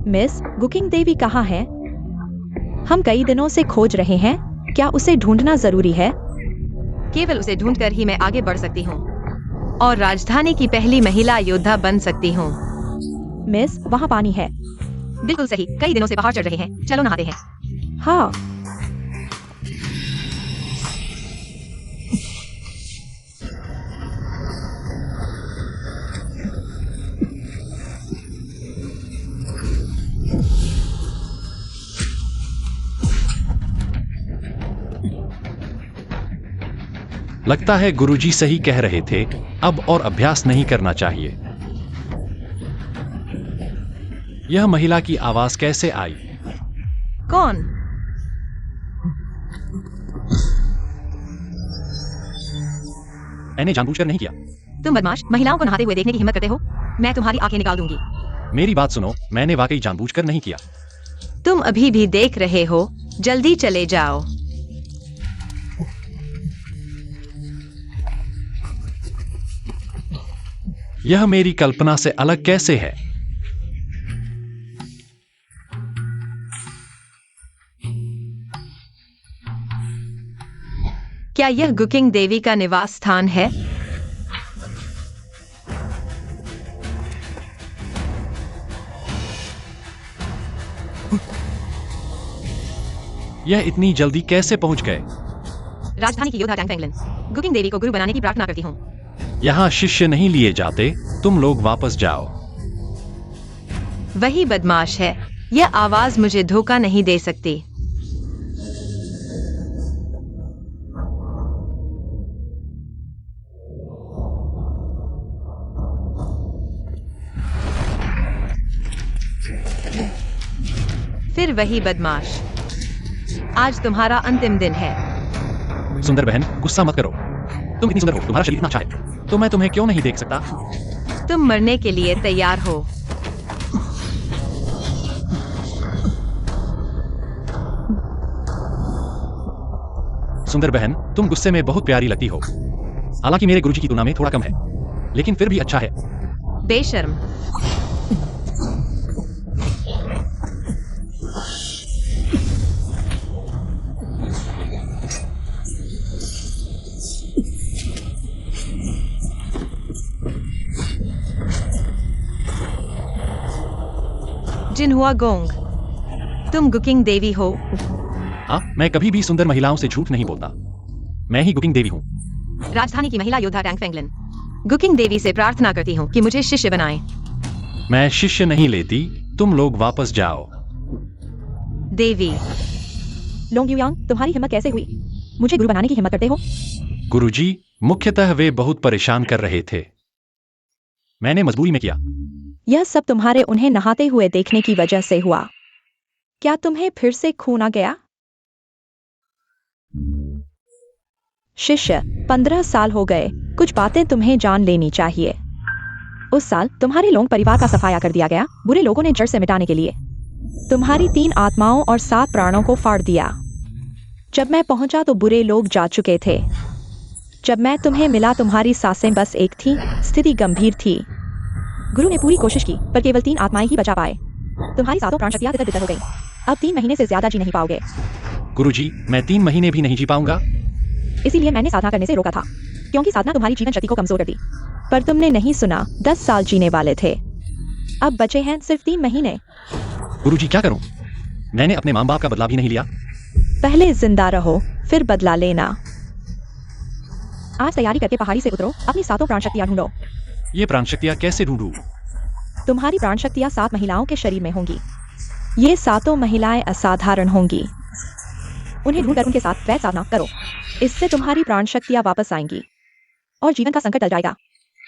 Miss, cooking देवी कहाँ है? हम कई दिनों से खोज रहे हैं। क्या उसे ढूंढना जरूरी है? केवल उसे ढूंढकर ही मैं आगे बढ़ सकती हूँ और राजधानी की पहली महिला योद्धा बन सकती हूँ। मिस, वहाँ पानी है। बिल्कुल सही, कई दिनों से पहाड़ चढ़ रहे हैं, चलो नहाते हैं। हाँ। लगता है गुरुजी सही कह रहे थे, अब और अभ्यास नहीं करना चाहिए। यह महिला की आवाज कैसे आई? कौन? मैंने जानबूझकर नहीं किया। तुम बदमाश, महिलाओं को नहाते हुए देखने की हिम्मत करते हो? मैं तुम्हारी आंखें निकाल दूंगी। मेरी बात सुनो, मैंने वाकई जानबूझकर नहीं किया। तुम अभी भी देख रहे हो, जल्दी चले जाओ। यह मेरी कल्पना से अलग कैसे है? क्या यह कुकिंग देवी का निवास स्थान है? यह इतनी जल्दी कैसे पहुंच गए? राजधानी की योद्धा टैंग पेंगलिन, कुकिंग देवी को गुरु बनाने की प्रार्थना करती हूँ। यहाँ शिष्य नहीं लिए जाते, तुम लोग वापस जाओ। वही बदमाश है, यह आवाज मुझे धोखा नहीं दे सकती। फिर वही बदमाश। आज तुम्हारा अंतिम दिन है। सुंदर बहन, गुस्सा मत करो। तुम इतनी सुंदर हो, तुम्हारा शरीर इतना अच्छा है, तो मैं तुम्हें क्यों नहीं देख सकता? तुम मरने के लिए तैयार हो। सुंदर बहन, तुम गुस्से में बहुत प्यारी लगती हो। हालांकि मेरे गुरुजी की तुलना में थोड़ा कम है, लेकिन फिर भी अच्छा है। बेशर्म। जिनहुआ गोंग, तुम कुकिंग देवी हो? हाँ, मैं कभी भी सुंदर महिलाओं से झूठ नहीं बोलता। मैं ही कुकिंग देवी हूँ। राजधानी की महिला योद्धा टैंग पेंगलिन, कुकिंग देवी से प्रार्थना करती हूँ कि मुझे शिष्य बनाएं। मैं शिष्य नहीं लेती, तुम लोग वापस जाओ। देवी। लोंग युयांग, तुम्हारी हिम्मत कैसे हुई? मुझे गुरु बनाने की हिम्मत करते हो? गुरुजी, मुख्यतः वे बहुत परेशान कर रहे थे। मैंने मजबूरी में किया। यह सब तुम्हारे उन्हें नहाते हुए देखने की वजह से हुआ। क्या तुम्हें फिर से खून आ गया? शिष्य, 15 साल हो गए, कुछ बातें तुम्हें जान लेनी चाहिए। उस साल तुम्हारे लोंग परिवार का सफाया कर दिया गया, बुरे लोगों ने जड़ से मिटाने के लिए। तुम्हारी 3 आत्माओं और 7 प्राणों को फाड़ दिया। जब मैं पहुंचा तो बुरे लोग जा चुके थे। जब मैं तुम्हें मिला तुम्हारी सांसें बस एक थी, स्थिति गंभीर थी। गुरु ने पूरी कोशिश की, पर केवल 3 आत्माएं ही बचा पाए। तुम्हारी 7 प्राण शक्तियां तितर-बितर हो गई। अब 3 महीने से ज्यादा जी नहीं पाओगे। गुरुजी, मैं 3 महीने भी नहीं जी पाऊंगा। इसीलिए मैंने साधना करने से रोका था, क्योंकि साधना तुम्हारी जीवन शक्ति को कमजोर कर दी। पर तुमने नहीं सुना, 10 साल जीने वाले थे। अब बचे हैं सिर्फ 3 महीने। गुरुजी, क्या करूं? मैंने अपने माँ बाप का बदला भी नहीं लिया। पहले जिंदा रहो, फिर बदला लेना। आज तैयारी करके पहाड़ी से उतरो, अपनी 7 प्राण शक्तियां ढूंढो। ये प्राण शक्तियां कैसे ढूंढूं? तुम्हारी प्राण शक्तियां 7 महिलाओं के शरीर में होंगी। ये 7 महिलाएं असाधारण होंगी। उन्हें ढूंढकर उनके साथ वैध साधना करो। इससे तुम्हारी प्राण शक्तियां वापस आएंगी और जीवन का संकट टल जाएगा।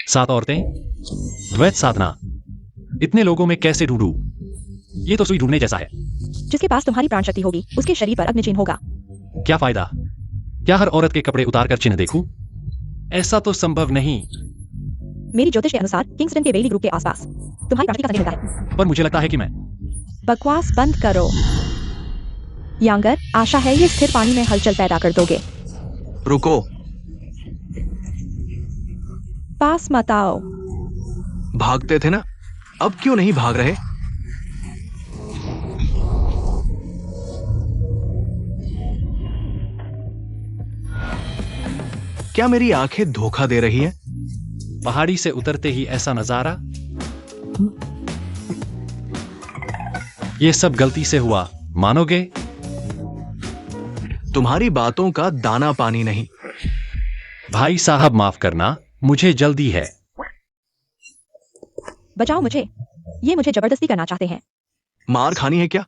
7 औरतें, द्वैत साधना। इतने लोगों में कैसे ढूंढूं? ये तो सुई ढूंढने जैसा है। जिसके पास तुम्हारी प्राण शक्ति होगी, उसके शरीर पर अग्नि चिन्ह होगा। क्या फायदा? क्या हर औरत के कपड़े उतार कर चिन्ह देखूं? ऐसा तो संभव नहीं। मेरी ज्योतिष के अनुसार किंगस्टन के बेली ग्रुप के आसपास तुम्हारी प्राण शक्ति का संकेत मिलता है। पर मुझे लगता है कि मैं बकवास बंद करो। यांगर, आशा है ये स्थिर पानी में हलचल पैदा कर दोगे। रुको। पास मत आओ। भागते थे ना, अब क्यों नहीं भाग रहे? क्या मेरी आंखें धोखा दे रही हैं? पहाड़ी से उतरते ही ऐसा नजारा। ये सब गलती से हुआ, मानोगे? तुम्हारी बातों का दाना पानी नहीं। भाई साहब माफ करना, मुझे जल्दी है। बचाओ मुझे, ये मुझे जबरदस्ती करना चाहते हैं। मार खानी है क्या?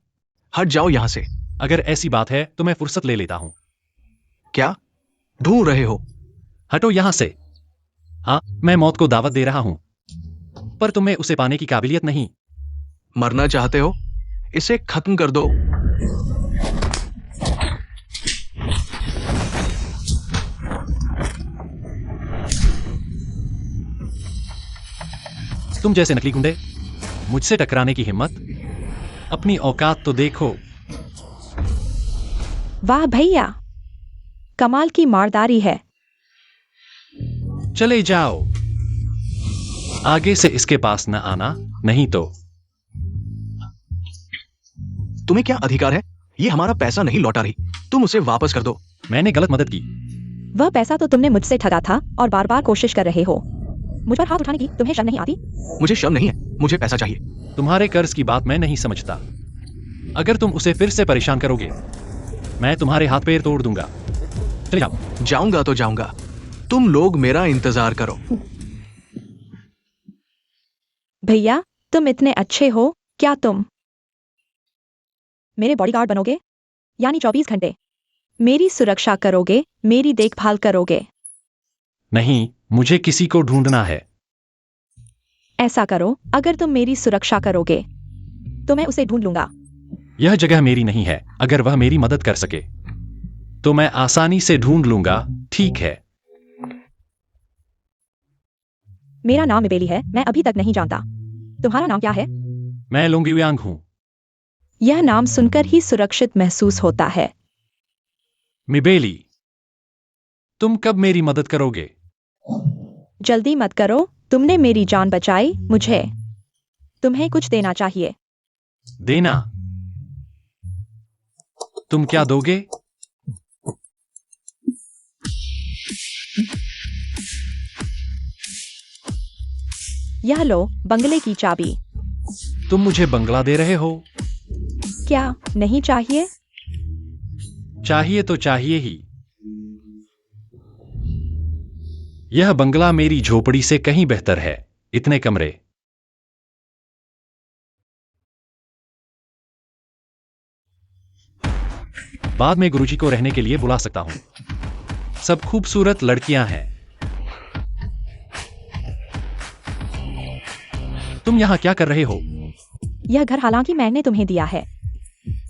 हट जाओ यहां से। अगर ऐसी बात है तो मैं फुर्सत ले लेता हूं। क्या ढूंढ रहे हो? हटो यहां से। हाँ, मैं मौत को दावत दे रहा हूं, पर तुम्हें उसे पाने की काबिलियत नहीं। मरना चाहते हो? इसे खत्म कर दो। तुम जैसे नकली गुंडे, मुझसे टकराने की हिम्मत? अपनी औकात तो देखो। वाह भैया, कमाल की मारदारी है। चले जाओ, आगे से इसके पास न आना, नहीं तो। तुम्हें क्या अधिकार है? ये हमारा पैसा नहीं लौटा रही, तुम उसे वापस कर दो। मैंने गलत मदद की। वह पैसा तो तुमने मुझसे ठगा था और बार बार कोशिश कर रहे हो मुझ पर हाथ उठाने की। तुम्हें शर्म नहीं आती? मुझे शर्म नहीं है, मुझे पैसा चाहिए। तुम्हारे कर्ज की बात मैं नहीं समझता। अगर तुम उसे फिर से परेशान करोगे, मैं तुम्हारे हाथ पैर तोड़ दूंगा। चले जाओ। जाऊंगा तो जाऊंगा, तुम लोग मेरा इंतजार करो। भैया, तुम इतने अच्छे हो, क्या तुम मेरे बॉडीगार्ड बनोगे? यानी 24 घंटे मेरी सुरक्षा करोगे, मेरी देखभाल करोगे? नहीं, मुझे किसी को ढूंढना है। ऐसा करो, अगर तुम मेरी सुरक्षा करोगे तो मैं उसे ढूंढ लूंगा। यह जगह मेरी नहीं है। अगर वह मेरी मदद कर सके तो मैं आसानी से ढूंढ लूंगा। ठीक है। मेरा नाम मिबेली है, मैं अभी तक नहीं जानता। तुम्हारा नाम क्या है? मैं लोंगयुयांग हूं। यह नाम सुनकर ही सुरक्षित महसूस होता है। मिबेली, तुम कब मेरी मदद करोगे? जल्दी मत करो, तुमने मेरी जान बचाई, मुझे तुम्हें कुछ देना चाहिए। देना? तुम क्या दोगे? यह लो, बंगले की चाबी। तुम मुझे बंगला दे रहे हो? क्या नहीं चाहिए? चाहिए तो चाहिए ही। यह बंगला मेरी झोपड़ी से कहीं बेहतर है। इतने कमरे। बाद में गुरुजी को रहने के लिए बुला सकता हूं। सब खूबसूरत लड़कियां हैं। तुम यहां क्या कर रहे हो? यह घर हालांकि मैंने तुम्हें दिया है,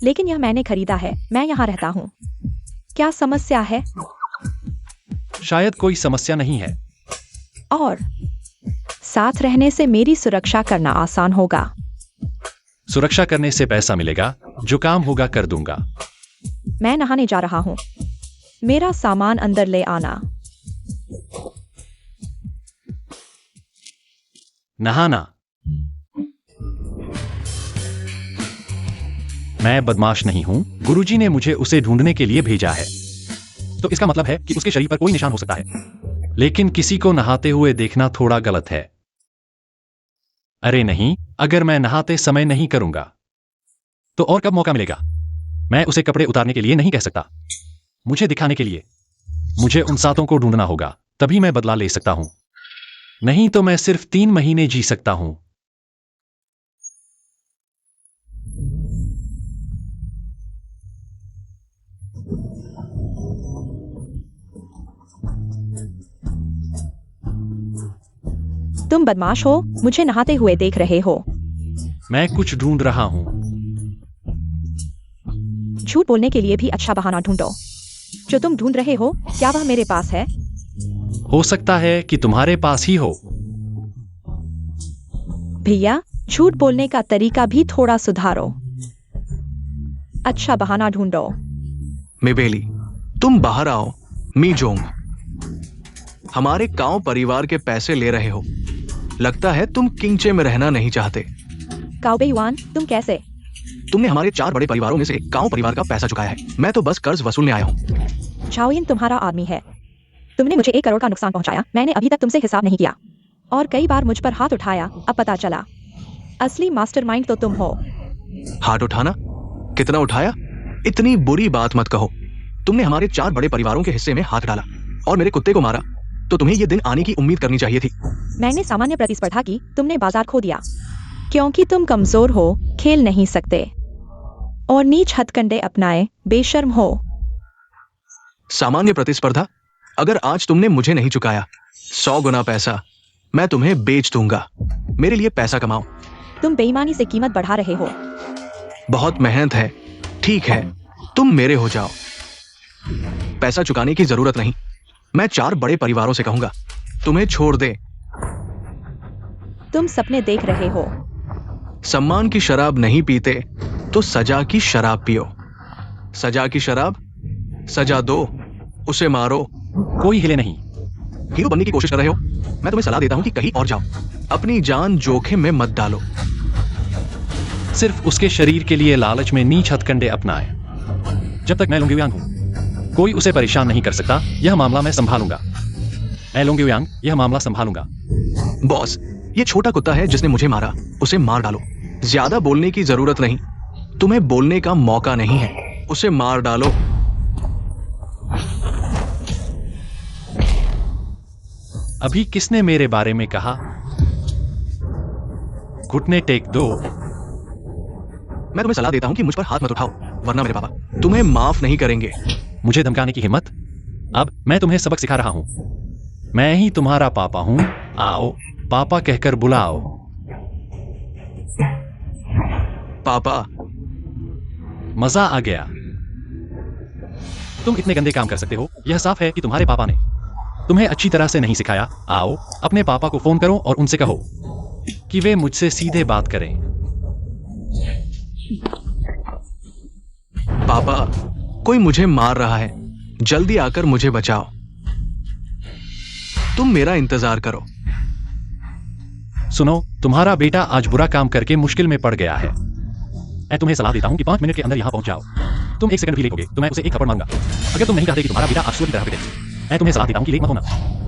लेकिन यह मैंने खरीदा है। मैं यहां रहता हूं। क्या समस्या है? शायद कोई समस्या नहीं है। और साथ रहने से मेरी सुरक्षा करना आसान होगा। सुरक्षा करने से पैसा मिलेगा, जो काम होगा कर दूंगा। मैं नहाने जा रहा हूं। मेरा सामान अंदर ले आना। नहाना? मैं बदमाश नहीं हूं। गुरुजी ने मुझे उसे ढूंढने के लिए भेजा है, तो इसका मतलब है कि उसके शरीर पर कोई निशान हो सकता है। लेकिन किसी को नहाते हुए देखना थोड़ा गलत है। अरे नहीं, अगर मैं नहाते समय नहीं करूंगा तो और कब मौका मिलेगा? मैं उसे कपड़े उतारने के लिए नहीं कह सकता, मुझे दिखाने के लिए। मुझे उन सातों को ढूंढना होगा, तभी मैं बदला ले सकता हूं। नहीं तो मैं सिर्फ 3 महीने जी सकता हूं। तुम बदमाश हो, मुझे नहाते हुए देख रहे हो। मैं कुछ ढूंढ रहा हूं। झूठ बोलने के लिए भी अच्छा बहाना ढूंढो। जो तुम ढूंढ रहे हो, क्या वह मेरे पास है? हो सकता है कि तुम्हारे पास ही हो। भैया, झूठ बोलने का तरीका भी थोड़ा सुधारो। अच्छा बहाना ढूंढो। मिबेली, तुम बाहर आओ। मीजोंग, हमारे काओ परिवार के पैसे ले रहे हो। लगता है तुम किंगचे में रहना नहीं चाहते। काओबेयुआन, तुम कैसे? तुमने हमारे 4 बड़े परिवारों में से एक काओ परिवार का पैसा चुकाया है। मैं तो बस कर्ज वसूलने आया हूँ। झाओयिन तुम्हारा आदमी है। तुमने मुझे 1 करोड़ का नुकसान पहुंचाया, मैंने अभी तक तुमसे हिसाब नहीं किया और कई बार मुझ पर हाथ उठाया। अब पता चला असली मास्टरमाइंड तो तुम हो। हाथ उठाना? कितना उठाया? इतनी बुरी बात मत कहो। तुमने हमारे 4 बड़े परिवारों के हिस्से में हाथ डाला और मेरे कुत्ते को मारा, तो तुम्हें ये दिन आने की उम्मीद करनी चाहिए थी। मैंने सामान्य प्रतिस्पर्धा की, तुमने बाजार खो दिया क्योंकि तुम कमजोर हो, खेल नहीं सकते और नीच हथकंडे अपनाए बेशर्म हो। सामान्य प्रतिस्पर्धा? अगर आज तुमने मुझे नहीं चुकाया 100 गुना पैसा मैं तुम्हें बेच दूंगा। मेरे लिए पैसा कमाओ। तुम बेईमानी से कीमत बढ़ा रहे हो। बहुत मेहनत है। ठीक है, तुम मेरे हो जाओ। पैसा चुकाने की जरूरत नहीं। मैं 4 बड़े परिवारों से कहूंगा तुम्हें छोड़ दे। तुम सपने देख रहे हो। सम्मान की शराब नहीं पीते तो सजा की शराब पियो। सजा की शराब? सजा दो, उसे मारो। कोई हिले नहीं। हीरो बनने की कोशिश कर रहे हो? मैं तुम्हें सलाह देता हूं कि कहीं और जाओ। अपनी जान जोखिम में मत डालो। सिर्फ उसके शरीर के लिए लालच में नीच हथकंडे अपनाए। जब तक मैं लोंगयुयांग हूं, कोई उसे परेशान नहीं कर सकता। यह मामला मैं संभालूंगा। मैं लोंगयुयांग यह मामला संभालूंगा। बॉस, ये छोटा कुत्ता है जिसने मुझे मारा, उसे मार डालो। ज्यादा बोलने की जरूरत नहीं। तुम्हें बोलने का मौका नहीं है। उसे मार डालो। अभी किसने मेरे बारे में कहा? घुटने टेक दो। मैं तुम्हें सलाह देता हूं कि मुझ पर हाथ मत उठाओ, वरना मेरे पापा तुम्हें माफ नहीं करेंगे। मुझे धमकाने की हिम्मत? अब मैं तुम्हें सबक सिखा रहा हूं। मैं ही तुम्हारा पापा हूं। आओ, पापा कहकर बुलाओ। पापा। मजा आ गया। तुम इतने गंदे काम कर सकते हो, यह साफ है कि तुम्हारे पापा ने तुम्हें अच्छी तरह से नहीं सिखाया। आओ, अपने पापा को फोन करो और उनसे कहो कि वे मुझसे सीधे बात करें। पापा, कोई मुझे मार रहा है। जल्दी आकर मुझे बचाओ। तुम मेरा इंतजार करो। सुनो, तुम्हारा बेटा आज बुरा काम करके मुश्किल में पड़ गया है। मैं तुम्हें सलाह देता हूं कि 5 मिनट के अंदर यहां पहुंच जाओ। तुम 1 सेकंड भी लेट होगे तो मैं उसे 1 थप्पड़ मारूंगा। अगर तुम नहीं चाहते कि तुम्हारा बेटा आंसुओं की तरह पिटे, मैं तुम्हें सलाह देता हूं कि लेट मत होना।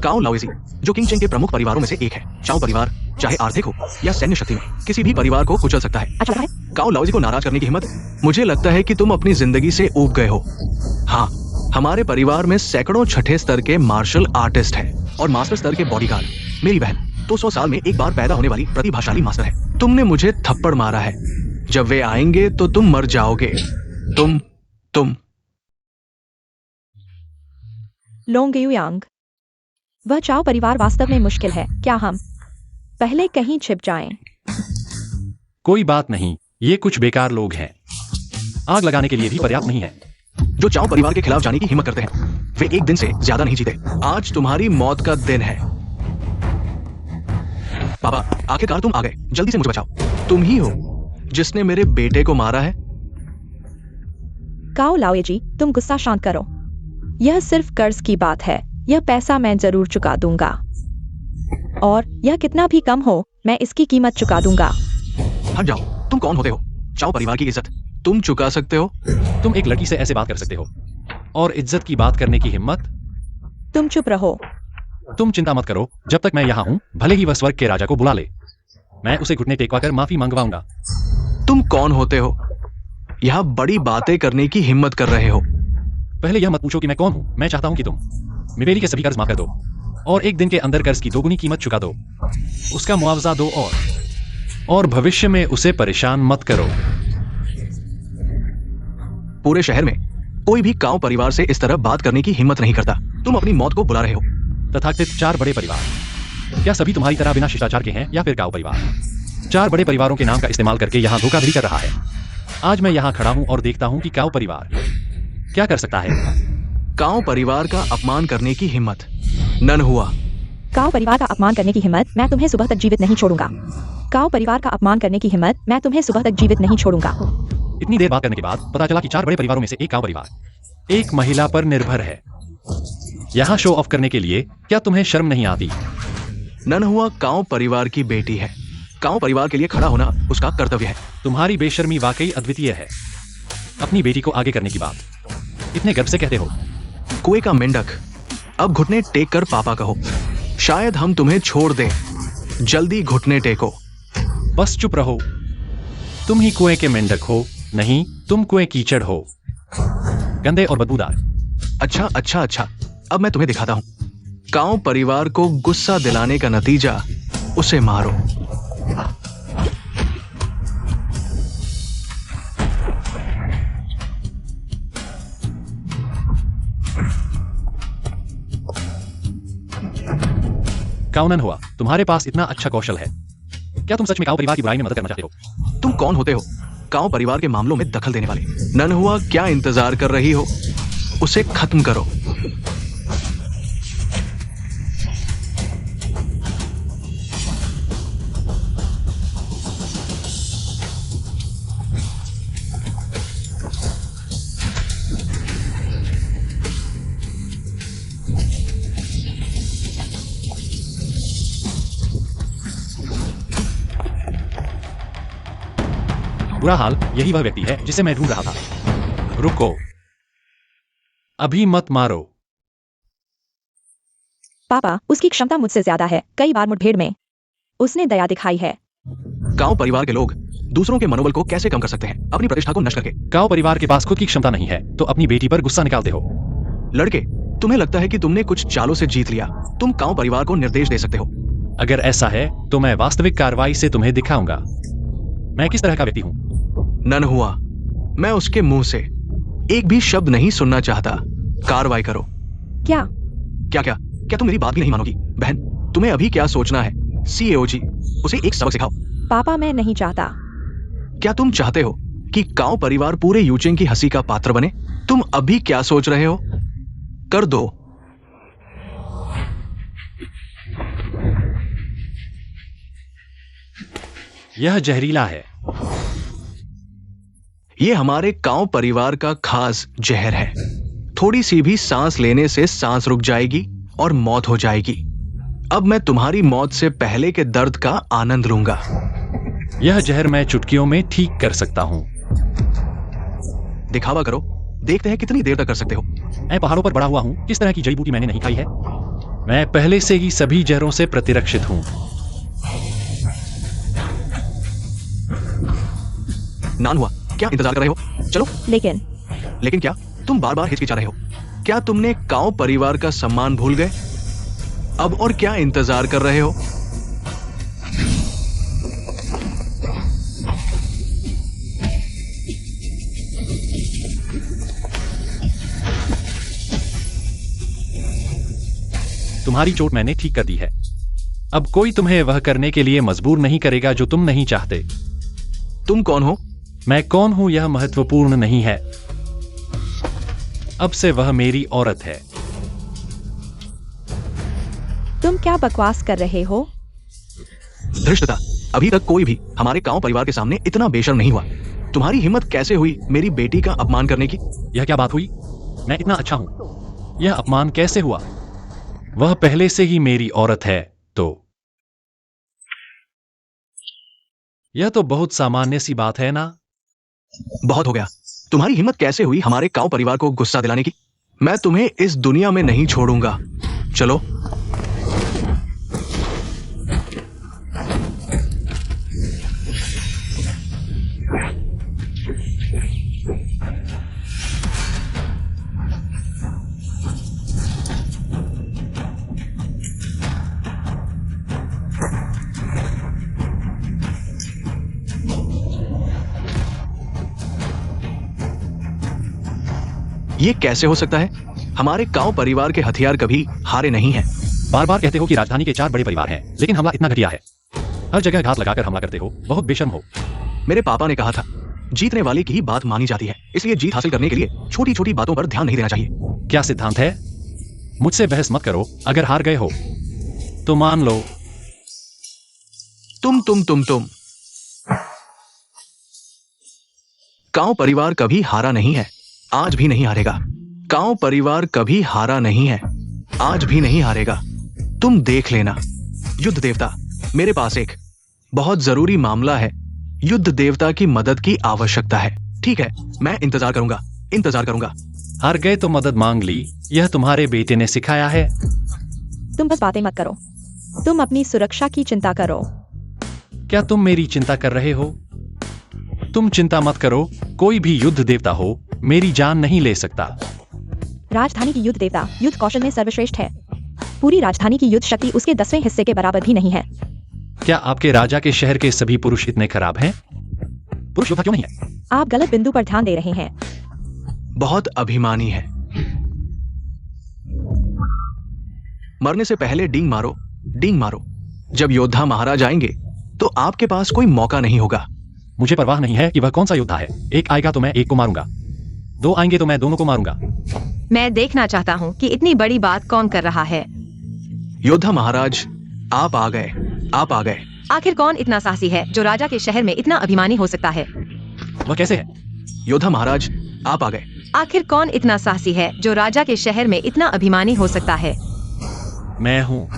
काओ लाओजी, जो किंगचेन के प्रमुख परिवारों में से एक है। चाओ परिवार चाहे आर्थिक हो या सैन्य शक्ति में किसी भी परिवार को कुचल सकता है। अच्छा है। काओ लाओजी को नाराज करने की हिम्मत? मुझे लगता है कि तुम अपनी जिंदगी से ऊब गए हो। हाँ, हमारे परिवार में सैकड़ों छठे स्तर के मार्शल आर्टिस्ट हैं और मास्टर स्तर के बॉडीगार्ड। मेरी बहन तो 100 साल में एक बार पैदा होने वाली प्रतिभाशाली मास्टर है। तुमने मुझे थप्पड़ मारा है। जब वे आएंगे तो तुम मर जाओगे। तुम लोंगयुयांग, वह चाओ परिवार वास्तव में मुश्किल है। क्या हम पहले कहीं छिप जाएं? कोई बात नहीं, ये कुछ बेकार लोग हैं। आग लगाने के लिए भी पर्याप्त नहीं है। जो चाओ परिवार के खिलाफ जाने की हिम्मत करते हैं वे एक दिन से ज्यादा नहीं जीते। आज तुम्हारी मौत का दिन है। पापा, आखिरकार तुम आ गए। जल्दी से मुझे बचाओ। तुम ही हो जिसने मेरे बेटे को मारा है। काओ लाओजी, तुम गुस्सा शांत करो। यह सिर्फ कर्ज की बात है। यह पैसा मैं जरूर चुका दूंगा और यह कितना भी कम हो, मैं इसकी कीमत चुका दूंगा। हट जाओ। तुम कौन होते हो? चाओ परिवार की इज्जत तुम चुका सकते हो? तुम एक लड़की से ऐसे बात कर सकते हो और इज्जत की बात करने की हिम्मत? तुम चुप रहो। तुम चिंता मत करो, जब तक मैं यहाँ हूँ, भले ही वह स्वर्ग के राजा को बुला ले, मैं उसे घुटने टेकवाकर माफी मंगवाऊंगा। तुम कौन होते हो? यहाँ बड़ी बातें करने की हिम्मत कर रहे हो। पहले यह मत पूछो कि मैं कौन हूँ। मैं चाहता हूँ कि तुम मिबेली के सभी कर्ज माफ कर दो और एक दिन के अंदर कर्ज की 2 गुनी कीमत चुका दो। उसका मुआवजा दो और भविष्य में उसे परेशान मत करो। पूरे शहर में कोई भी काओ परिवार से इस तरह बात करने की हिम्मत नहीं करता। तुम अपनी मौत को बुला रहे हो। तथाकथित 4 बड़े परिवार, क्या सभी तुम्हारी तरह बिना शिष्टाचार के हैं या फिर काओ परिवार 4 बड़े परिवारों के नाम का इस्तेमाल करके यहाँ धोखाधड़ी कर रहा है? आज मैं यहाँ खड़ा हूँ और देखता हूँ कि काओ परिवार क्या कर सकता है। काओ परिवार का अपमान करने की हिम्मत नन हुआ। काओ परिवार का अपमान करने की हिम्मत, मैं तुम्हें सुबह तक जीवित नहीं छोड़ूंगा। काओ परिवार का अपमान करने की हिम्मत, मैं तुम्हें सुबह तक जीवित नहीं छोड़ूंगा। इतनी देर बात करने के बाद पता चला कि 4 बड़े परिवारों में से एक काओ परिवार एक महिला पर निर्भर है। यहाँ शो ऑफ करने के लिए क्या तुम्हें शर्म नहीं आती? नन हुआ काओ परिवार की बेटी है। काओ परिवार के लिए खड़ा होना उसका कर्तव्य है। तुम्हारी बेशर्मी वाकई अद्वितीय है। अपनी बेटी को आगे करने की बात इतने गर्व से कहते हो। कुएं का मेंढक अब घुटने टेक कर पापा कहो। शायद हम तुम्हें छोड़ दें। जल्दी घुटने टेको। बस चुप रहो। तुम ही कुएं के मेंढक हो। नहीं, तुम कुएं कीचड़ हो, गंदे और बदबूदार। अच्छा अच्छा अच्छा, अब मैं तुम्हें दिखाता हूं। काऊ परिवार को गुस्सा दिलाने का नतीजा, उसे मारो। काउनन हुआ, तुम्हारे पास इतना अच्छा कौशल है। क्या तुम सच में काऊ परिवार की बुराई में मदद करना चाहते हो? तुम कौन होते हो काऊ परिवार के मामलों में दखल देने वाले? नन हुआ, क्या इंतजार कर रही हो? उसे खत्म करो। बुरा हाल, यही वह व्यक्ति है जिसे मैं ढूंढ रहा था। रुको, अभी मत मारो। पापा, उसकी क्षमता मुझसे ज्यादा है। कई बार मुठभेड़ में उसने दया दिखाई है। काऊ परिवार के लोग दूसरों के मनोबल को कैसे कम कर सकते हैं? अपनी प्रतिष्ठा को नष्ट करके। काऊ परिवार के पास खुद की क्षमता नहीं है तो अपनी बेटी पर गुस्सा निकालते हो। लड़के, तुम्हें लगता है कि तुमने कुछ चालों से जीत लिया। तुम काऊ परिवार को निर्देश दे सकते हो। अगर ऐसा है तो मैं वास्तविक कार्रवाई से तुम्हें दिखाऊंगा मैं किस तरह का व्यक्ति हूं। नन हुआ, मैं उसके मुंह से एक भी शब्द नहीं सुनना चाहता। कार्रवाई करो। क्या? क्या क्या क्या तुम मेरी बात भी नहीं मानोगी? बहन, तुम्हें अभी क्या सोचना है? CAOG, उसे एक सबक सिखाओ। पापा, मैं नहीं चाहता। क्या तुम चाहते हो कि काऊ परिवार पूरे यूचेंग की हंसी का पात्र बने? तुम अभी क्या सोच रहे हो? कर दो। यह जहरीला है। यह हमारे काऊ परिवार का खास जहर है। थोड़ी सी भी सांस लेने से सांस रुक जाएगी और मौत हो जाएगी। अब मैं तुम्हारी मौत से पहले के दर्द का आनंद लूंगा। यह जहर मैं चुटकियों में ठीक कर सकता हूं। दिखावा करो, देखते हैं कितनी देर तक कर सकते हो। मैं पहाड़ों पर बड़ा हुआ हूं, किस तरह की जड़ी बूटी मैंने नहीं खाई है। मैं पहले से ही सभी जहरों से प्रतिरक्षित हूं। नान हुआ, क्या इंतजार कर रहे हो? चलो। लेकिन क्या? तुम बार बार हिचकिचा रहे हो। क्या तुमने काऊ परिवार का सम्मान भूल गए? अब और क्या इंतजार कर रहे हो? तुम्हारी चोट मैंने ठीक कर दी है। अब कोई तुम्हें वह करने के लिए मजबूर नहीं करेगा जो तुम नहीं चाहते। तुम कौन हो? मैं कौन हूं यह महत्वपूर्ण नहीं है। अब से वह मेरी औरत है। तुम क्या बकवास कर रहे हो? धृष्टता, अभी तक कोई भी हमारे काऊ परिवार के सामने इतना बेशर्म नहीं हुआ। तुम्हारी हिम्मत कैसे हुई मेरी बेटी का अपमान करने की? यह क्या बात हुई? मैं इतना अच्छा हूं, यह अपमान कैसे हुआ? वह पहले से ही मेरी औरत है तो यह तो बहुत सामान्य सी बात है ना। बहुत हो गया। तुम्हारी हिम्मत कैसे हुई हमारे काऊ परिवार को गुस्सा दिलाने की? मैं तुम्हें इस दुनिया में नहीं छोड़ूंगा। चलो। ये कैसे हो सकता है? हमारे काऊ परिवार के हथियार कभी हारे नहीं हैं। बार बार कहते हो कि राजधानी के 4 बड़े परिवार हैं, लेकिन हमला इतना घटिया है। हर जगह घात लगाकर हमला करते हो, बहुत बेशर्म हो। मेरे पापा ने कहा था, जीतने वाले की ही बात मानी जाती है। इसलिए जीत हासिल करने के लिए छोटी छोटी बातों पर ध्यान नहीं देना चाहिए। क्या सिद्धांत है? मुझसे बहस मत करो। अगर हार गए हो तो मान लो। तुम काऊ परिवार कभी हारा नहीं है, आज भी नहीं हारेगा। काऊ परिवार कभी हारा नहीं है, आज भी नहीं हारेगा। तुम देख लेना। युद्ध देवता, मेरे पास एक बहुत जरूरी मामला है। युद्ध देवता की मदद की आवश्यकता है। ठीक है, मैं इंतजार करूंगा। हार गए तो मदद मांग ली। यह तुम्हारे बेटे ने सिखाया है। तुम बस बातें मत करो, तुम अपनी सुरक्षा की चिंता करो। क्या तुम मेरी चिंता कर रहे हो? तुम चिंता मत करो, कोई भी युद्ध देवता हो मेरी जान नहीं ले सकता। राजधानी की युद्ध देवता युद्ध कौशल में सर्वश्रेष्ठ है। पूरी राजधानी की युद्ध शक्ति उसके 10वें हिस्से के बराबर भी नहीं है। क्या आपके राजा के शहर के सभी पुरुष इतने खराब हैं? पुरुष योद्धा क्यों नहीं है? आप गलत बिंदु पर ध्यान दे रहे हैं। बहुत अभिमानी है। मरने से पहले डींग मारो, डींग मारो। जब योद्धा महाराज आएंगे तो आपके पास कोई मौका नहीं होगा। मुझे परवाह नहीं है कि वह कौन सा योद्धा है। एक आएगा तो मैं एक को मारूंगा, दो आएंगे तो मैं दोनों को मारूंगा। मैं देखना चाहता हूँ कि इतनी बड़ी बात कौन कर रहा है। योद्धा महाराज, आप आ गए, आप आ गए। आखिर कौन इतना साहसी है जो राजा के शहर में इतना अभिमानी हो सकता है? वह कैसे है? योद्धा महाराज, आप आ गए। आखिर कौन इतना साहसी है जो राजा के शहर में इतना अभिमानी हो सकता है? मैं हूँ।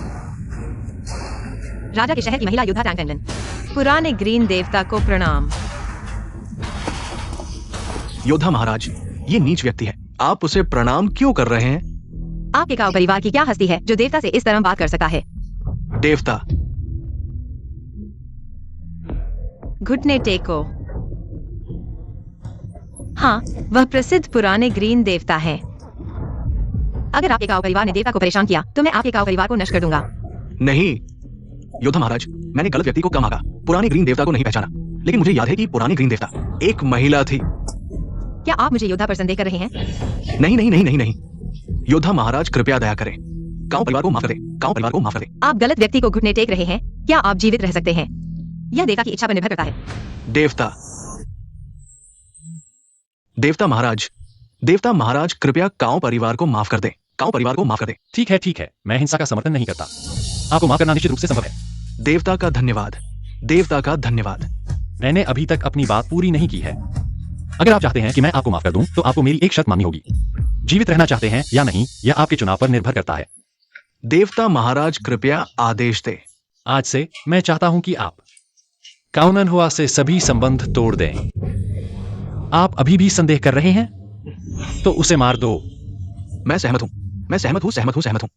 राजा के शहर की महिला योद्धा टैंगलिन। पुराने ग्रीन देवता को प्रणाम। योद्धा महाराज, ये नीच व्यक्ति है, आप उसे प्रणाम क्यों कर रहे हैं? आपके काऊ परिवार की क्या हस्ती है जो देवता से इस तरह बात कर सकता है? देवता। घुटने टेको। हाँ, वह प्रसिद्ध पुराने ग्रीन देवता है। अगर आपके काऊ परिवार ने देवता को परेशान किया तो मैं आपके काऊ परिवार को नष्ट कर दूंगा। नहीं योद्धा महाराज, मैंने गलत व्यक्ति को कम आगा। पुराने ग्रीन देवता को नहीं पहचाना, लेकिन मुझे याद है कि पुराने ग्रीन देवता एक महिला थी। क्या आप मुझे योद्धा पर संदेह कर रहे हैं? नहीं नहीं नहीं नहीं नहीं। योद्धा महाराज कृपया दया करें, काऊ परिवार को माफ कर दें, काऊ परिवार को माफ कर दें। आप गलत व्यक्ति को घुटने टेक रहे हैं। क्या आप जीवित रह सकते हैं? यह देवता की इच्छा पर निर्भर करता है। देवता। देवता महाराज, देवता महाराज कृपया काऊ परिवार को माफ कर दें, काऊ परिवार को माफ कर दें। ठीक है, मैं हिंसा का समर्थन नहीं करता। आपको माफ करना निश्चित रूप से संभव है। देवता का धन्यवाद, देवता का धन्यवाद। मैंने अभी तक अपनी बात पूरी नहीं की है। अगर आप चाहते हैं कि मैं आपको माफ कर दूं, तो आपको मेरी एक शर्त माननी होगी। जीवित रहना चाहते हैं या नहीं, यह आपके चुनाव पर निर्भर करता है। देवता महाराज कृपया आदेश दें। आज से मैं चाहता हूं कि आप काउनन हुआ से सभी संबंध तोड़ दें। आप अभी भी संदेह कर रहे हैं तो उसे मार दो। मैं सहमत हूं, मैं सहमत हूं, सहमत हूं, सहमत हूं।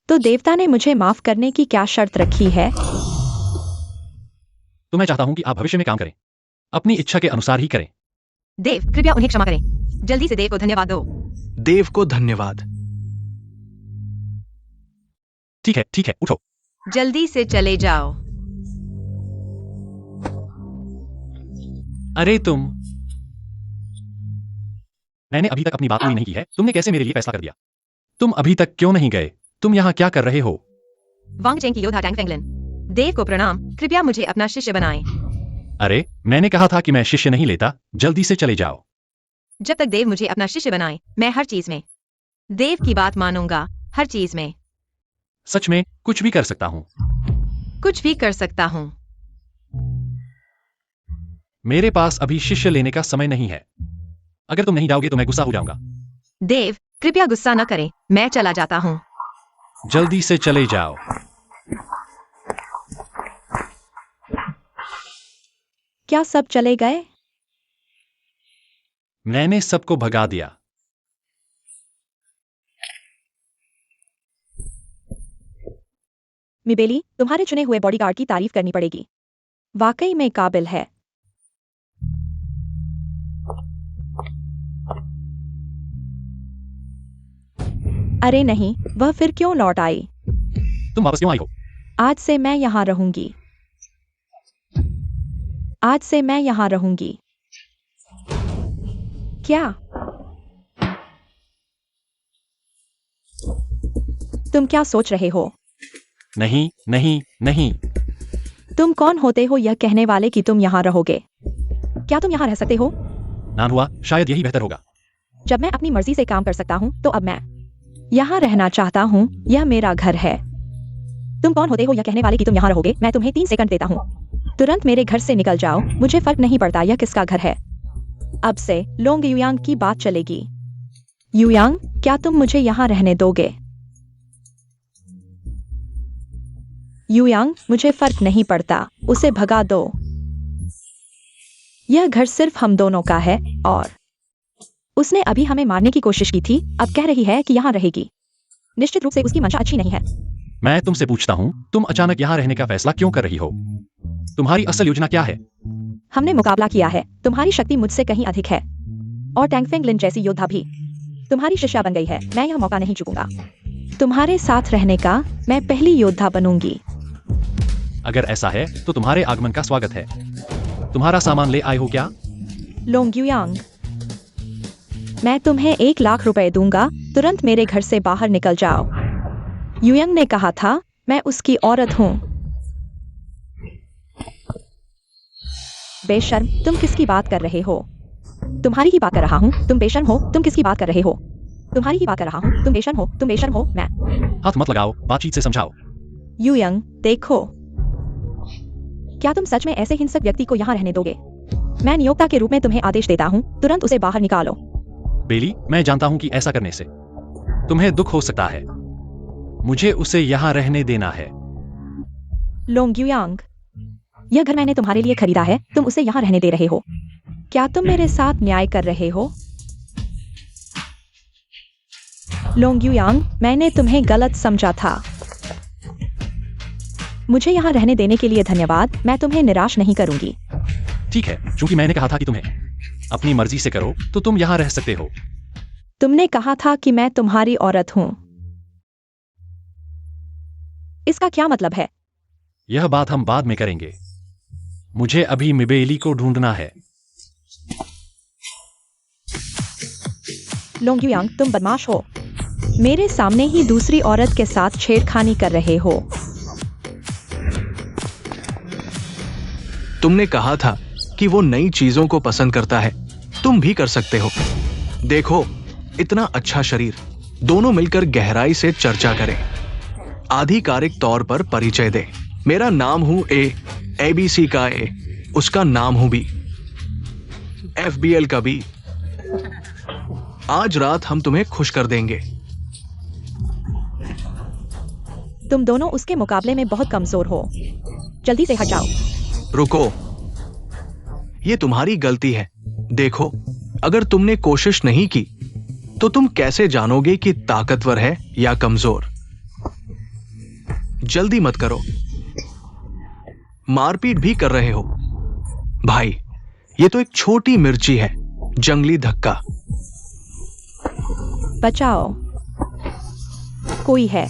तो देवता ने मुझे माफ करने की क्या शर्त रखी है? तो मैं चाहता हूं कि आप भविष्य में काम करें, अपनी इच्छा के अनुसार ही करें। देव, कृपया उन्हें क्षमा करें। जल्दी से देव को धन्यवाद दो। देव को धन्यवाद। ठीक है, उठो। जल्दी से चले जाओ। अरे तुम, मैंने अभी तक अपनी बात पूरी नहीं की है। तुमने कैसे मेरे लिए फैसला कर दिया? तुम अभी तक क्यों नहीं गए? तुम यहाँ क्या कर रहे हो? वांगचेंग की योद्धा टैंग फेंगलिन। देव को प्रणाम, कृपया मुझे अपना शिष्य बनाएं। अरे मैंने कहा था कि मैं शिष्य नहीं लेता। जल्दी से चले जाओ। जब तक देव मुझे अपना शिष्य बनाए, मैं हर चीज में देव की बात मानूंगा। हर चीज में। सच में कुछ भी कर सकता हूँ। कुछ भी कर सकता हूँ। मेरे पास अभी शिष्य लेने का समय नहीं है। अगर तुम नहीं जाओगे तो मैं गुस्सा हो जाऊंगा। देव, कृपया गुस्सा न करें, मैं चला जाता हूँ। जल्दी से चले जाओ। क्या सब चले गए? मैंने सबको भगा दिया। मिबेली, तुम्हारे चुने हुए बॉडीगार्ड की तारीफ करनी पड़ेगी। वाकई में काबिल है। अरे नहीं, वह फिर क्यों लौट आई? तुम वापस क्यों आई हो? आज से मैं यहाँ रहूंगी। आज से मैं यहाँ रहूंगी। क्या तुम क्या सोच रहे हो? नहीं नहीं नहीं। तुम कौन होते हो यह कहने वाले कि तुम यहाँ रहोगे? क्या तुम यहाँ रह सकते हो? नान हुआ, शायद यही बेहतर होगा। जब मैं अपनी मर्जी से काम कर सकता हूँ तो अब मैं यहाँ रहना चाहता हूँ। यह मेरा घर है। तुम कौन होते हो यह कहने वाले कि तुम यहाँ रहोगे? मैं तुम्हें 3 सेकंड देता हूँ। तुरंत मेरे घर से निकल जाओ। मुझे फर्क नहीं पड़ता यह किसका घर है। अब से लोंग युयांग की बात चलेगी। युयांग, क्या तुम मुझे यहाँ रहने दोगे? युयांग, मुझे फर्क नहीं पड़ता, उसे भगा दो। यह घर सिर्फ हम दोनों का है और उसने अभी हमें मारने की कोशिश की थी, अब कह रही है कि यहाँ रहेगी। निश्चित रूप से उसकी मंशा अच्छी नहीं है। मैं तुमसे पूछता हूँ, तुम अचानक यहाँ रहने का फैसला क्यों कर रही हो? तुम्हारी असल योजना क्या है? हमने मुकाबला किया है, तुम्हारी शक्ति मुझसे कहीं अधिक है, और टैंग फेंग लिन जैसी योद्धा भी तुम्हारी शिष्या बन गई है। मैं यह मौका नहीं चूकूंगा। तुम्हारे साथ रहने का मैं पहली योद्धा बनूंगी। अगर ऐसा है तो तुम्हारे आगमन का स्वागत है। तुम्हारा सामान ले आए हो क्या? लोंग युयांग, मैं तुम्हें 1 लाख रुपए दूंगा, तुरंत मेरे घर से बाहर निकल जाओ। युयांग ने कहा था, मैं उसकी औरत हूं। बेशर्म, तुम किसकी बात कर रहे हो? तुम्हारी ही बात कर रहा हूं। तुम बेशर्म हो, तुम किसकी बात कर रहे हो? तुम्हारी ही बात कर रहा हूं। तुम बेशर्म हो, तुम बेशर्म हो। मैं हाथ मत लगाओ, बातचीत से समझाओ। युयांग, देखो, क्या तुम सच में ऐसे हिंसक व्यक्ति को यहाँ रहने दोगे? मैं नियोक्ता के रूप में तुम्हें आदेश देता हूँ, तुरंत उसे बाहर निकालो। बेली, मैं जानता हूँ कि ऐसा करने से तुम्हें दुख हो सकता है। मुझे उसे यहाँ रहने देना है। लोंग युयांग, यह घर मैंने तुम्हारे लिए खरीदा है, तुम उसे यहाँ रहने दे रहे हो। क्या तुम मेरे साथ न्याय कर रहे हो? लोंग युयांग, मैंने तुम्हें गलत समझा था। मुझे यहाँ रहने देने के लिए धन्यवाद, मैं तुम्हें निराश नहीं करूंगी। ठीक है, क्योंकि मैंने कहा था कि तुम्हें अपनी मर्जी से करो तो तुम यहाँ रह सकते हो। तुमने कहा था कि मैं तुम्हारी औरत हूँ। इसका क्या मतलब है? यह बात हम बाद में करेंगे। मुझे अभी मिबेली को ढूंढना है। लोंग युयांग, तुम बदमाश हो। मेरे सामने ही दूसरी औरत के साथ छेड़खानी कर रहे हो। तुमने कहा था कि वो नई चीजों को पसंद करता है, तुम भी कर सकते हो। देखो, इतना अच्छा शरीर, दोनों मिलकर गहराई से चर्चा करें, आधिकारिक तौर पर परिचय दे। मेरा नाम हूं ABC का ए, उसका नाम हूं बी, FBL का बी। आज रात हम तुम्हें खुश कर देंगे। तुम दोनों उसके मुकाबले में बहुत कमजोर हो, जल्दी से हट जाओ। रुको, ये तुम्हारी गलती है। देखो, अगर तुमने कोशिश नहीं की तो तुम कैसे जानोगे कि ताकतवर है या कमजोर? जल्दी मत करो, मारपीट भी कर रहे हो। भाई, ये तो एक छोटी मिर्ची है, जंगली धक्का। बचाओ, कोई है?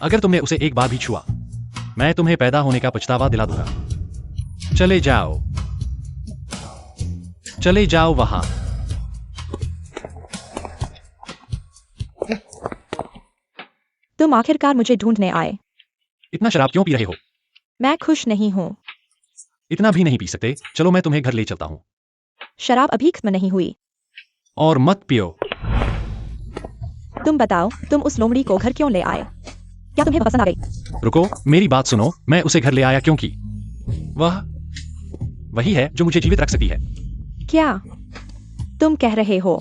अगर तुमने उसे एक बार भी छुआ, मैं तुम्हें पैदा होने का पछतावा दिला दूंगा। चले जाओ, चले जाओ वहां। तुम आखिरकार मुझे ढूंढने आए। इतना शराब क्यों पी रहे हो? मैं खुश नहीं हूँ। इतना भी नहीं पी सकते। चलो, मैं तुम्हें घर ले चलता हूं। शराब अभी खत्म नहीं हुई। और मत पियो। तुम बताओ, तुम उस लोमड़ी को घर क्यों ले आए? क्या तुम्हें पसंद आ गई? रुको, मेरी बात सुनो। मैं उसे घर ले आया क्योंकि वह वही है जो मुझे जीवित रख सकती है। क्या तुम कह रहे हो?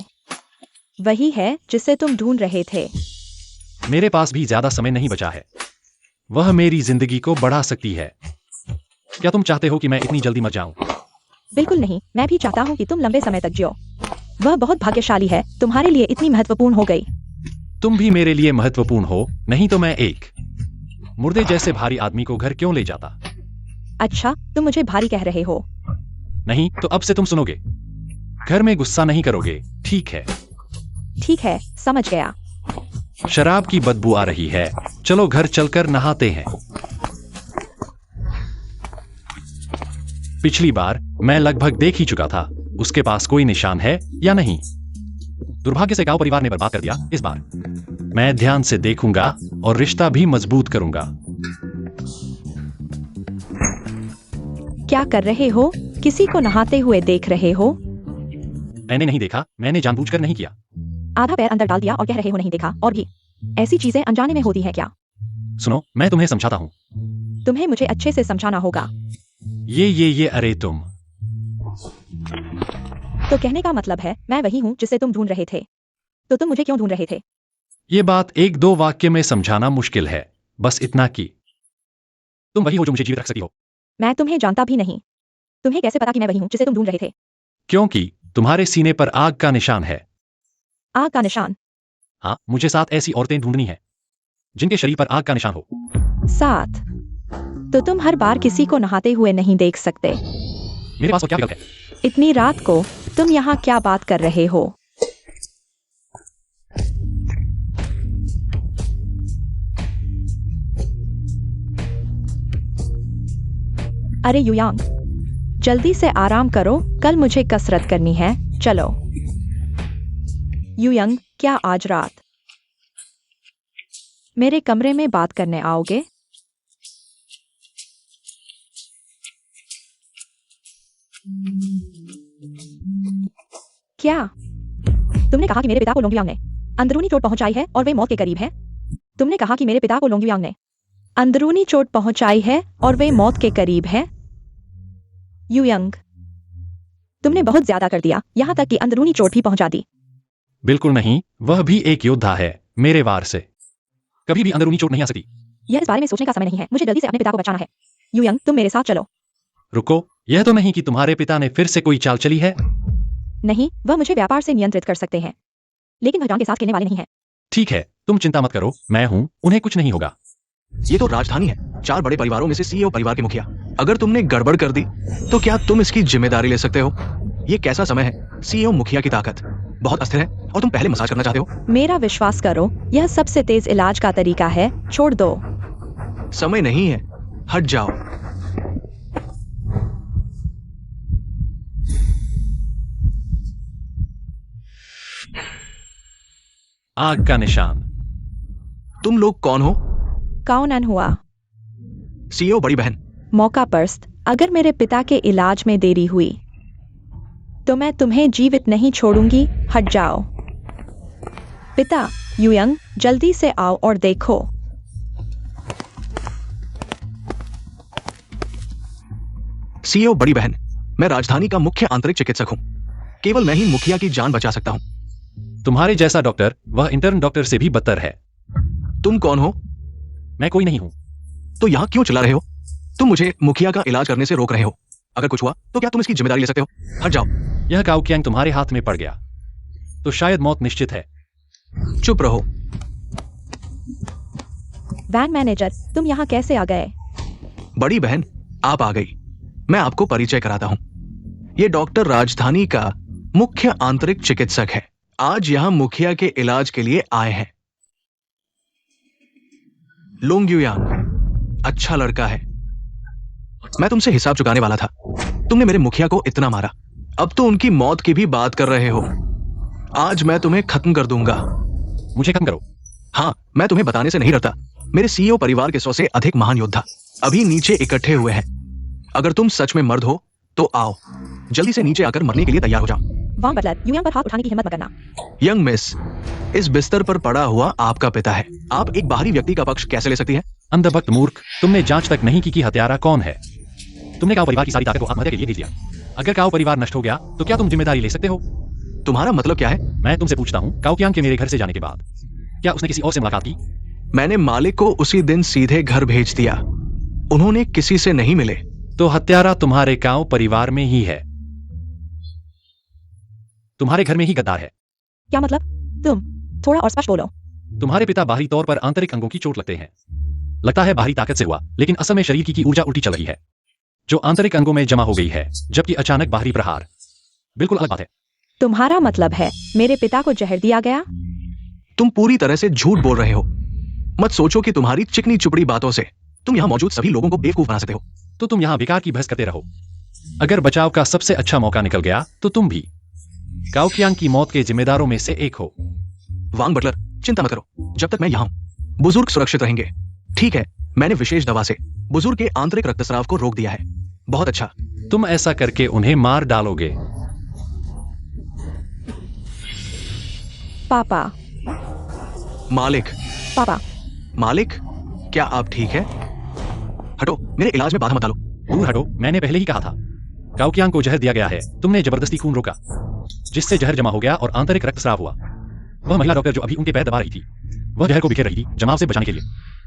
वही है जिसे तुम ढूंढ रहे थे? मेरे पास भी ज्यादा समय नहीं बचा है। वह मेरी जिंदगी को बढ़ा सकती है। क्या तुम चाहते हो कि मैं इतनी जल्दी मर जाऊं? बिल्कुल नहीं, मैं भी चाहता हूँ कि तुम लंबे समय तक जियो। वह बहुत भाग्यशाली है, तुम्हारे लिए इतनी महत्वपूर्ण हो गई। तुम भी मेरे लिए महत्वपूर्ण हो, नहीं तो मैं एक मुर्दे जैसे भारी आदमी को घर क्यों ले जाता? अच्छा, तुम मुझे भारी कह रहे हो? नहीं तो अब से तुम सुनोगे। घर में गुस्सा नहीं करोगे, ठीक है? ठीक है, समझ गया। शराब की बदबू आ रही है, चलो घर चलकर नहाते हैं। पिछली बार मैं लगभग देख ही चुका था, उसके पास कोई निशान है या नहीं। दुर्भाग्य से गांव परिवार ने बर्बाद कर दिया। इस बार मैं ध्यान से देखूंगा और रिश्ता भी मजबूत करूंगा। क्या कर रहे हो? किसी को नहाते हुए देख रहे हो? मैंने नहीं देखा, मैंने जानबूझकर नहीं किया। आधा पैर अंदर डाल दिया और कह रहे हो नहीं देखा। और भी ऐसी चीजें अनजाने में होती हैं क्या? सुनो, मैं तुम्हें समझाता हूं। तुम्हें मुझे अच्छे से समझाना होगा। ये अरे तुम तो कहने का मतलब है मैं वही हूँ जिसे तुम ढूंढ रहे थे। तो तुम मुझे क्यों ढूंढ रहे थे? ये बात एक दो वाक्य में समझाना मुश्किल है, बस इतना कि तुम वही हो जो मुझे जीवित रख सकती हो। मैं तुम्हें जानता भी नहीं। तुम्हें कैसे पता कि मैं वही हूँ जिसे तुम ढूंढ रहे थे? क्योंकि तुम्हारे सीने पर आग का निशान है। आग का निशान? हाँ, मुझे 7 ऐसी औरतें ढूंढनी है जिनके शरीर पर आग का निशान हो। 7? तो तुम हर बार किसी को नहाते हुए नहीं देख सकते। मेरे पास और क्या विकल्प है? इतनी रात को तुम यहाँ क्या बात कर रहे हो? अरे युयांग, जल्दी से आराम करो, कल मुझे कसरत करनी है। चलो। युयांग, क्या आज रात मेरे कमरे में बात करने आओगे? क्या तुमने कहा कि मेरे पिता को लोंग युयांग ने अंदरूनी चोट पहुंचाई है और वे मौत के करीब हैं? तुमने कहा कि मेरे पिता को लोंग युयांग ने अंदरूनी चोट पहुंचाई है और वे मौत के करीब हैं। युयांग, तुमने बहुत ज्यादा कर दिया, यहां तक कि अंदरूनी चोट भी पहुंचा दी। बिल्कुल नहीं, वह भी एक योद्धा है, मेरे वार से कभी भी अंदरूनी चोट नहीं आ सकती। यह इस बारे में सोचने का समय नहीं है, मुझे जल्दी से अपने पिता को बचाना है। युयांग, तुम मेरे साथ चलो। रुको, यह तो नहीं कि तुम्हारे पिता ने फिर से कोई चाल चली है? नहीं, वह मुझे व्यापार से नियंत्रित कर सकते हैं, लेकिन वह जान के साथ खेलने वाले नहीं हैं। ठीक है, तुम चिंता मत करो, मैं हूं, उन्हें कुछ नहीं होगा। ये तो राजधानी है, 4 बड़े परिवारों में से सीईओ परिवार के मुखिया। अगर तुमने गड़बड़ कर दी तो क्या तुम इसकी जिम्मेदारी ले सकते हो? ये कैसा समय है? सीईओ मुखिया की ताकत बहुत अस्थिर है और तुम पहले मसाज करना चाहते हो। मेरा विश्वास करो, यह सबसे तेज इलाज का तरीका है। छोड़ दो। समय नहीं है, हट जाओ। आग का निशान। तुम लोग कौन हो? कौन हुआ? सीईओ बड़ी बहन। मौका परस्त, अगर मेरे पिता के इलाज में देरी हुई तो मैं तुम्हें जीवित नहीं छोड़ूंगी। हट जाओ। पिता, युयांग, जल्दी से आओ और देखो। सीईओ बड़ी बहन, मैं राजधानी का मुख्य आंतरिक चिकित्सक हूं। केवल मैं ही मुखिया की जान बचा सकता हूं। तुम्हारे जैसा डॉक्टर वह इंटर्न डॉक्टर से भी बदतर है। तुम कौन हो? मैं कोई नहीं हूं। तो यहां क्यों चिल्ला रहे हो? तुम मुझे मुखिया का इलाज करने से रोक रहे हो। अगर कुछ हुआ तो क्या तुम इसकी जिम्मेदारी ले सकते हो? हट जाओ। यह काओकियांग तुम्हारे हाथ में पड़ गया तो शायद मौत निश्चित है। चुप रहो। वैन मैनेजर, तुम यहाँ कैसे आ गए? बड़ी बहन, आप आ गई। मैं आपको परिचय कराता हूं। ये डॉक्टर राजधानी का मुख्य आंतरिक चिकित्सक है। आज यहां मुखिया के इलाज के लिए आए हैं। लोंग युयांग अच्छा लड़का है। मैं तुमसे हिसाब चुकाने वाला था। तुमने मेरे मुखिया को इतना मारा, अब तो उनकी मौत की भी बात कर रहे हो। आज मैं तुम्हें खत्म कर दूंगा। मुझे खत्म करो। हाँ, मैं तुम्हें बताने से नहीं डरता। मेरे सीईओ परिवार के 100 से अधिक महान योद्धा अभी नीचे इकट्ठे हुए हैं। अगर तुम सच में मर्द हो तो आओ, जल्दी से नीचे आकर मरने के लिए तैयार हो जाओ। वांग बटलर, युयांग पर हाथ उठाने की हिम्मत मत करना। यंग मिस, इस बिस्तर पर पड़ा हुआ आपका पिता है। आप एक बाहरी व्यक्ति का पक्ष कैसे ले सकती हैं? अंधभक्त मूर्ख, तुमने जांच तक नहीं की कि हत्यारा कौन है। तुमने काओ परिवार की सारी ताकत को आत्महत्या के लिए भेज दिया। अगर काओ परिवार नष्ट हो गया तो क्या तुम जिम्मेदारी ले सकते हो? तुम्हारा मतलब क्या है? मैं तुमसे पूछता हूँ, काओकियांग के मेरे घर से जाने के बाद क्या उसने किसी और से मुलाकात की? मैंने मालिक को उसी दिन सीधे घर भेज दिया। उन्होंने किसी से नहीं मिले। तो हत्यारा तुम्हारे काओ परिवार में ही है, तुम्हारे घर में ही गद्दार है। क्या मतलब? तुम थोड़ा और स्पष्ट बोलो। तुम्हारे पिता बाहरी तौर पर आंतरिक अंगों की चोट लगते हैं। लगता है बाहरी ताकत से हुआ, लेकिन असल में शरीर की ऊर्जा उल्टी चल रही है जो आंतरिक अंगों में जमा हो गई है, जबकि अचानक बाहरी प्रहार बिल्कुल अलग बात है। तुम्हारा मतलब है मेरे पिता को जहर दिया गया? तुम पूरी तरह से झूठ बोल रहे हो। मत सोचो कि तुम्हारी चिकनी चुपड़ी बातों से तुम यहाँ मौजूद सभी लोगों को बेवकूफ बना सकते हो। तो तुम यहाँ बेकार की बहस करते रहो। अगर बचाव का सबसे अच्छा मौका निकल गया तो तुम भी काओकियांग की मौत के जिम्मेदारों में से एक हो। वांग बटलर, चिंता मत करो, जब तक मैं यहाँ हूं बुजुर्ग सुरक्षित रहेंगे। ठीक है, मैंने विशेष दवा से बुजुर्ग के आंतरिक रक्तस्राव को रोक दिया है। बहुत अच्छा। तुम ऐसा करके उन्हें मार डालोगे। पापा। मालिक। पापा। मालिक, क्या आप ठीक है? हटो, मेरे इलाज में बाधा मत डालो। दूर हटो, मैंने पहले ही कहा था। काओकियांग को जहर दिया गया है, तुमने जबरदस्ती खून रोका। जिससे जहर जमा हो गया और आंतरिक रक्तस्राव हुआ। वह महिला डॉक्टर जो अभी उनके पैर दबा रही थी, वह जहर को बिखेर रही थी जमाव से बचाने के लिए।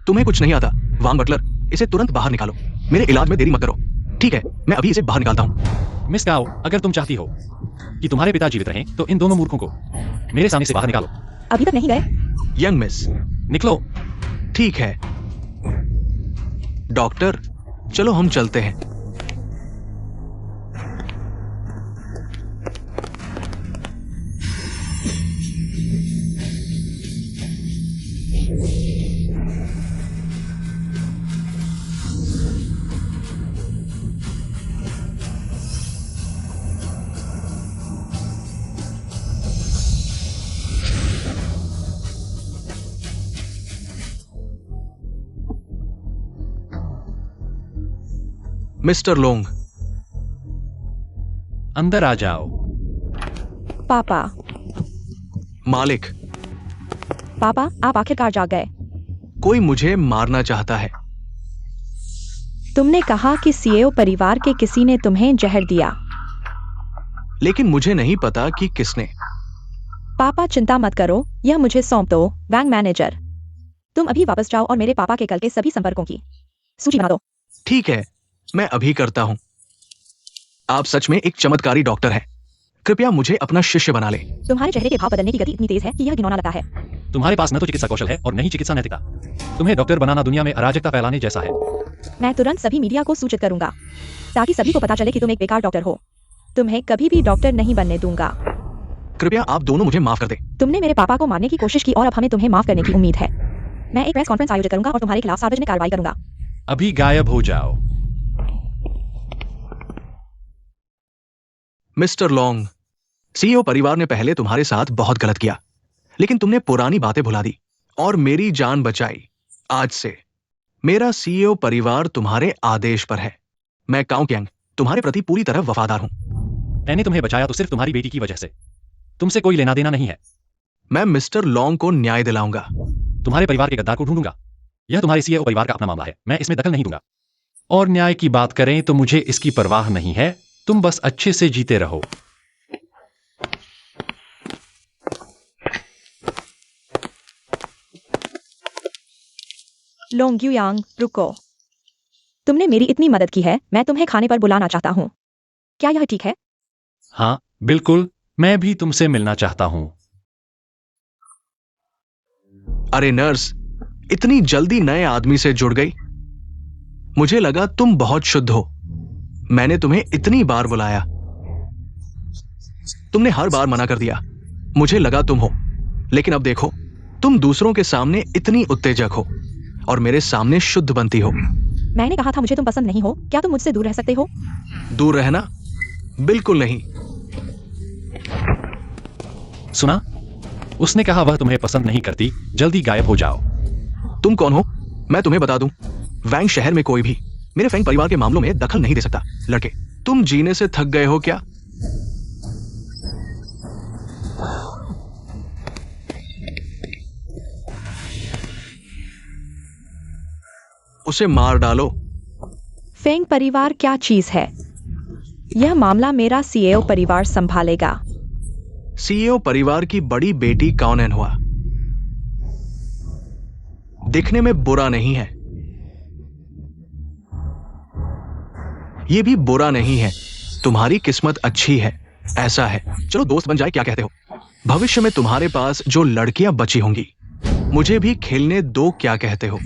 तुम्हें कुछ नहीं आता वांग बटलर, इसे तुरंत बाहर निकालो। मेरे इलाज में देरी मत करो। ठीक है, मैं अभी इसे बाहर निकालता हूँ। मिस काओ, अगर तुम चाहती हो कि तुम्हारे पिता जीवित रहें तो इन दोनों मूर्खों को मेरे सामने से बाहर निकालो। अभी तक नहीं गए? यंग मिस, निकलो। ठीक है डॉक्टर, चलो हम चलते हैं। मिस्टर लोंग, अंदर आ जाओ। पापा, मालिक, पापा आप आखिरकार जाग गए। कोई मुझे मारना चाहता है। तुमने कहा कि सीएओ परिवार के किसी ने तुम्हें जहर दिया। लेकिन मुझे नहीं पता कि किसने। पापा चिंता मत करो, यह मुझे सौंप दो। बैंक मैनेजर, तुम अभी वापस जाओ और मेरे पापा के कल के सभी संपर्कों की सूची बना दो। ठीक है, मैं अभी करता हूं। आप सच में एक चमत्कारी डॉक्टर हैं। कृपया मुझे अपना शिष्य बना ले। तुम्हारे चेहरे के भाव बदलने की गति इतनी तेज है कि यह घिनौना लगता है। तुम्हारे पास न तो चिकित्सा कौशल है और न ही चिकित्सा नैतिकता। तुम्हें डॉक्टर बनाना दुनिया में अराजकता फैलाने जैसा है। मैं तुरंत सभी मीडिया को सूचित करूंगा ताकि सभी को पता चले कि तुम एक बेकार डॉक्टर हो। तुम्हें कभी भी डॉक्टर नहीं बनने दूंगा। कृपया आप दोनों मुझे माफ कर दें। तुमने मेरे पापा को मारने की कोशिश की और अब हमें तुम्हें माफ करने की उम्मीद है। मैं एक प्रेस कॉन्फ्रेंस आयोजित करूंगा और तुम्हारे खिलाफ सार्वजनिक कार्रवाई करूंगा। अभी गायब हो जाओ। मिस्टर लॉन्ग, सीईओ परिवार ने पहले तुम्हारे साथ बहुत गलत किया, लेकिन तुमने पुरानी बातें भुला दी और मेरी जान बचाई। आज से मेरा सीईओ परिवार तुम्हारे आदेश पर है। मैं काउ क्यांग तुम्हारे प्रति पूरी तरह वफादार हूं। मैंने तुम्हें बचाया तो सिर्फ तुम्हारी बेटी की वजह से। तुमसे कोई लेना देना नहीं है। मैं मिस्टर लॉन्ग को न्याय दिलाऊंगा। तुम्हारे परिवार के गद्दार को ढूंढूंगा। यह तुम्हारे सीईओ परिवार का अपना मामला है, मैं इसमें दखल नहीं दूंगा। और न्याय की बात करें तो मुझे इसकी परवाह नहीं है। तुम बस अच्छे से जीते रहो। लोंग युयांग, रुको। तुमने मेरी इतनी मदद की है, मैं तुम्हें खाने पर बुलाना चाहता हूँ। क्या यह ठीक है? हाँ बिल्कुल, मैं भी तुमसे मिलना चाहता हूं। अरे नर्स, इतनी जल्दी नए आदमी से जुड़ गई। मुझे लगा तुम बहुत शुद्ध हो। मैंने तुम्हें इतनी बार बुलाया, तुमने हर बार मना कर दिया। मुझे लगा तुम हो, लेकिन अब देखो, तुम दूसरों के सामने इतनी उत्तेजक हो और मेरे सामने शुद्ध बनती हो। मैंने कहा था मुझे तुम पसंद नहीं हो। क्या तुम मुझसे दूर रह सकते हो? दूर रहना? बिल्कुल नहीं। सुना? उसने कहा वह तुम्हें पसंद नहीं करती। जल्दी गायब हो जाओ। तुम कौन हो? मैं तुम्हें बता दूं, वैंग शहर में कोई भी मेरे फेंग परिवार के मामलों में दखल नहीं दे सकता। लड़के, तुम जीने से थक गए हो क्या? उसे मार डालो। फेंग परिवार क्या चीज है? यह मामला मेरा सीएओ परिवार संभालेगा। सीईओ परिवार की बड़ी बेटी काउनैन हुआ। दिखने में बुरा नहीं है, ये भी बुरा नहीं है। तुम्हारी किस्मत अच्छी है, ऐसा है। चलो दोस्त बन जाए, क्या कहते हो? भविष्य में तुम्हारे पास जो लड़कियां बची होंगी, मुझे भी खेलने दो, क्या कहते हो?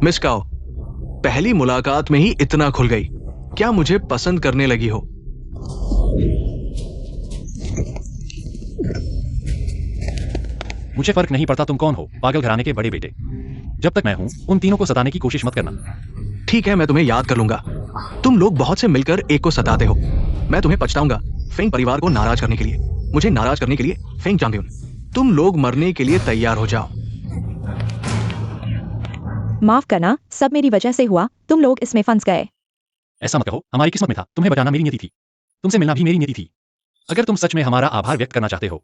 मिस काओ, पहली मुलाकात में ही इतना खुल गई। क्या मुझे पसंद करने लगी हो? मुझे फर्क नहीं पड़ता तुम कौन हो, पागल घराने के बड़े बेटे। जब तक मैं हूं, उन तीनों को सताने की कोशिश मत करना। ठीक है, मैं तुम्हें याद कर लूंगा। तुम लोग बहुत से मिलकर एक को सताते हो। मैं तुम्हें पछताऊंगा फेंग परिवार को नाराज करने के लिए। मुझे नाराज करने के लिए फेंग चैंपियन, तुम लोग मरने के लिए तैयार हो जाओ। माफ करना, सब मेरी वजह से हुआ। तुम लोग इसमें फंस गए। ऐसा मत कहो, हमारी किस्मत में था। तुम्हें बचाना मेरी नियति थी, तुमसे मिलना भी मेरी नियति थी। अगर तुम सच में हमारा आभार व्यक्त करना चाहते हो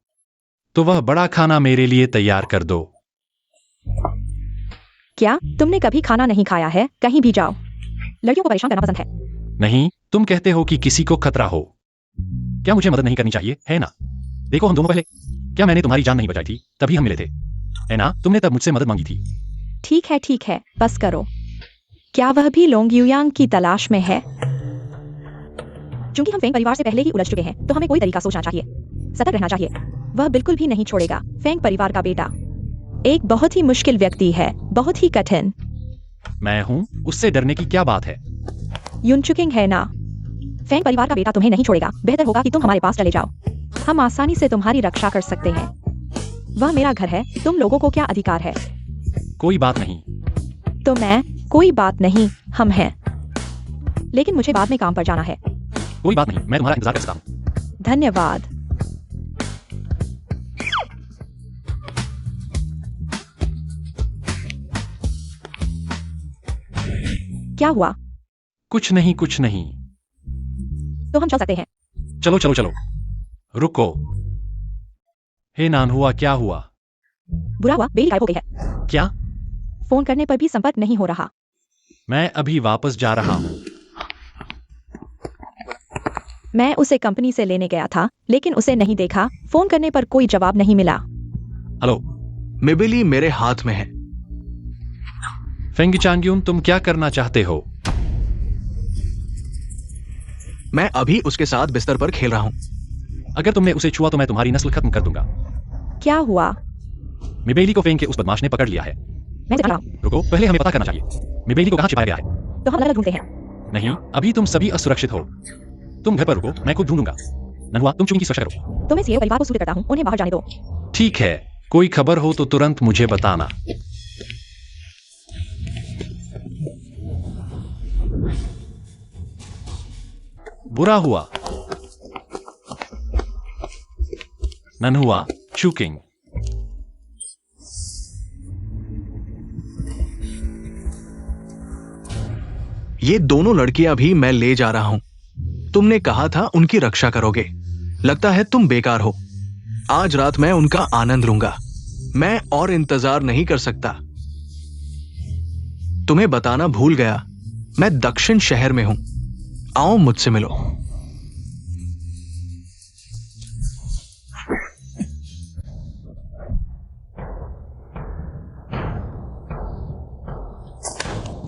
तो वह बड़ा खाना मेरे लिए तैयार कर दो। क्या तुमने कभी खाना नहीं खाया है? कहीं भी जाओ, लड़कियों को परेशान करना पसंद है। नहीं, तुम कहते हो कि किसी को खतरा हो। क्या मुझे मदद नहीं करनी चाहिए, है ना? देखो हम दोनों पहले, क्या मैंने तुम्हारी जान नहीं बचाई थी? तभी हम मिले थे, है ना? तुमने तब मुझसे मदद मांगी थी। ठीक है, बस करो। क्या वह भी लोंग युयांग की तलाश में है? चूंकि हम फेंग परिवार से पहले ही उलझ चुके हैं, तो हमें कोई तरीका सोचना चाहिए, सतर्क रहना चाहिए। वह बिल्कुल भी नहीं छोड़ेगा। फेंग परिवार का बेटा एक बहुत ही मुश्किल व्यक्ति है, बहुत ही कठिन। मैं हूं, उससे डरने की क्या बात है? युनचुकिंग है ना? फेंग परिवार का बेटा तुम्हें नहीं छोड़ेगा। बेहतर होगा कि तुम हमारे पास चले जाओ। हम आसानी से तुम्हारी रक्षा कर सकते हैं। वह मेरा घर है, तुम लोगों को क्या अधिकार है? कोई बात नहीं। तो मैं, कोई बात नहीं, हम हैं। लेकिन मुझे बाद में काम पर जाना है। कोई बात नहीं, मैं तुम्हारा इंतजार कर सकता हूं। धन्यवाद। क्या हुआ? कुछ नहीं, कुछ नहीं। तो हम चल सकते हैं। चलो चलो चलो, रुको। हे नानहुआ, क्या हुआ? बुरा हुआ, बेली गायब हो गई है। क्या? फोन करने पर भी संपर्क नहीं हो रहा। मैं अभी वापस जा रहा हूं। मैं उसे कंपनी से लेने गया था, लेकिन उसे नहीं देखा। फोन करने पर कोई जवाब नहीं मिला। हेलो, मिबिली मेरे हाथ में है। फेंग चांग्यून, तुम क्या करना चाहते हो? मैं अभी उसके साथ बिस्तर पर खेल रहा हूं। अगर तुमने उसे छुआ तो मैं तुम्हारी नस्ल खत्म कर दूंगा। क्या हुआ? मिबेली को फेंग के उस बदमाश ने पकड़ लिया है। मैं उसे ढूंढ रहा हूं। रुको, पहले हमें पता करना चाहिए मिबेली को कहां छिपाया गया है। तो हम अलग ढूंढते हैं। नहीं, अभी तुम सभी असुरक्षित हो। तुम घर पर रुको, मैं खुद ढूंढूंगा। ननहुआ, तुम चुंगी की सुरक्षा करो। तो मैं सीए परिवार को सूचित करता हूं, उन्हें बाहर जाने दो। ठीक है, कोई खबर हो तो तुरंत मुझे बताना। बुरा हुआ। ननहुआ, चुकिंग। ये दोनों लड़कियां भी मैं ले जा रहा हूं। तुमने कहा था उनकी रक्षा करोगे। लगता है तुम बेकार हो। आज रात मैं उनका आनंद लूंगा। मैं और इंतजार नहीं कर सकता। तुम्हें बताना भूल गया, मैं दक्षिण शहर में हूं। आओ मुझसे मिलो।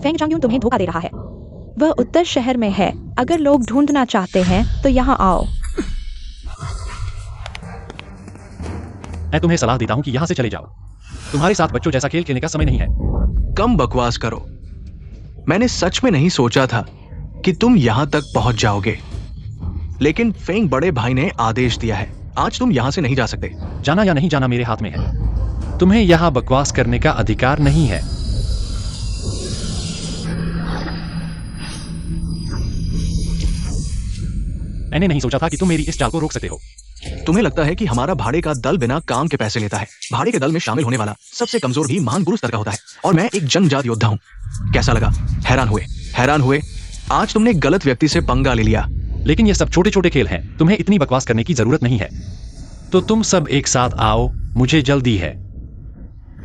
फेंग चांग्यून तुम्हें धोखा दे रहा है। वह उत्तर शहर में है। अगर लोग ढूंढना चाहते हैं तो यहाँ आओ। मैं तुम्हें सलाह देता हूं कि यहां से चले जाओ। तुम्हारे साथ बच्चों जैसा खेल खेलने का समय नहीं है। कम बकवास करो। मैंने सच में नहीं सोचा था कि तुम यहां तक पहुंच जाओगे। लेकिन फेंग बड़े भाई ने आदेश दिया है। आज तुम यहां से नहीं जा सकते। जाना या नहीं जाना मेरे हाथ में है। तुम्हें यहां बकवास करने का अधिकार नहीं है। मैंने नहीं सोचा था कि तुम मेरी इस चाल को रोक सकते हो। तुम्हें लगता है कि हमारा भाड़े का दल बिना काम के पैसे लेता है। भाड़े के दल में शामिल होने वाला सबसे कमजोर भी महान गुरु स्तर का होता है। और मैं एक जंगजात योद्धा हूं। कैसा लगा? हैरान हुए? आज तुमने गलत व्यक्ति से पंगा ले लिया। लेकिन ये सब छोटे छोटे खेल हैं। तुम्हें इतनी बकवास करने की जरूरत नहीं है। तो तुम सब एक साथ आओ, मुझे जल्दी है।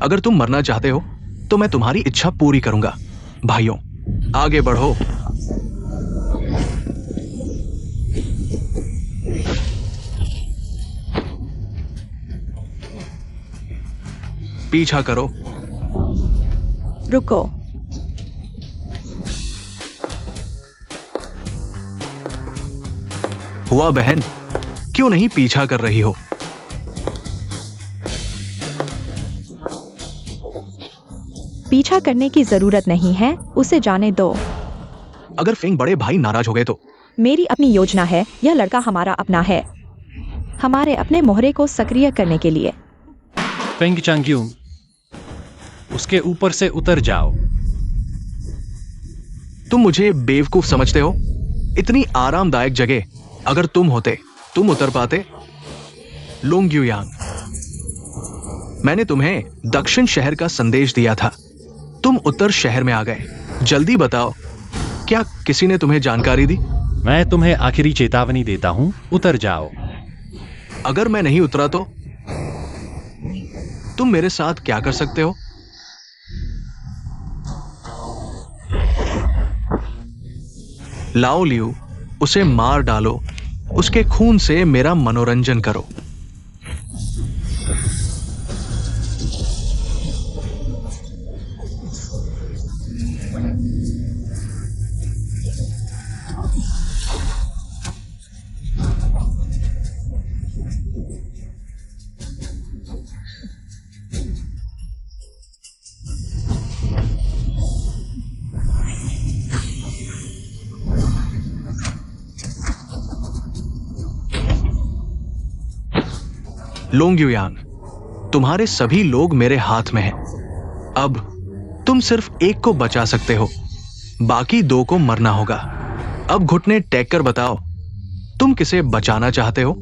अगर तुम मरना चाहते हो तो मैं तुम्हारी इच्छा पूरी करूंगा। भाइयों, आगे बढ़ो। पीछा करो। रुको। हुआ बहन, क्यों नहीं पीछा कर रही हो? पीछा करने की जरूरत नहीं है, उसे जाने दो। अगर फेंग बड़े भाई नाराज हो गए तो? मेरी अपनी योजना है। यह लड़का हमारा अपना है, हमारे अपने मोहरे को सक्रिय करने के लिए। फेंग चांग्यून, उसके ऊपर से उतर जाओ। तुम मुझे बेवकूफ समझते हो? इतनी आरामदायक जगह अगर तुम होते, तुम उतर पाते? लोंग युयांग, मैंने तुम्हें दक्षिण शहर का संदेश दिया था। तुम उत्तर शहर में आ गए। जल्दी बताओ, क्या किसी ने तुम्हें जानकारी दी? मैं तुम्हें आखिरी चेतावनी देता हूं, उतर जाओ। अगर मैं नहीं उतरा तो? तुम मेरे साथ क्या कर सकते हो? लाओ लियू, उसे मार डालो, उसके खून से मेरा मनोरंजन करो। लोंग युयांग, तुम्हारे सभी लोग मेरे हाथ में हैं। अब तुम सिर्फ एक को बचा सकते हो, बाकी दो को मरना होगा। अब घुटने टेक कर बताओ, तुम किसे बचाना चाहते हो?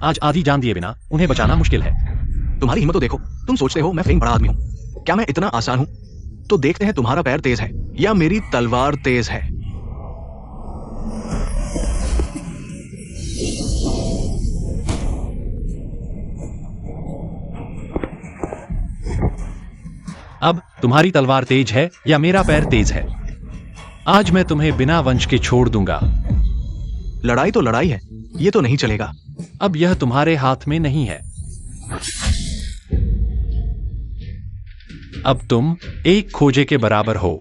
आज आधी जान दिए बिना उन्हें बचाना मुश्किल है। तुम्हारी हिम्मत तो देखो। तुम सोचते हो मैं फेंग बड़ा आदमी हूं। क्या मैं इतना आसान हूं? तो देखते हैं तुम्हारा पैर तेज है या मेरी तलवार तेज है। अब तुम्हारी तलवार तेज है या मेरा पैर तेज है? आज मैं तुम्हें बिना वंश के छोड़ दूंगा। लड़ाई तो लड़ाई है, ये तो नहीं चलेगा। अब यह तुम्हारे हाथ में नहीं है। अब तुम एक खोजे के बराबर हो।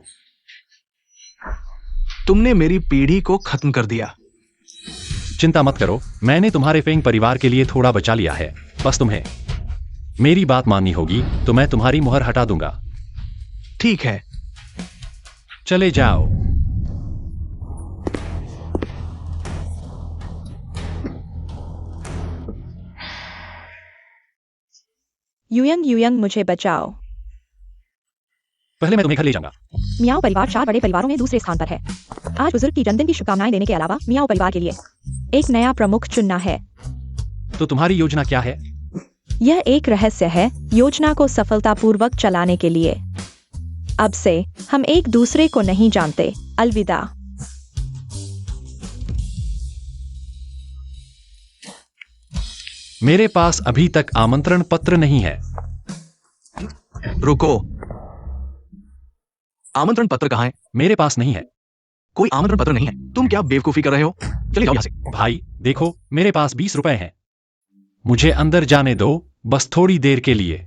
तुमने मेरी पीढ़ी को खत्म कर दिया। चिंता मत करो, मैंने तुम्हारे फेंग परिवार के लिए थोड़ा बचा लिया है। बस तुम्हें मेरी बात माननी होगी, तो मैं तुम्हारी मुहर हटा दूंगा। ठीक है, चले जाओ। युयंग युयंग, मुझे बचाओ। पहले मैं तुम्हें घर ले जाऊंगा। मियाओ परिवार 4 बड़े परिवारों में दूसरे स्थान पर है। आज बुजुर्ग की जन्मदिन की शुभकामनाएं देने के अलावा मियाओ परिवार के लिए एक नया प्रमुख चुनना है। तो तुम्हारी योजना क्या है? यह एक रहस्य है, योजना को सफलतापूर्वक चलाने के लिए। अब से हम एक दूसरे को नहीं जानते। अलविदा। मेरे पास अभी तक आमंत्रण पत्र नहीं है। रुको, आमंत्रण पत्र कहां है? मेरे पास नहीं है। कोई आमंत्रण पत्र नहीं है। तुम क्या बेवकूफी कर रहे हो? चले जाओ यहां से। भाई देखो, मेरे पास 20 रुपए हैं। मुझे अंदर जाने दो, बस थोड़ी देर के लिए।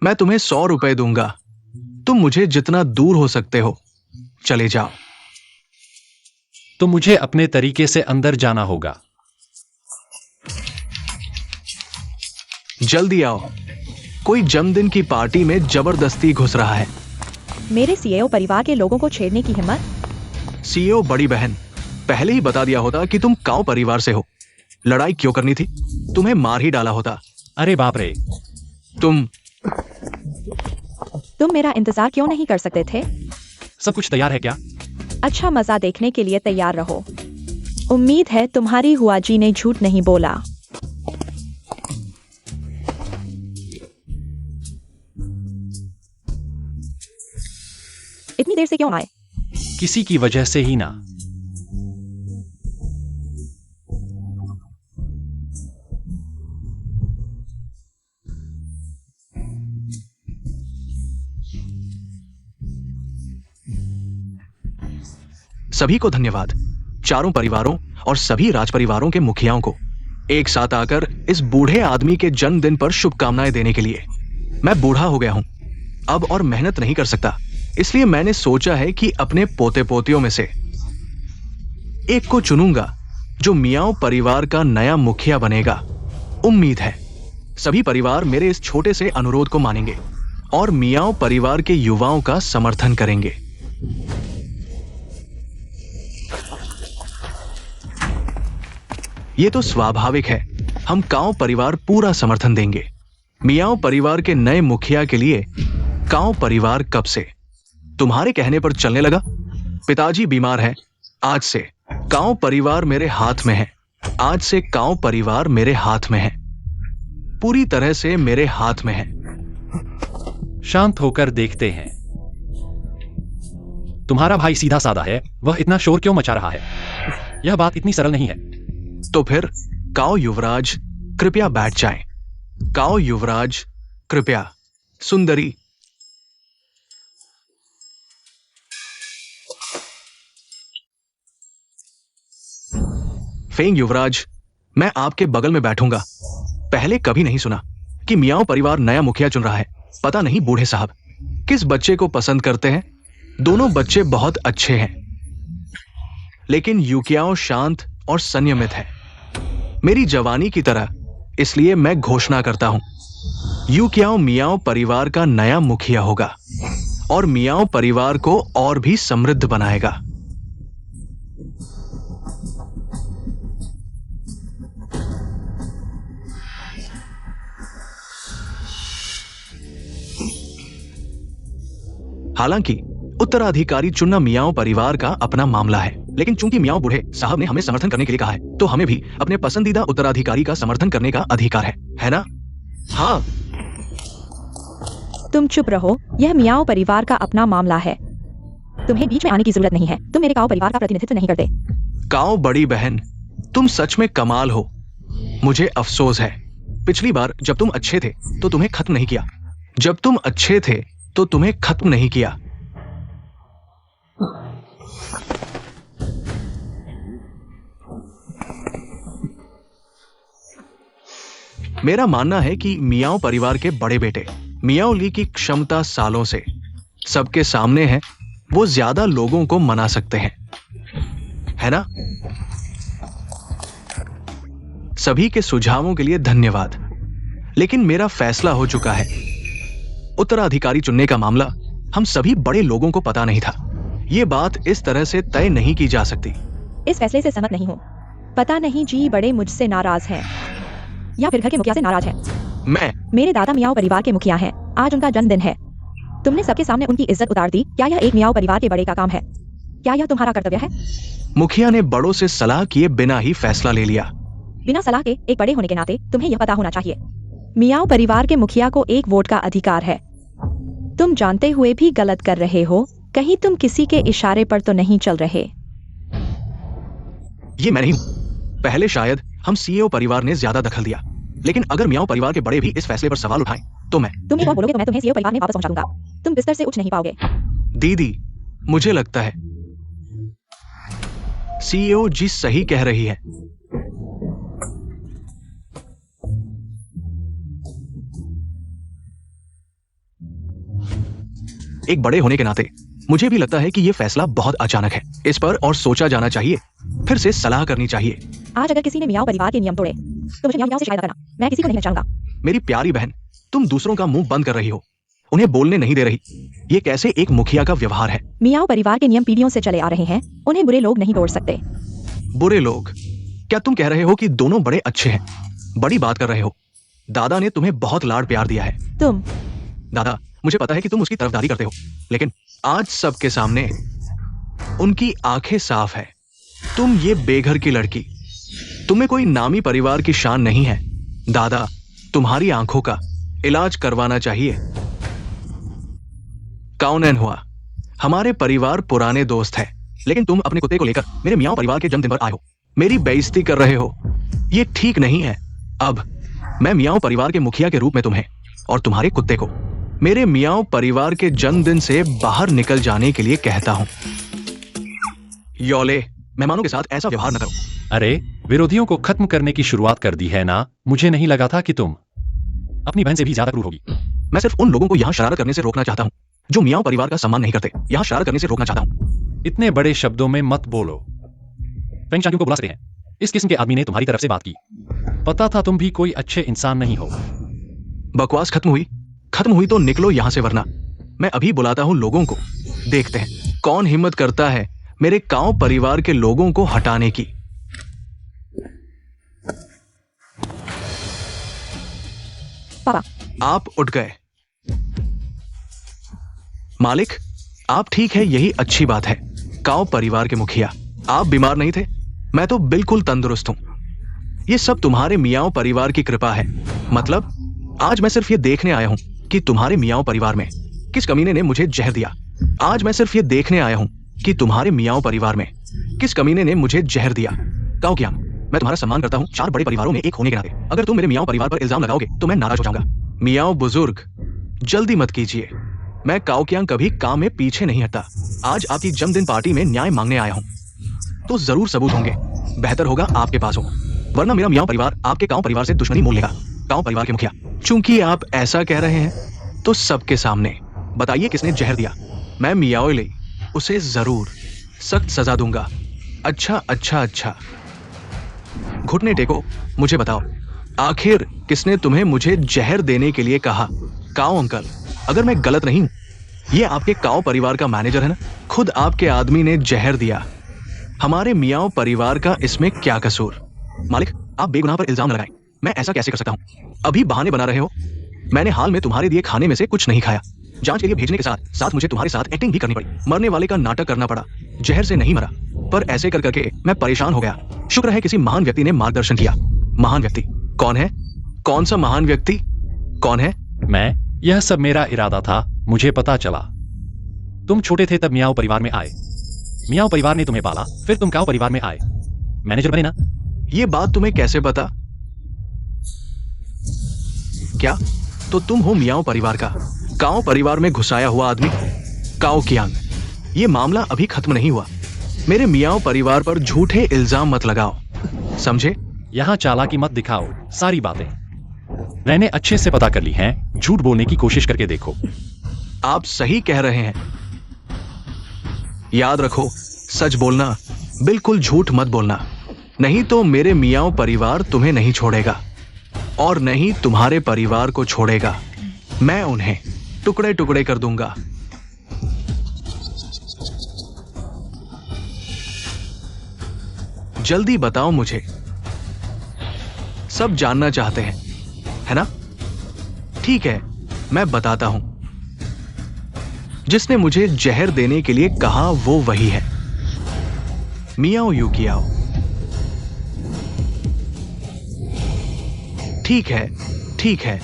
मैं तुम्हें 100 रुपए दूंगा। तुम मुझे जितना दूर हो सकते हो चले जाओ। तो मुझे अपने तरीके से अंदर जाना होगा। जल्दी आओ, कोई जन्मदिन की पार्टी में जबरदस्ती घुस रहा है। मेरे सीईओ परिवार के लोगों को छेड़ने की हिम्मत? सीईओ बड़ी बहन, पहले ही बता दिया होता कि तुम काऊ परिवार से हो। लड़ाई क्यों करनी थी? तुम्हें मार ही डाला होता। अरे बाप रे, तुम मेरा इंतजार क्यों नहीं कर सकते थे? सब कुछ तैयार है क्या? अच्छा मजा देखने के लिए तैयार रहो। उम्मीद है तुम्हारी हुआ जी ने झूठ नहीं बोला। इतनी देर से क्यों आए? किसी की वजह से ही ना। सभी को धन्यवाद, चारों परिवारों और सभी राज परिवारों के मुखियाओं को एक साथ आकर इस बूढ़े आदमी के जन्मदिन पर शुभकामनाएं देने के लिए। मैं बूढ़ा हो गया हूं, अब और मेहनत नहीं कर सकता, इसलिए मैंने सोचा है कि अपने पोते पोतियों में से एक को चुनूंगा जो मियाओ परिवार का नया मुखिया बनेगा। उम्मीद है सभी परिवार मेरे इस छोटे से अनुरोध को मानेंगे और मियाओ परिवार के युवाओं का समर्थन करेंगे। ये तो स्वाभाविक है, हम काऊ परिवार पूरा समर्थन देंगे। मियाओ परिवार के नए मुखिया के लिए काऊ परिवार कब से तुम्हारे कहने पर चलने लगा? पिताजी बीमार है, आज से काऊ परिवार मेरे हाथ में है। आज से काऊ परिवार मेरे हाथ में है, पूरी तरह से मेरे हाथ में है। शांत होकर देखते हैं। तुम्हारा भाई सीधा साधा है, वह इतना शोर क्यों मचा रहा है? यह बात इतनी सरल नहीं है। तो फिर काओ युवराज कृपया बैठ जाएं। काओ युवराज कृपया। सुंदरी। फेंग युवराज, मैं आपके बगल में बैठूंगा। पहले कभी नहीं सुना कि मियाओ परिवार नया मुखिया चुन रहा है। पता नहीं बूढ़े साहब किस बच्चे को पसंद करते हैं। दोनों बच्चे बहुत अच्छे हैं, लेकिन यूकियाओ शांत और संयमित है, मेरी जवानी की तरह। इसलिए मैं घोषणा करता हूं, यूकियाओ मियाओ परिवार का नया मुखिया होगा और मियाओ परिवार को और भी समृद्ध बनाएगा। हालांकि उत्तराधिकारी चुनना मियाओ परिवार का अपना मामला है, लेकिन चूंकि मियाओ बूढ़े साहब ने हमें समर्थन करने के लिए कहा है, तो हमें भी अपने पसंदीदा उत्तराधिकारी का समर्थन करने का अधिकार है ना? हाँ। तुम चुप रहो, यह मियाओ परिवार का अपना मामला है। तुम्हें बीच में आने की जरूरत नहीं है। तुम मेरे काओ परिवार का प्रतिनिधित्व नहीं करते। काओ बड़ी बहन, तुम सच में कमाल हो। मुझे अफसोस है, पिछली बार जब तुम अच्छे थे तो तुम्हें खत्म नहीं किया। जब तुम अच्छे थे तो तुम्हें खत्म नहीं किया। मेरा मानना है कि मियाओ परिवार के बड़े बेटे मियाओ ली की क्षमता सालों से सबके सामने है। वो ज्यादा लोगों को मना सकते हैं, है ना? सभी के सुझावों के लिए धन्यवाद, लेकिन मेरा फैसला हो चुका है। उत्तराधिकारी चुनने का मामला हम सभी बड़े लोगों को पता नहीं था। ये बात इस तरह से तय नहीं की जा सकती। इस फैसले से सहमत नहीं हूँ। पता नहीं जी बड़े मुझसे नाराज हैं या फिर घर के मुखिया से नाराज हैं। मेरे दादा मियाओ परिवार के मुखिया हैं। आज उनका जन्मदिन है। तुमने सबके सामने उनकी इज्जत उतार दी। क्या यह एक मियाओ परिवार के बड़े का काम है? क्या यह तुम्हारा कर्तव्य है? मुखिया ने बड़ों से सलाह किए बिना ही फैसला ले लिया। बिना सलाह के एक बड़े होने के नाते तुम्हें यह पता होना चाहिए, मियाओ परिवार के मुखिया को एक वोट का अधिकार है। तुम जानते हुए भी गलत कर रहे हो। कहीं तुम किसी के इशारे पर तो नहीं चल रहे? ये मैं नहीं हूं। पहले शायद हम सीईओ परिवार ने ज्यादा दखल दिया, लेकिन अगर मियाओ परिवार के बड़े भी इस फैसले पर सवाल उठाएं तो मैं तुम एक बार बोलोगे तो मैं तुम्हें सीईओ परिवार में वापस पहुंचा दूंगा। तुम बिस्तर से उठ नहीं पाओगे। दीदी, मुझे लगता है सीईओ जी सही कह रही है। एक बड़े होने के नाते मुझे भी लगता है कि यह फैसला बहुत अचानक है। इस पर और सोचा जाना चाहिए, फिर से सलाह करनी चाहिए। आज अगर किसी ने मियाओ परिवार के नियम तोड़े तो मुझे मियाओ से शिकायत करना। मैं किसी को नहीं बचाऊंगा। मेरी प्यारी बहन, तुम दूसरों का मुंह बंद कर रही हो, उन्हें बोलने नहीं दे रही। ये कैसे एक मुखिया का व्यवहार है? मियाओ परिवार के नियम पीढ़ियों से चले आ रहे हैं। उन्हें बुरे लोग नहीं तोड़ सकते। बुरे लोग? क्या तुम कह रहे हो कि दोनों बड़े अच्छे हैं? बड़ी बात कर रहे हो। दादा ने तुम्हें बहुत लाड प्यार दिया है। दादा, मुझे पता है कि तुम उसकी तरफदारी करते हो, लेकिन आज सबके सामने उनकी आंखें साफ है। तुम ये बेघर की लड़की, तुम्हें कोई नामी परिवार की शान नहीं है। दादा, तुम्हारी आंखों का इलाज करवाना चाहिए। काउनैन हुआ, हमारे परिवार पुराने दोस्त हैं, लेकिन तुम अपने कुत्ते को लेकर मेरे मियाओ परिवार के जन्मदिन पर आए हो, मेरी बेइज्जती कर रहे हो। ये ठीक नहीं है। अब मैं मियाओ परिवार के मुखिया के रूप में तुम्हें और तुम्हारे कुत्ते को मेरे मियाओ परिवार के जन्मदिन से बाहर निकल जाने के लिए कहता हूं। योले, मेहमानों के साथ ऐसा व्यवहार न करो। अरे, विरोधियों को खत्म करने की शुरुआत कर दी है ना? मुझे नहीं लगा था कि तुम अपनी बहन से भी ज्यादा क्रूर होगी। मैं सिर्फ उन लोगों को यहाँ शरारत करने से रोकना चाहता हूँ जो मियाओ परिवार का सम्मान नहीं करते। यहाँ शरारत करने से रोकना चाहता हूँ। इतने बड़े शब्दों में मत बोलो। फेंग शांग को बुला सकते हैं। इस किस्म के आदमी ने तुम्हारी तरफ से बात की। पता था तुम भी कोई अच्छे इंसान नहीं हो। बकवास खत्म हुई तो निकलो यहां से, वरना मैं अभी बुलाता हूं लोगों को। देखते हैं कौन हिम्मत करता है मेरे काओ परिवार के लोगों को हटाने की। पापा, आप उठ गए। मालिक, आप ठीक है, यही अच्छी बात है। काओ परिवार के मुखिया, आप बीमार नहीं थे? मैं तो बिल्कुल तंदुरुस्त हूं। ये सब तुम्हारे मियाओ परिवार की कृपा है। मतलब आज मैं सिर्फ ये देखने आया हूं कि तुम्हारे मियाओ परिवार में किस कमीने ने मुझे जहर दिया। आज मैं सिर्फ ये देखने आया हूं कि तुम्हारे मियाओ परिवार में किस कमीने ने मुझे जहर दिया? काओ कियांग, मैं तुम्हारा सम्मान करता हूँ 4 बड़े परिवारों में एक होने के नाते। अगर तुम मेरे मियाओ परिवार पर इल्जाम लगाओगे तो मैं नाराज हो जाऊंगा। मियाओ बुजुर्ग, जल्दी मत कीजिए। मैं काओ कियांग कभी काम में पीछे नहीं हटता। आज आपकी जन्मदिन पार्टी में न्याय मांगने आया हूँ, तो जरूर सबूत होंगे। बेहतर होगा आपके पास हो, वरना मेरा मियाओ परिवार आपके काओ परिवार से दुश्मनी मोल लेगा। काओ परिवार के मुखिया, चूंकि आप ऐसा कह रहे हैं तो सबके सामने बताइए किसने जहर दिया। मैं मियाओ ले उसे जरूर सख्त सजा दूंगा। अच्छा, घुटने टेको, मुझे बताओ आखिर किसने तुम्हें मुझे जहर देने के लिए कहा? काओ अंकल, अगर मैं गलत नहीं हूं, ये आपके काओ परिवार का मैनेजर है ना? खुद आपके आदमी ने जहर दिया। हमारे मियाओ परिवार का इसमें क्या कसूर? मालिक, आप बेगुनाह पर इल्जाम लगाएं। मैं ऐसा कैसे कर सकता हूं? अभी बहाने बना रहे हो। मैंने हाल में तुम्हारे दिए खाने में से कुछ नहीं खाया। जांच के लिए भेजने के साथ साथ मुझे तुम्हारे साथ एक्टिंग भी करनी पड़ी। मरने वाले का नाटक करना पड़ा। जहर से नहीं मरा, पर ऐसे कर करके मैं परेशान हो गया। शुक्र है किसी महान व्यक्ति ने मार्गदर्शन किया। महान व्यक्ति कौन है? कौन सा महान व्यक्ति? कौन है? मैं, यह सब मेरा इरादा था। मुझे पता चला तुम छोटे थे तब मियाओ परिवार में आए। मियाओ परिवार ने तुम्हें पाला, फिर तुम काओ परिवार में आए, मैनेजर बने ना? ये बात तुम्हें कैसे पता? क्या तो तुम हो मियाओ परिवार का काओ परिवार में घुसाया हुआ आदमी? काओ कियांग, ये मामला अभी खत्म नहीं हुआ। मेरे मियाओ परिवार पर झूठे इल्जाम मत लगाओ, समझे? यहाँ चालाकी मत दिखाओ। सारी बातें मैंने अच्छे से पता कर ली हैं। झूठ बोलने की कोशिश करके देखो। आप सही कह रहे हैं। याद रखो, सच बोलना, बिल्कुल झूठ मत बोलना, नहीं तो मेरे मियाओ परिवार तुम्हें नहीं छोड़ेगा और नहीं तुम्हारे परिवार को छोड़ेगा। मैं उन्हें टुकड़े टुकड़े कर दूंगा। जल्दी बताओ मुझे, सब जानना चाहते हैं, है ना? ठीक है, मैं बताता हूं। जिसने मुझे जहर देने के लिए कहा वो वही है, मियाओ यूकियाओ। ठीक है।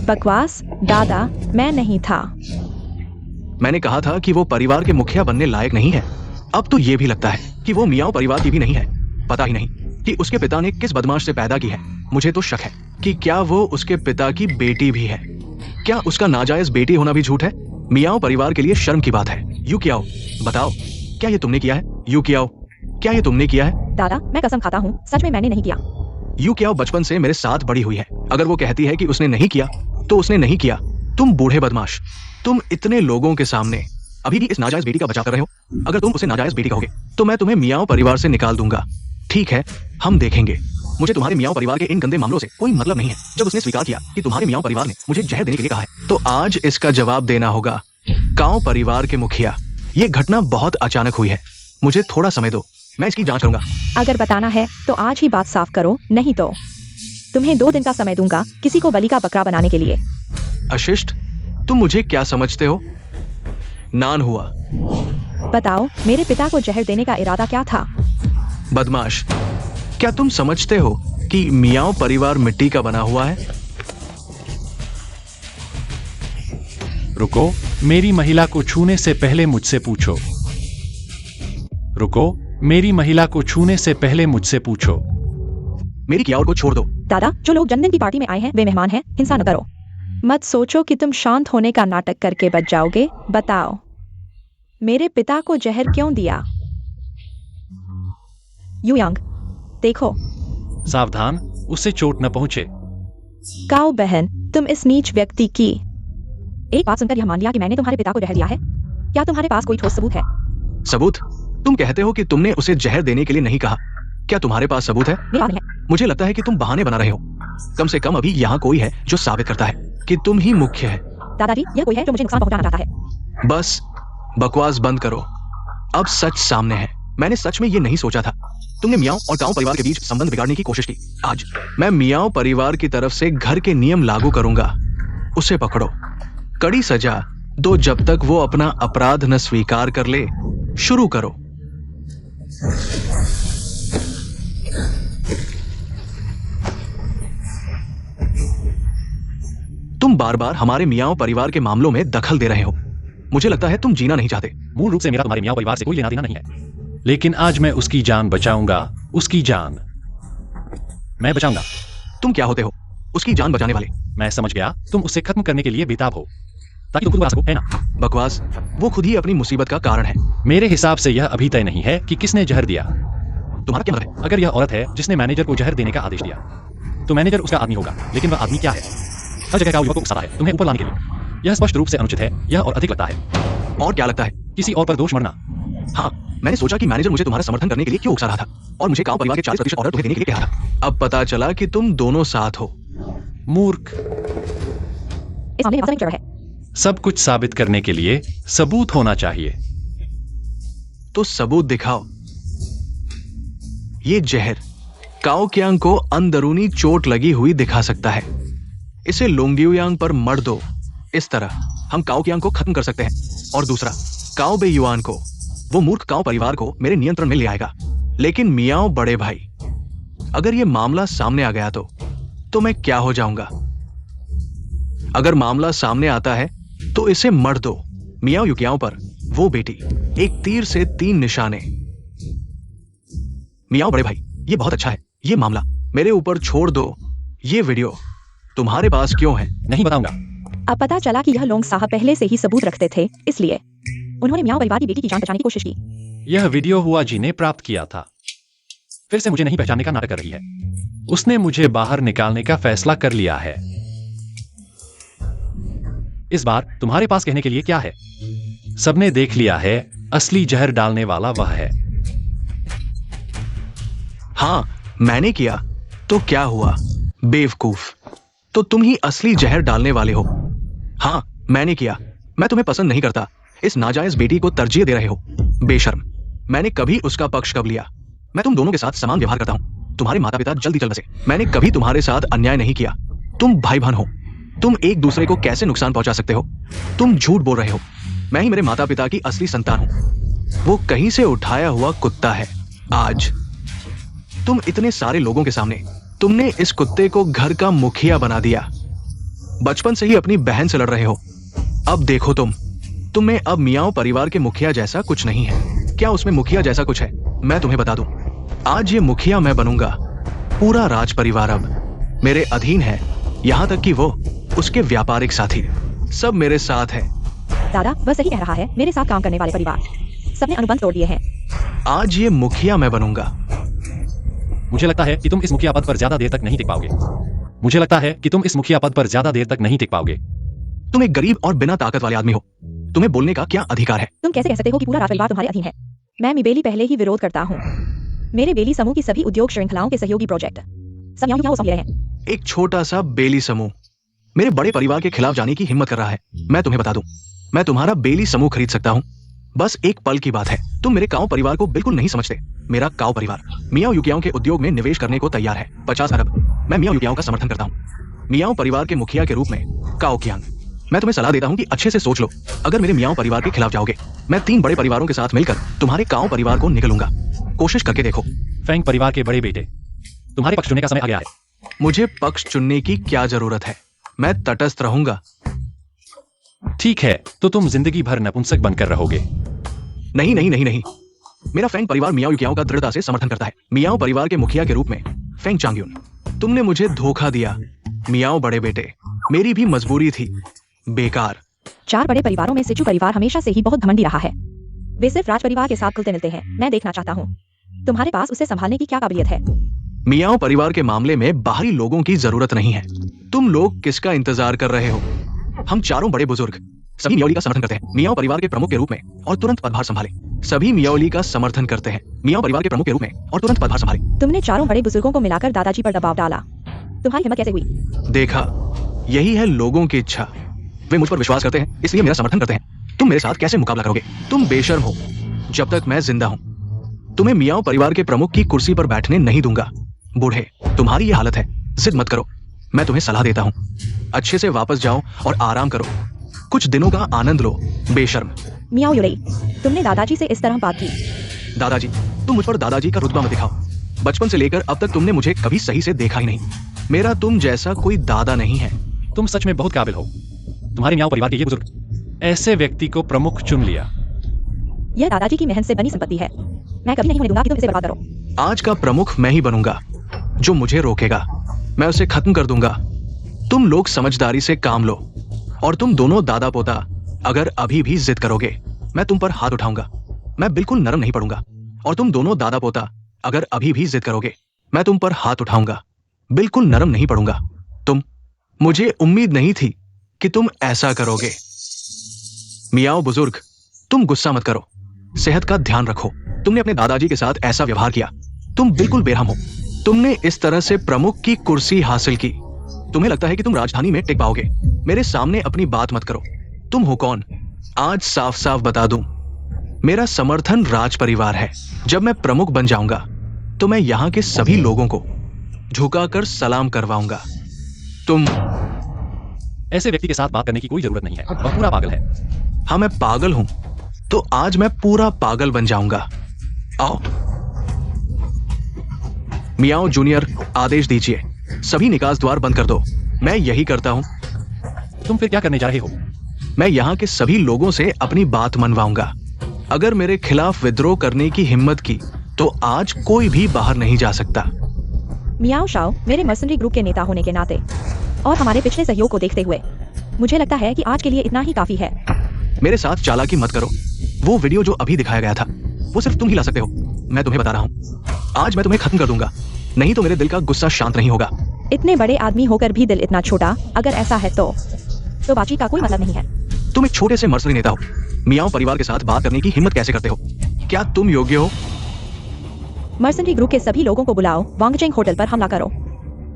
बकवास दादा, मैं नहीं था। मैंने कहा था कि वो परिवार के मुखिया बनने लायक नहीं है। अब तो ये भी लगता है कि वो मियाओ परिवार की भी नहीं है। पता ही नहीं कि उसके पिता ने किस बदमाश से पैदा की है। मुझे तो शक है कि क्या वो उसके पिता की बेटी भी है। क्या उसका नाजायज बेटी होना भी झूठ है? मियाओ परिवार के लिए शर्म की बात है। यूकियाओ, बताओ, क्या ये तुमने किया है? यूकियाओ, क्या ये तुमने किया है? दादा, मैं कसम खाता हूँ, सच में मैंने नहीं किया। यूकियाओ बचपन से मेरे साथ बड़ी हुई है। अगर वो कहती है कि उसने नहीं किया तो उसने नहीं किया। तुम बूढ़े बदमाश, तुम इतने लोगों के सामने अभी भी इस नाजायज बेटी का बचाव कर रहे हो। अगर तुम उसे नाजायज बेटी कहोगे तो मैं तुम्हें मियाओ परिवार से निकाल दूंगा। ठीक है, हम देखेंगे। मुझे तुम्हारे मियाओ परिवार के इन गंदे मामलों से कोई मतलब नहीं है। जब उसने स्वीकार किया कि तुम्हारे मियाओ परिवार ने मुझे जहर देने के लिए कहा है, तो आज इसका जवाब देना होगा। काओ परिवार के मुखिया, ये घटना बहुत अचानक हुई है। मुझे थोड़ा समय दो, मैं इसकी जांच करूंगा। अगर बताना है तो आज ही बात साफ करो, नहीं तो तुम्हें 2 दिन का समय दूंगा किसी को बलि का बकरा बनाने के लिए। अशिष्ट, तुम मुझे क्या समझते हो? नान हुआ। बताओ, मेरे पिता को जहर देने का इरादा क्या था? बदमाश, क्या तुम समझते हो कि मियाओ परिवार मिट्टी का बना हुआ है? रुको, मेरी महिला को छूने से पहले मुझसे पूछो। रुको, मेरी महिला को छूने से पहले मुझसे पूछो। मेरी कियाओ को छोड़ दो। दादा, जो लोग जन्मदिन की पार्टी में आए हैं वे मेहमान हैं, हिंसा न करो। मत सोचो कि तुम शांत होने का नाटक करके बच जाओगे। बताओ, मेरे पिता को जहर क्यों दिया? युयांग, देखो। सावधान, उससे चोट न पहुंचे। काओ बहन, तुम इस नीच व्यक्ति की एक बात सुनकर यह मान लिया कि मैंने तुम्हारे पिता को जहर दिया है? क्या तुम्हारे पास कोई ठोस सबूत है? सबूत? तुम कहते हो कि तुमने उसे जहर देने के लिए नहीं कहा। क्या तुम्हारे पास सबूत है? मेरे पास नहीं है। मुझे लगता है कि तुम बहाने बना रहे हो। कम से कम अभी यहाँ कोई है जो साबित करता है कि तुम ही मुख्य है। दादाजी, यह कोई है जो मुझे नुकसान पहुंचाना चाहता है। बस बकवास बंद करो। अब सच सामने है। मैंने सच में ये नहीं सोचा था। तुमने मियाओ और काओ परिवार के बीच संबंध बिगाड़ने की कोशिश की। आज मैं मियाओ परिवार की तरफ से घर के नियम लागू करूंगा। उसे पकड़ो, कड़ी सजा दो जब तक वो अपना अपराध न स्वीकार कर ले। शुरू करो। तुम बार बार हमारे मियाओ परिवार के मामलों में दखल दे रहे हो। मुझे लगता है तुम जीना नहीं चाहते। मूल रूप से मेरा तुम्हारे मियाँ परिवार से कोई लेना देना नहीं है, लेकिन आज मैं उसकी जान बचाऊंगा। उसकी जान मैं बचाऊंगा। तुम क्या होते हो? उसकी जान बचाने वाले। मैं समझ गया, तुम उसे खत्म करने के लिए बेताब हो ताकि तुम खुद बचा सको, है ना? बकवास। वो खुद ही अपनी मुसीबत का कारण है। मेरे हिसाब से यह अभी तय नहीं है कि किसने जहर दिया। तुम्हारा क्या मतलब है? अगर यह औरत है जिसने मैनेजर को जहर देने का आदेश दिया, तो मैनेजर उसका आदमी होगा। लेकिन वह आदमी क्या है? हर जगह का युवक को उकसाता है तुम्हें ऊपर लाने के लिए। यह स्पष्ट रूप से अनुचित है। यह और अधिक लगता है। और क्या लगता है? किसी और पर दोष मरना। हाँ, मैंने सोचा कि मैनेजर मुझे तुम्हारा समर्थन करने के लिए क्यों उकसा रहा था और मुझे काव परिवार के 40% ऑर्डर तुम्हें देने के लिए कहा था। अब पता चला कि तुम दोनों साथ हो। मूर्ख। इस मामले में वजन जड़ है। सब कुछ साबित करने के लिए सबूत होना चाहिए। तो सबूत दिखाओ। ये जहर काओ क्यांग को अंदरूनी चोट लगी हुई दिखा सकता है। इसे लोंगड्यूयांग पर मर दो। इस तरह हम काओ क्यांग को खत्म कर सकते हैं। और दूसरा, काओ बे युआन को, वो मूर्ख काओ परिवार को मेरे नियंत्रण में ले आएगा। लेकिन मियाओ बड़े भाई, अगर ये मामला सामने आ गया तो मैं क्या हो जाऊंगा? अगर मामला सामने आता है तो इसे मर दो। मियाओ युकियाओ पर वो बेटी, एक तीर से 3 निशाने। मियाओ बड़े भाई, ये बहुत अच्छा है। ये मामला मेरे ऊपर छोड़ दो। ये वीडियो तुम्हारे पास क्यों है? नहीं बताऊंगा। अब पता चला कि यह लोंग साहब पहले से ही सबूत रखते थे, इसलिए उन्होंने मियाओ परिवार की बेटी की जान बचाने की कोशिश की। यह वीडियो हुआ जी ने प्राप्त किया था। फिर से मुझे नहीं पहचानने का नाटक कर रही है। उसने मुझे बाहर निकालने का फैसला कर लिया है। इस बार तुम्हारे पास कहने के लिए क्या है? सबने देख लिया है, असली जहर डालने वाला वह है। हाँ, मैंने किया तो क्या हुआ? बेवकूफ, तो तुम ही असली जहर डालने वाले हो। हाँ, मैंने किया। मैं तुम्हें पसंद नहीं करता। इस नाजायज बेटी को तरजीह दे रहे हो। बेशर्म, मैंने कभी उसका पक्ष कब लिया? मैं तुम दोनों के साथ समान व्यवहार करता हूं। तुम्हारे माता पिता जल्दी चल बसे। मैंने कभी तुम्हारे साथ अन्याय नहीं किया। तुम भाई बहन हो। तुम एक दूसरे को कैसे नुकसान पहुंचा सकते हो? तुम झूठ बोल रहे हो। मैं ही मेरे माता पिता की असली संतान हूं। वो कहीं से उठाया हुआ कुत्ता है। आज तुम इतने सारे लोगों के सामने तुमने इस कुत्ते को घर का मुखिया बना दिया। बचपन से ही अपनी बहन से लड़ रहे हो। अब देखो तुम में अब मियाओ परिवार के मुखिया जैसा कुछ नहीं है। क्या उसमें मुखिया जैसा कुछ है? मैं तुम्हें बता दूं, आज ये मुखिया मैं बनूंगा। पूरा राज परिवार अब मेरे अधीन है, यहां तक कि वो उसके व्यापारिक साथी सब मेरे साथ है। दादा, वह सही कह रहा है। मेरे साथ काम करने वाले परिवार सबने अनुबंध तोड़ दिए हैं। आज ये मुखिया मैं बनूंगा। मुझे लगता है कि तुम इस मुखिया पद पर ज्यादा देर तक नहीं टिक पाओगे। मुझे लगता है कि तुम इस मुखिया पद पर ज्यादा देर तक नहीं टिक पाओगे। तुम एक गरीब और बिना ताकत वाले आदमी हो। तुम्हें बोलने का क्या अधिकार है? तुम कैसे कह सकते हो कि पूरा राज परिवार तुम्हारे अधीन है? मैं मिबेली पहले ही विरोध करता हूँ। मेरे बेली समूह की सभी उद्योग श्रृंखलाओं के सहयोगी प्रोजेक्ट सब यहाँ समझ रहे हैं। एक छोटा सा बेली समूह मेरे बड़े परिवार के खिलाफ जाने की हिम्मत कर रहा है। मैं तुम्हें बता दूं, मैं तुम्हारा बेली समूह खरीद सकता हूं। बस एक पल की बात है। तुम मेरे काओ परिवार को बिल्कुल नहीं समझते। मेरा काओ परिवार मियाओ युकियाओं के उद्योग में निवेश करने को तैयार है। 50 अरब। मैं मियाओ युकियाओं का समर्थन करता हूं। मियाओ परिवार के मुखिया के रूप में काओ क्यांग, मैं तुम्हें सलाह देता हूं कि अच्छे से सोच लो। अगर मेरे मियाओ परिवार के खिलाफ जाओगे, मैं 3 बड़े परिवारों के साथ मिलकर तुम्हारे काओ परिवार को निकलूंगा। कोशिश करके देखो। फैंग परिवार के बड़े बेटे, तुम्हारे पक्ष चुनने का समय आ गया है। मुझे पक्ष चुनने की क्या जरूरत है? मैं तटस्थ रहूंगा। ठीक है, तो तुम जिंदगी भर नपुंसक बनकर रहोगे। नहीं नहीं नहीं नहीं, मेरा फैंग परिवार मियाओ युकियाओं का दृढ़ता से समर्थन करता है। मियाओ परिवार के मुखिया के रूप में फैंग चांगयुन, तुमने मुझे धोखा दिया। मियाओ बड़े बेटे, मेरी भी मजबूरी थी। बेकार। 4 बड़े परिवारों में सिचू परिवार हमेशा से ही बहुत घमंडी रहा है। वे सिर्फ राज परिवार के साथ खुलते मिलते हैं। मैं देखना चाहता हूँ तुम्हारे पास उसे संभालने की क्या काबिलियत है। मियाओ परिवार के मामले में बाहरी लोगों की जरूरत नहीं है। तुम लोग किसका इंतजार कर रहे हो? हम चारों बड़े बुजुर्ग सभी मियाओली का समर्थन करते हैं। मियाओ परिवार के प्रमुख के रूप में और तुरंत पदभार संभाले। सभी मियाओली का समर्थन करते हैं। मियाओ परिवार के प्रमुख के रूप में और तुरंत पदभार संभाले। तुमने चारों बड़े बुजुर्गों को मिलाकर दादाजी पर दबाव डाला। तुम्हारी हिम्मत कैसे हुई? देखा, यही है लोगों की इच्छा। वे मुझ पर विश्वास करते हैं, इसलिए मेरा समर्थन करते हैं। तुम मेरे साथ कैसे मुकाबला करोगे? तुम बेशर्म हो। जब तक मैं जिंदा हूं, तुम्हें मियाओ परिवार के प्रमुख की कुर्सी पर बैठने नहीं दूंगा। बूढ़े, तुम्हारी ये हालत है, जिद मत करो। मैं तुम्हें सलाह देता हूं, अच्छे से वापस जाओ और आराम करो। कुछ दिनों का आनंद लो। बेशर्म। मियाओ युरई, तुमने दादाजी से इस तरह बात की? दादाजी, तुम मुझ पर दादाजी का रुतबा मत दिखाओ। बचपन से लेकर अब तक तुमने मुझे कभी सही से देखा ही नहीं। मेरा तुम जैसा कोई दादा नहीं है। तुम सच में बहुत काबिल हो। तुम्हारे मियाओ परिवार के ये बुजुर्ग ऐसे व्यक्ति को प्रमुख चुन लिया। यह दादाजी की मेहनत से बनी संपत्ति है। मैं कभी नहीं होने दूंगा कि तुम इसे बर्बाद करो। आज का प्रमुख मैं ही बनूंगा। जो मुझे रोकेगा मैं उसे खत्म कर दूंगा। तुम लोग समझदारी से काम लो। और तुम दोनों दादा पोता अगर अभी भी जिद करोगे मैं तुम पर हाथ उठाऊंगा। मैं बिल्कुल नरम नहीं पड़ूंगा। और तुम दोनों दादा पोता अगर अभी भी जिद करोगे मैं तुम पर हाथ उठाऊंगा। बिल्कुल नरम नहीं पड़ूंगा। मुझे उम्मीद नहीं थी कि तुम ऐसा करोगे। मियाओ बुजुर्ग, तुम गुस्सा मत करो। सेहत का ध्यान रखो। तुमने अपने दादाजी के साथ ऐसा व्यवहार किया। तुम बिल्कुल बेरहम हो। तुमने इस तरह से प्रमुख की कुर्सी हासिल की। तुम्हें लगता है कि तुम राजधानी में टिक पाओगे। मेरे सामने अपनी बात मत करो। तुम हो कौन? आज साफ साफ बता दूं, मेरा समर्थन राज परिवार है। जब मैं प्रमुख बन जाऊंगा तो मैं यहां के सभी लोगों को झुकाकर सलाम करवाऊंगा। तुम ऐसे व्यक्ति के साथ बात करने की कोई जरूरत नहीं है। वह पूरा पागल है। हाँ, मैं पागल हूं तो आज मैं पूरा पागल बन जाऊंगा। आओ। मियाओ जूनियर, आदेश दीजिए। सभी निकास द्वार बंद कर दो। मैं यही करता हूं। तुम फिर क्या करने जा रहे हो? मैं यहां के सभी लोगों से अपनी बात मनवाऊंगा। अगर मेरे खिलाफ विद्रोह करने की हिम्मत की तो आज कोई भी बाहर नहीं जा सकता। मियाओ शाओ, मेरे मर्सनरी ग्रुप के नेता होने के नाते और हमारे पिछले सहयोग को देखते हुए मुझे लगता है कि आज के लिए इतना ही काफी है। मेरे साथ चालाकी मत करो। वो वीडियो जो अभी दिखाया गया था वो सिर्फ तुम ही ला सकते हो। मैं तुम्हें बता रहा हूं, आज मैं तुम्हें खत्म कर दूंगा। नहीं तो मेरे दिल का गुस्सा शांत नहीं होगा। इतने बड़े आदमी होकर भी दिल इतना छोटा, अगर ऐसा है तो बातचीत का कोई मतलब नहीं है। तुम एक छोटे से मर्सनरी नेता हो। मियाओ परिवार के साथ बात करने की हिम्मत कैसे करते हो? क्या तुम योग्य हो? मर्सनरी ग्रुप के सभी लोगों को बुलाओ। वांगचेंग होटल पर हमला करो।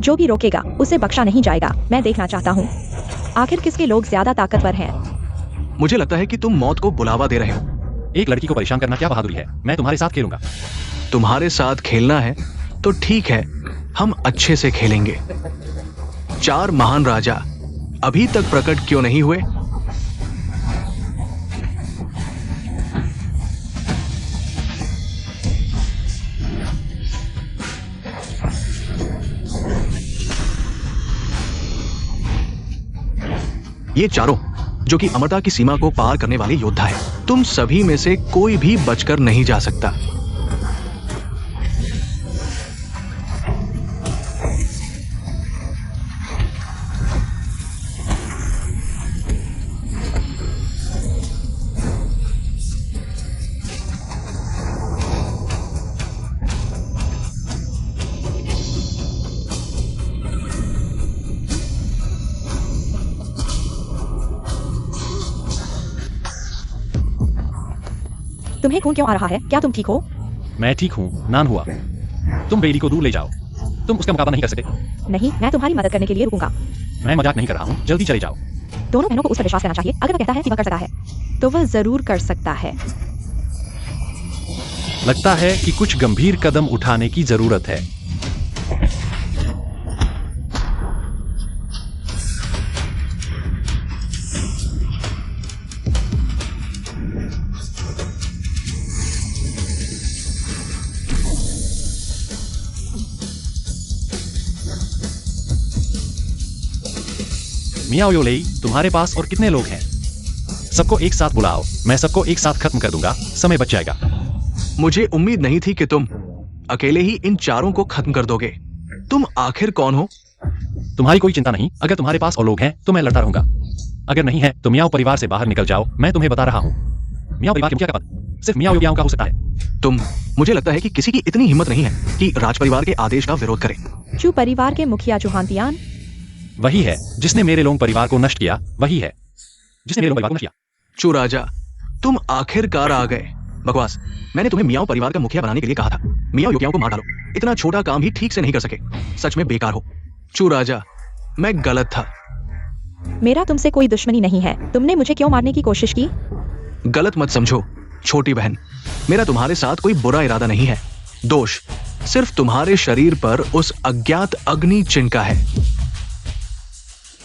जो भी रोकेगा उसे बख्शा नहीं जाएगा। मैं देखना चाहता हूँ आखिर किसके लोग ज्यादा ताकतवर हैं। मुझे लगता है कि तुम मौत को बुलावा दे रहे हो। एक लड़की को परेशान करना क्या बहादुरी है? मैं तुम्हारे साथ खेलूंगा। तुम्हारे साथ खेलना है तो ठीक है, हम अच्छे से खेलेंगे। 4 महान राजा अभी तक प्रकट क्यों नहीं हुए? ये चारों जो कि अमरता की सीमा को पार करने वाले योद्धा है। तुम सभी में से कोई भी बचकर नहीं जा सकता। तुम्हें खून क्यों आ रहा है? क्या तुम ठीक हो? मैं ठीक हूँ, नान हुआ। तुम बेली को दूर ले जाओ। तुम उसका मुकाबला नहीं कर सकते। नहीं, मैं तुम्हारी मदद करने के लिए रुकूंगा। मैं मजाक नहीं कर रहा हूँ, जल्दी चले जाओ। दोनों बहनों को उस पर विश्वास करना चाहिए। अगर वह कहता है कि वह कर सकता है तो वह जरूर कर सकता है। लगता है कि कुछ गंभीर कदम उठाने की जरूरत है। मियाओ योलेई, तुम्हारे पास और कितने लोग हैं? सबको एक साथ बुलाओ। मैं सबको एक साथ खत्म कर दूंगा। समय बच जाएगा। मुझे उम्मीद नहीं थी कि तुम अकेले ही इन चारों को खत्म कर दोगे। तुम आखिर कौन हो? तुम्हारी कोई चिंता नहीं। अगर तुम्हारे पास और लोग हैं तो मैं लड़ता रहूंगा। अगर नहीं है तो मियाओ परिवार से बाहर निकल जाओ। मैं तुम्हें बता रहा हूँ, मियाओ परिवार के मुखिया का पद सिर्फ मियाओ योगियाओं का हो सकता है। मुझे लगता है कि किसी की इतनी हिम्मत नहीं है कि राज परिवार के आदेश का विरोध करे। चू परिवार के मुखिया चुहानतियान वही है जिसने मेरे लोंग परिवार को नष्ट किया। वही है जिसने मेरे लोंग परिवार को नष्ट किया। चू राजा, तुम आखिरकार आ गए। बकवास। मैंने तुम्हें मियाओ परिवार का मुखिया बनाने के लिए कहा था। मियाओ योगियाओं को मार डालो। इतना छोटा काम भी ठीक से नहीं कर सके। सच में बेकार हो। चू राजा, मैं गलत था। मेरा तुमसे कोई दुश्मनी नहीं है। तुमने मुझे क्यों मारने की कोशिश की? गलत मत समझो छोटी बहन। मेरा तुम्हारे साथ कोई बुरा इरादा नहीं है। दोष सिर्फ तुम्हारे शरीर पर उस अज्ञात अग्नि चिन्ह का है।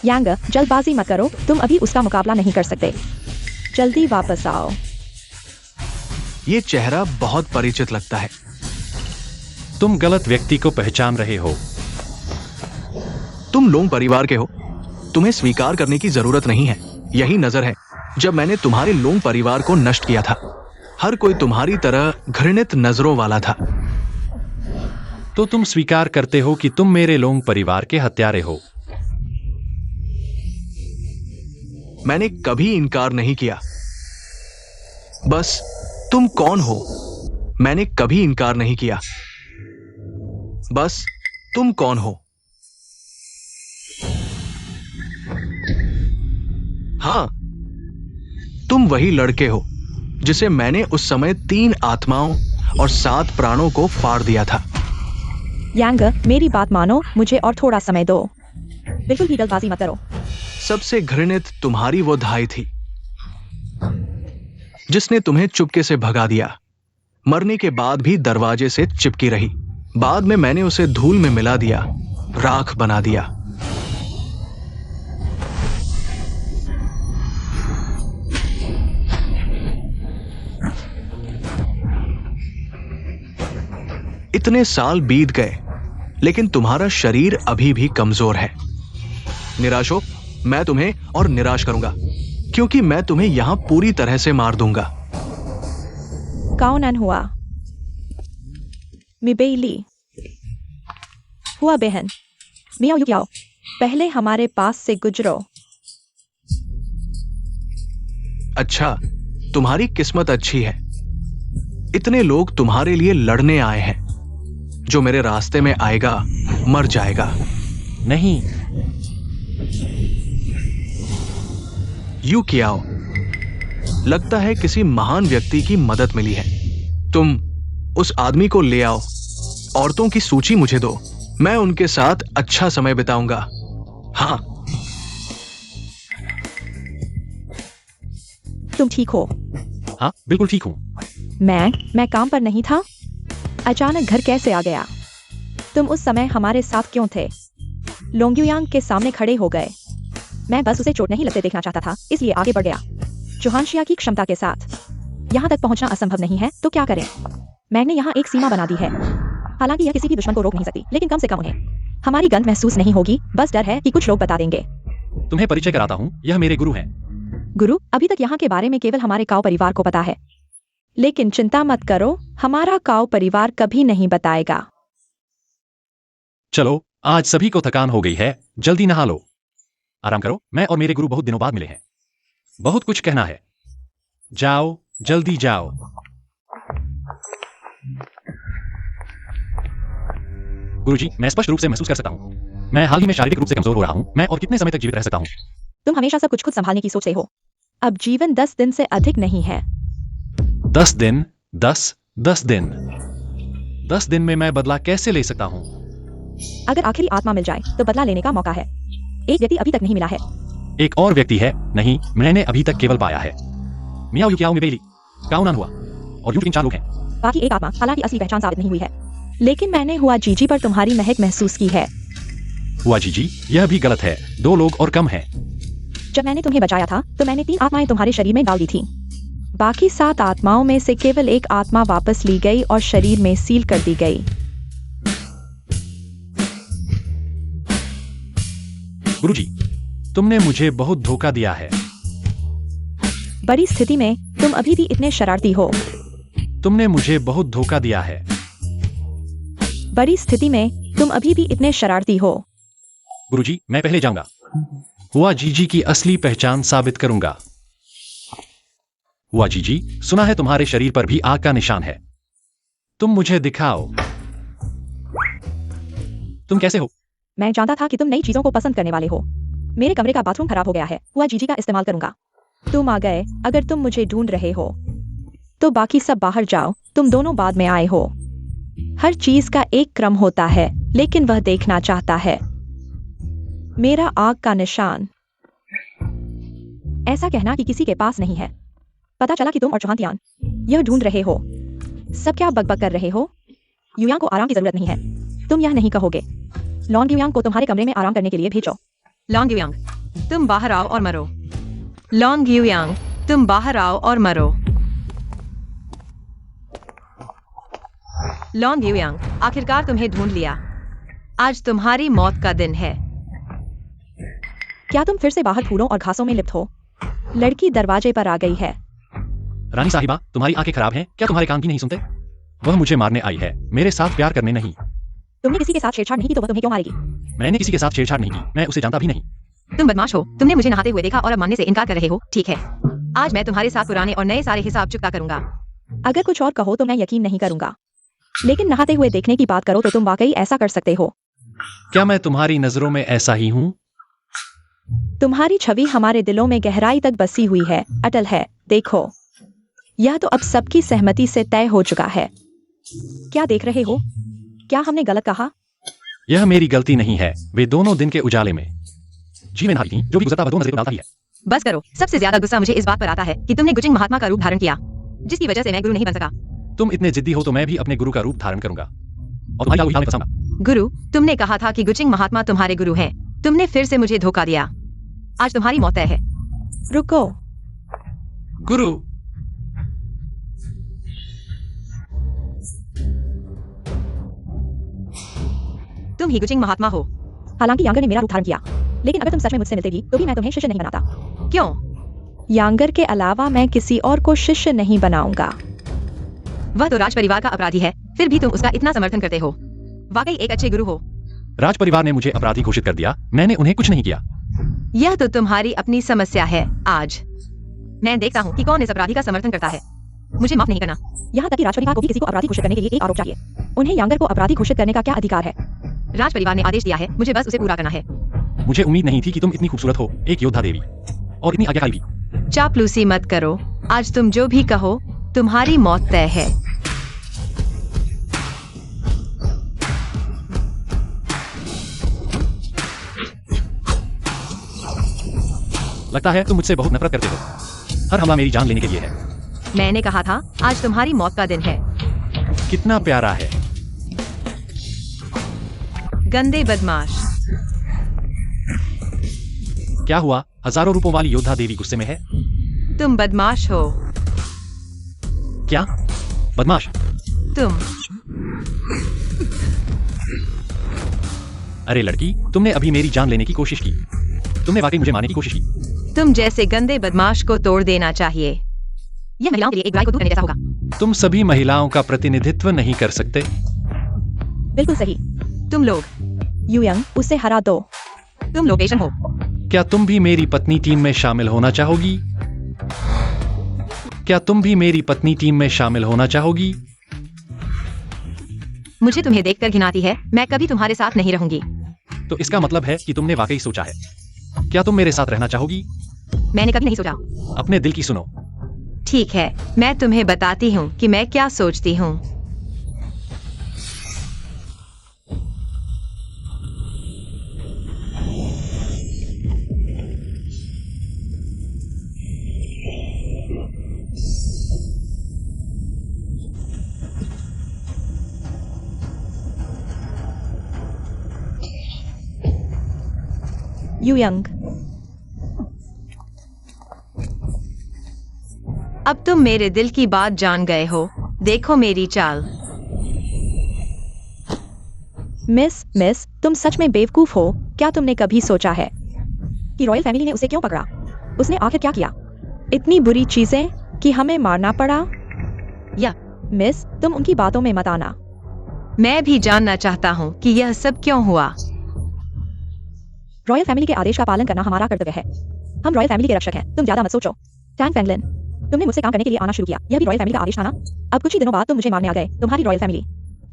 यांग, जल्दबाजी मत करो। तुम अभी उसका मुकाबला नहीं कर सकते। जल्दी वापस आओ। ये चेहरा बहुत परिचित लगता है। तुम गलत व्यक्ति को पहचान रहे हो। तुम लोंग परिवार के हो। तुम्हें स्वीकार करने की जरूरत नहीं है। यही नजर है। जब मैंने तुम्हारे लोंग परिवार को नष्ट किया था। हर कोई तुम्हारी तरह घृणित नजरों वाला था। तो तुम स्वीकार करते हो कि तुम मेरे लोंग परिवार के हत्यारे हो? मैंने कभी इनकार नहीं किया। बस तुम कौन हो, मैंने कभी इनकार नहीं किया। बस तुम कौन हो? हाँ, तुम वही लड़के हो जिसे मैंने उस समय 3 आत्माओं और 7 प्राणों को फाड़ दिया था। यांग, मेरी बात मानो, मुझे और थोड़ा समय दो। बिल्कुल भी जल्दबाजी मत करो। सबसे घृणित तुम्हारी वो धाई थी जिसने तुम्हें चुपके से भगा दिया। मरने के बाद भी दरवाजे से चिपकी रही। बाद में मैंने उसे धूल में मिला दिया, राख बना दिया। इतने साल बीत गए, लेकिन तुम्हारा शरीर अभी भी कमजोर है। निराश हो, मैं तुम्हें और निराश करूंगा, क्योंकि मैं तुम्हें यहां पूरी तरह से मार दूंगा। कौन हुआ? मिबेली हुआ बहन। मियाओ युकियाओ, पहले हमारे पास से गुजरो। अच्छा, तुम्हारी किस्मत अच्छी है। इतने लोग तुम्हारे लिए लड़ने आए हैं। जो मेरे रास्ते में आएगा मर जाएगा। नहीं। युकियाओ, लगता है किसी महान व्यक्ति की मदद मिली है। तुम उस आदमी को ले आओ। औरतों की सूची मुझे दो, मैं उनके साथ अच्छा समय बिताऊंगा। हाँ। तुम ठीक हो? हाँ, बिल्कुल ठीक हूं। मैं काम पर नहीं था। अचानक घर कैसे आ गया? तुम उस समय हमारे साथ क्यों थे? लोंग्युयांग के सामने खड़े हो गए। मैं बस उसे चोट नहीं लगते देखना चाहता था, इसलिए आगे बढ़ गया। जोहानशिया की क्षमता के साथ यहां तक पहुंचना असंभव नहीं है, तो क्या करें? मैंने यहां एक सीमा बना दी है। हालांकि यह किसी भी दुश्मन को रोक नहीं सकती, लेकिन कम से कम उन्हें हमारी गंध महसूस नहीं होगी। बस डर है कि कुछ लोग बता देंगे। तुम्हें परिचय कराता हूं, यह मेरे गुरु हैं। गुरु? अभी तक यहाँ के बारे में केवल हमारे काओ परिवार को पता है, लेकिन चिंता मत करो, हमारा काओ परिवार कभी नहीं बताएगा। चलो, आज सभी को थकान हो गई है, जल्दी नहा लो, आराम करो। मैं और मेरे गुरु बहुत दिनों बाद मिले हैं, बहुत कुछ कहना है। जाओ, जल्दी जाओ। गुरुजी, मैं स्पष्ट रूप से महसूस कर सकता हूं। मैं हाल ही में शारीरिक रूप से कमजोर हो रहा हूं। मैं और कितने समय तक जीवित रह सकता हूं? तुम हमेशा सब कुछ खुद संभालने की सोचते हो। अब जीवन 10 दिन से अधिक नहीं है। 10 दिन? 10 दिन? 10 दिन में मैं बदला कैसे ले सकता हूं? अगर आखिरी आत्मा मिल जाए तो बदला लेने का मौका है। एक व्यक्ति अभी तक नहीं मिला है। एक और व्यक्ति है? नहीं, मैंने अभी तक केवल पाया है। मियाओ युकियाओ मिबेली, काउनान हुआ और यूटिंग 4 लोग हैं। बाकी एक आत्मा, हालांकि असली पहचान साबित नहीं हुई है, लेकिन मैंने हुआ जीजी पर तुम्हारी महक महसूस की है। हुआ जीजी? यह भी गलत है, 2 लोग और कम हैं। जब मैंने तुम्हें बचाया था तो मैंने 3 आत्माएं तुम्हारे शरीर में डाल दी थी। बाकी 7 आत्माओं में से केवल एक आत्मा वापस ली गई और शरीर में सील कर दी गई। गुरुजी, तुमने मुझे बहुत धोखा दिया है। बड़ी स्थिति में तुम अभी भी इतने शरारती हो। तुमने मुझे बहुत धोखा दिया है। बड़ी स्थिति में तुम अभी भी इतने शरारती हो। गुरुजी, मैं पहले जाऊंगा। हुआ जीजी की असली पहचान साबित करूंगा। हुआ जीजी, सुना है तुम्हारे शरीर पर भी आग का निशान है। तुम मुझे दिखाओ। तुम कैसे हो? मैं जानता था कि तुम नई चीजों को पसंद करने वाले हो। मेरे कमरे का बाथरूम खराब हो गया है, हुआ जीजी का इस्तेमाल करूंगा। तुम आ गए। अगर तुम मुझे ढूंढ रहे हो तो बाकी सब बाहर जाओ, तुम दोनों बाद में आए हो। हर चीज का एक क्रम होता है, लेकिन वह देखना चाहता है। मेरा आग का निशान। ऐसा कहना कि किसी के पास नहीं है। पता चला कि तुम और चौहान यह ढूंढ रहे हो। सब क्या बकबक कर रहे हो? युयांग को आराम की जरूरत नहीं है, तुम यह नहीं कहोगे। लॉन्ग युयांग को तुम्हारे कमरे में आराम करने के लिए भेजो। लॉन्ग युयांग, तुम बाहर आओ और मरो। लॉन्ग युयांग, तुम बाहर आओ और मरो। लॉन्ग युयांग, आखिरकार तुम्हें ढूंढ लिया। आज तुम्हारी मौत का दिन है। क्या तुम फिर से बाहर फूलों और घासों में लिप्त हो? लड़की दरवाजे पर आ गई है। रानी साहिबा, तुम्हारी आंखें खराब हैं? क्या तुम्हारे कान भी नहीं सुनते? वह मुझे मारने आई है, मेरे साथ प्यार करने नहीं। तुमने किसी के साथ छेड़छाड़ नहीं की तो वह तुम्हें क्यों मारेगी? मैंने किसी के साथ छेड़छाड़ नहीं की, मैं उसे जानता भी नहीं। तुम बदमाश हो। तुमने मुझे नहाते हुए देखा और अब मानने से इनकार कर रहे हो। ठीक है, आज मैं तुम्हारे साथ पुराने और नए सारे हिसाब चुकता करूंगा। अगर कुछ और कहो तो मैं यकीन नहीं करूंगा, लेकिन नहाते हुए देखने की बात करो तो तुम वाकई ऐसा कर सकते हो। क्या मैं तुम्हारी नजरों में ऐसा ही हूँ? तुम्हारी छवि हमारे दिलों में गहराई तक बसी हुई है, अटल है। देखो, यह तो अब सबकी सहमति से तय हो चुका है। क्या देख रहे हो? क्या हमने गलत कहा? यह मेरी गलती नहीं है। वे दोनों दिन के उजाले में जी में नहाई थी, जो भी गुजरता वह दो नजरें को डालता ही है। बस करो। सबसे ज्यादा गुस्सा मुझे इस बात पर आता है कि तुमने गुचिंग महात्मा का रूप धारण किया, जिसकी वजह से मैं गुरु नहीं बन सका। तुम इतने जिद्दी हो तो मैं भी अपने गुरु का रूप धारण करूंगा और तुम्हारी चाल को हिलाने फंसाऊंगा। गुरु, तुमने कहा था कि गुचिंग महात्मा तुम्हारे गुरु हैं। तुमने फिर से मुझे धोखा दिया। आज तुम्हारी मौत तय है। रुको, गुरु, तुम ही गुचिंग महात्मा हो। हालांकि यांगर ने मेरा रूप धारण किया, लेकिन अगर तुम सच में मुझसे मिलते भी तो भी मैं तुम्हें शिष्य नहीं बनाता। क्यों? यांगर के अलावा मैं किसी और को शिष्य नहीं बनाऊंगा। वह तो राज परिवार का अपराधी है, फिर भी तुम उसका इतना समर्थन करते हो। वाकई एक अच्छे गुरु हो। राज परिवार ने मुझे अपराधी घोषित कर दिया, मैंने उन्हें कुछ नहीं किया। यह तो तुम्हारी अपनी समस्या है। आज मैं देखता हूँ कि कौन इस अपराधी का समर्थन करता है। मुझे माफ नहीं करना। यहाँ तक कि राज परिवार को भी किसी को अपराधी घोषित करने के लिए एक आरोप चाहिए। उन्हें यांगर को अपराधी घोषित करने का क्या अधिकार है? राज परिवार ने आदेश दिया है, मुझे बस उसे पूरा करना है। मुझे उम्मीद नहीं थी कि तुम इतनी खूबसूरत हो, एक योद्धा देवी, और इतनी आज्ञाकारी भी। चापलूसी मत करो। आज तुम जो भी कहो, तुम्हारी मौत तय है। लगता है तुम मुझसे बहुत नफरत करते हो। हर हमला मेरी जान लेने के लिए है। मैंने कहा था आज तुम्हारी मौत का दिन है। कितना प्यारा है। गंदे बदमाश। क्या हुआ? हजारों रूपों वाली योद्धा देवी गुस्से में है? तुम बदमाश हो। क्या बदमाश? तुम। अरे लड़की, तुमने अभी मेरी जान लेने की कोशिश की। तुमने वाकई मुझे मारने की कोशिश की। तुम जैसे गंदे बदमाश को तोड़ देना चाहिए। यह महिलाओं के लिए एक बुराई को दूर करने जैसा होगा। तुम सभी महिलाओं का प्रतिनिधित्व नहीं कर सकते। बिल्कुल सही। तुम लोग युयंग, उसे हरा दो। तुम लोकेशन हो। क्या तुम भी मेरी पत्नी टीम में शामिल होना चाहोगी? क्या तुम भी मेरी पत्नी टीम में शामिल होना चाहोगी? मुझे तुम्हें देखकर घिन आती है। मैं कभी तुम्हारे साथ नहीं रहूंगी। तो इसका मतलब है कि तुमने वाकई सोचा है। क्या तुम मेरे साथ रहना चाहोगी? मैंने कभी नहीं सोचा। अपने दिल की सुनो। ठीक है, मैं तुम्हें बताती हूँ कि मैं क्या सोचती हूँ। युयंग, अब तुम मेरे दिल की बात जान गए हो। देखो मेरी चाल। मिस, तुम सच में बेवकूफ हो। क्या तुमने कभी सोचा है कि रॉयल फैमिली ने उसे क्यों पकड़ा? उसने आखिर क्या किया? इतनी बुरी चीजें कि हमें मारना पड़ा? या मिस, तुम उनकी बातों में मत आना। मैं भी जानना चाहता हूँ कि यह सब क्यों हुआ। रॉयल फैमिली के आदेश का पालन करना हमारा कर्तव्य है। हम रॉयल फैमिली के रक्षक हैं। तुम ज्यादा मत सोचो। टैंग फैंगलिन, तुमने मुझसे काम करने के लिए आना शुरू किया। यह भी रॉयल फैमिली का आदेश था ना? अब कुछ ही दिनों बाद तुम मुझे मारने आ गए। तुम्हारी रॉयल फैमिली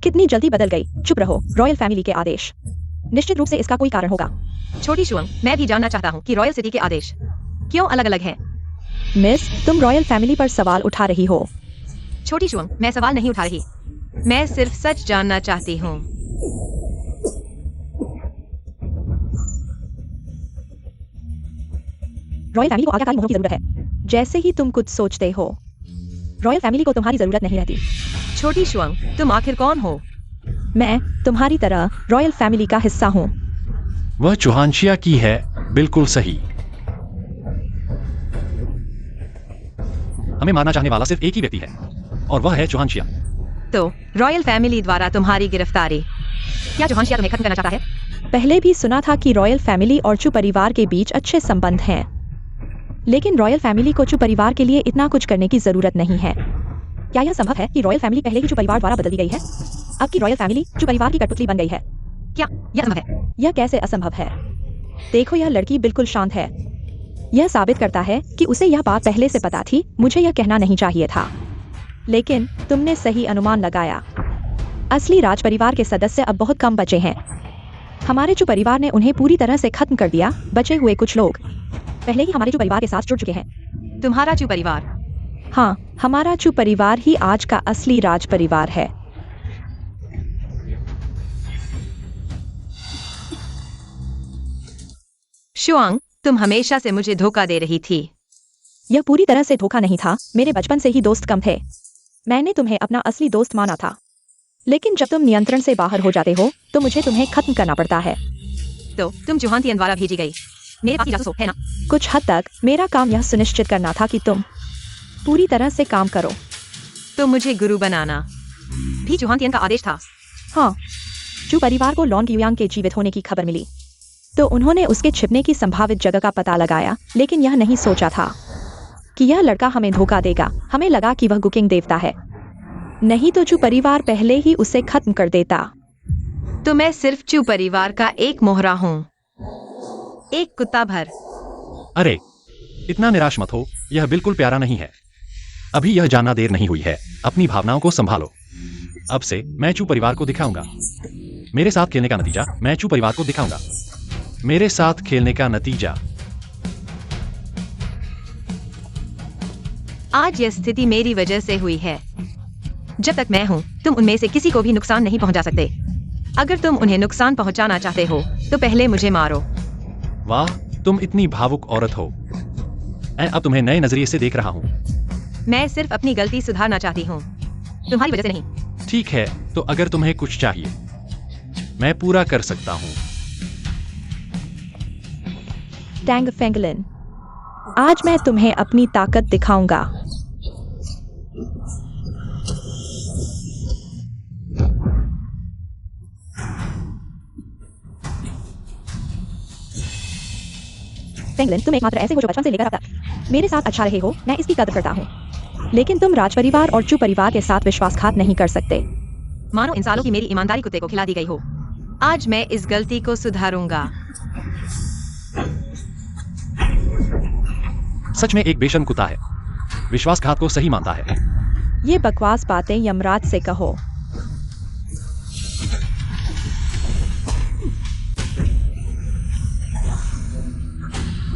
कितनी जल्दी बदल गई। चुप रहो। रॉयल फैमिली के आदेश, निश्चित रूप से इसका कोई कारण होगा। छोटी शुअंग, मैं भी जानना चाहता हूँ कि रॉयल सिटी के आदेश क्यों अलग अलग हैं। मिस, तुम रॉयल फैमिली पर सवाल उठा रही हो। छोटी शुअंग, मैं सवाल नहीं उठा रही। मैं सिर्फ सच जानना चाहती हूँ। रॉयल फैमिली को आज्ञाकारी मोहरों की जरूरत है। जैसे ही तुम कुछ सोचते हो, रॉयल फैमिली को तुम्हारी जरूरत नहीं रहती। छोटी शुअंग, तुम आखिर कौन हो? मैं तुम्हारी तरह रॉयल फैमिली का हिस्सा हूँ। वह चुहानशिया की है। बिल्कुल सही। हमें मारना चाहने वाला सिर्फ एक ही व्यक्ति है और वह है चुहानशिया। तो रॉयल फैमिली द्वारा तुम्हारी गिरफ्तारी। क्या चुहानशिया तुम्हें खत्म करना चाहता है? पहले भी सुना था कि रॉयल फैमिली और चू परिवार के बीच अच्छे संबंध हैं। लेकिन रॉयल फैमिली को चू परिवार के लिए इतना कुछ करने की जरूरत नहीं है। क्या यह संभव है कि रॉयल फैमिली पहले ही चू परिवार द्वारा बदल दी गई है? अब की रॉयल फैमिली चू परिवार की कठपुतली बन गई है। क्या यह संभव है? यह कैसे असंभव है? देखो, यह लड़की बिल्कुल शांत है। यह साबित करता है कि उसे यह बात पहले से पता थी। मुझे यह कहना नहीं चाहिए था, लेकिन तुमने सही अनुमान लगाया। असली राज परिवार के सदस्य अब बहुत कम बचे हैं। हमारे चू परिवार ने उन्हें पूरी तरह से खत्म कर दिया। बचे हुए कुछ लोग पहले ही हमारे चू परिवार के साथ जुड़ चुके हैं। तुम्हारा चू परिवार? हाँ, हमारा चू परिवार ही आज का असली राज परिवार है। शुआंग, तुम हमेशा से मुझे धोखा दे रही थी। यह पूरी तरह से धोखा नहीं था। मेरे बचपन से ही दोस्त कम थे। मैंने तुम्हें अपना असली दोस्त माना था, लेकिन जब तुम नियंत्रण से बाहर हो जाते हो तो मुझे तुम्हें खत्म करना पड़ता है। तो तुम जुहानतियन द्वारा भेजी गई मेरे पास जासूस हो, है ना? कुछ हद तक मेरा काम यह सुनिश्चित करना था कि तुम पूरी तरह से काम करो। तो मुझे गुरु बनाना भी जुहानतियन का आदेश था। हाँ, चू परिवार को लॉन युयांग के जीवित होने की खबर मिली तो उन्होंने उसके छिपने की संभावित जगह का पता लगाया, लेकिन यह नहीं सोचा था कि यह लड़का हमें धोखा देगा। हमें लगा कि वह गुकिंग देवता है, नहीं तो चू परिवार पहले ही उसे खत्म कर देता। तो मैं सिर्फ चू परिवार का एक मोहरा हूँ, एक कुत्ता भर। अरे, इतना निराश मत हो। यह बिल्कुल प्यारा नहीं है। अभी यह जानना देर नहीं हुई है। अपनी भावनाओं को संभालो। अब से मैं चू परिवार को दिखाऊंगा। मेरे साथ खेलने का नतीजा मैं चू परिवार को दिखाऊंगा। मेरे साथ खेलने का नतीजा। आज यह स्थिति मेरी वजह से हुई है। जब तक मैं हूँ, तुम उनमें से किसी को भी नुकसान नहीं पहुंचा सकते। अगर तुम उन्हें नुकसान पहुंचाना चाहते हो तो पहले मुझे मारो। वाह, तुम इतनी भावुक औरत हो। मैं अब तुम्हें नए नजरिए से देख रहा हूँ। मैं सिर्फ अपनी गलती सुधारना चाहती हूँ, तुम्हारी वजह से नहीं। ठीक है, तो अगर तुम्हें कुछ चाहिए मैं पूरा कर सकता हूँ। टैंग फेंगलिन, आज मैं तुम्हें अपनी ताकत दिखाऊंगा। फेंगलिन, तुम एकमात्र ऐसे हो जो बचपन से लेकर अब तक मेरे साथ अच्छा रहे हो। मैं इसकी कदर करता हूँ, लेकिन तुम राज परिवार और चू परिवार के साथ विश्वासघात नहीं कर सकते। मानो इन सालों की मेरी ईमानदारी कुत्ते को खिला दी गई हो। आज मैं इस गलती को सुधारूंगा। सच में एक बेशर्म कुत्ता है। विश्वासघात को सही मानता है। ये बकवास बातें यमराज से कहो।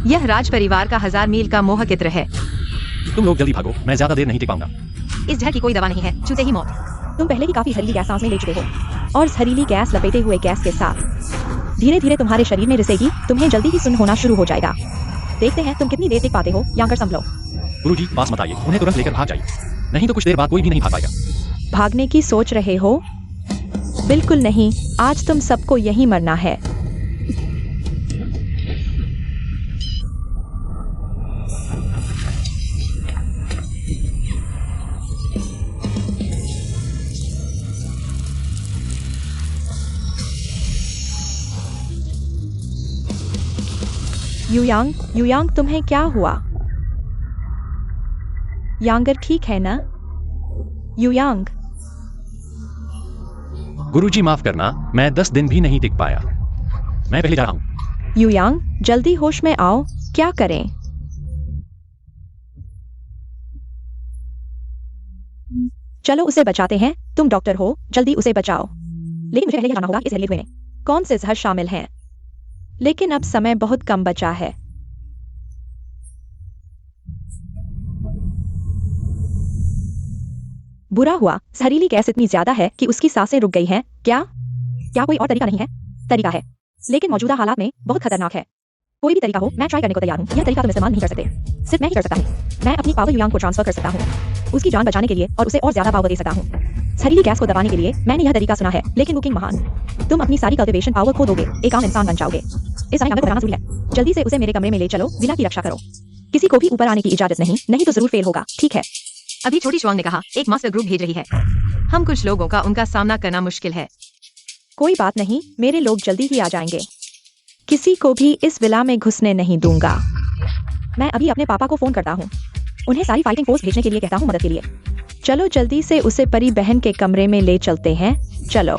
यह राज परिवार का 1000 मील का मोह चित्र है। तुम लोग जल्दी भागो, मैं ज्यादा देर नहीं टिक पाऊंगा। इस जहर की कोई दवा नहीं है, छूते ही मौत। तुम पहले ही काफी जहरीली गैस सांस में ले चुके हो, और जहरीली गैस लपेटे हुए गैस के साथ धीरे धीरे तुम्हारे शरीर में रिसेगी। तुम्हें जल्दी ही सुन्न होना शुरू हो जाएगा। देखते हैं तुम कितनी देर टिक पाते हो। यहाँ कर संभलो। गुरुजी, पास मत आइए। उन्हें तुरंत लेकर भाग जाइए, नहीं तो कुछ देर बाद कोई भी नहीं भाग पाएगा। भागने की सोच रहे हो? बिल्कुल नहीं, आज तुम सबको यहीं मरना है। युयांग, तुम्हें क्या हुआ? यांगर ठीक है ना? युयांग, गुरुजी माफ करना, मैं 10 दिन भी नहीं टिक पाया। मैं पहले जा रहा हूँ। युयांग, जल्दी होश में आओ। क्या करें? चलो उसे बचाते हैं। तुम डॉक्टर हो, जल्दी उसे बचाओ। लेकिन मुझे पहले यह जानना होगा कि इस जहरीले धुएं में कौन से जहर शामिल हैं। लेकिन अब समय बहुत कम बचा है। बुरा हुआ, जहरीली गैस इतनी ज्यादा है कि उसकी सांसें रुक गई हैं। क्या कोई और तरीका नहीं है? तरीका है, लेकिन मौजूदा हालात में बहुत खतरनाक है। कोई भी तरीका हो, मैं ट्राई करने को तैयार हूँ। यह तरीका तुम इस्तेमाल नहीं कर सकते, सिर्फ मैं ही कर सकता हूँ। मैं अपनी पावर युयांग को ट्रांसफर कर सकता हूँ, उसकी जान बचाने के लिए, और उसे और ज्यादा पावर दे सकता हूँ। जहरीली गैस को दबाने के लिए मैंने यह तरीका सुना है, लेकिन कुकिंग महान। तुम अपनी सारी कल्टिवेशन पावर खो दोगे, एक आम इंसान बन जाओगे। इस समय को बनाना जरूरी है। जल्दी से उसे मेरे कमरे में ले चलो। विला की रक्षा करो। किसी को भी ऊपर आने की इजाजत नहीं तो जरूर फेल होगा। ठीक है? अभी छोटी शुआंग ने कहा, एक मास्टर ग्रुप भेज रही है। हम कुछ लोगों का उनका सामना करना मुश्किल है। कोई बात नहीं, मेरे लोग जल्दी ही आ जाएंगे। किसी को भी इस विला में घुसने नहीं दूंगा। मैं अभी अपने पापा को फोन करता हूँ, उन्हें सारी फाइटिंग पोस्ट भेजने के लिए कहता हूँ मदद के लिए। चलो जल्दी से उसे परी बहन के कमरे में ले चलते हैं, चलो।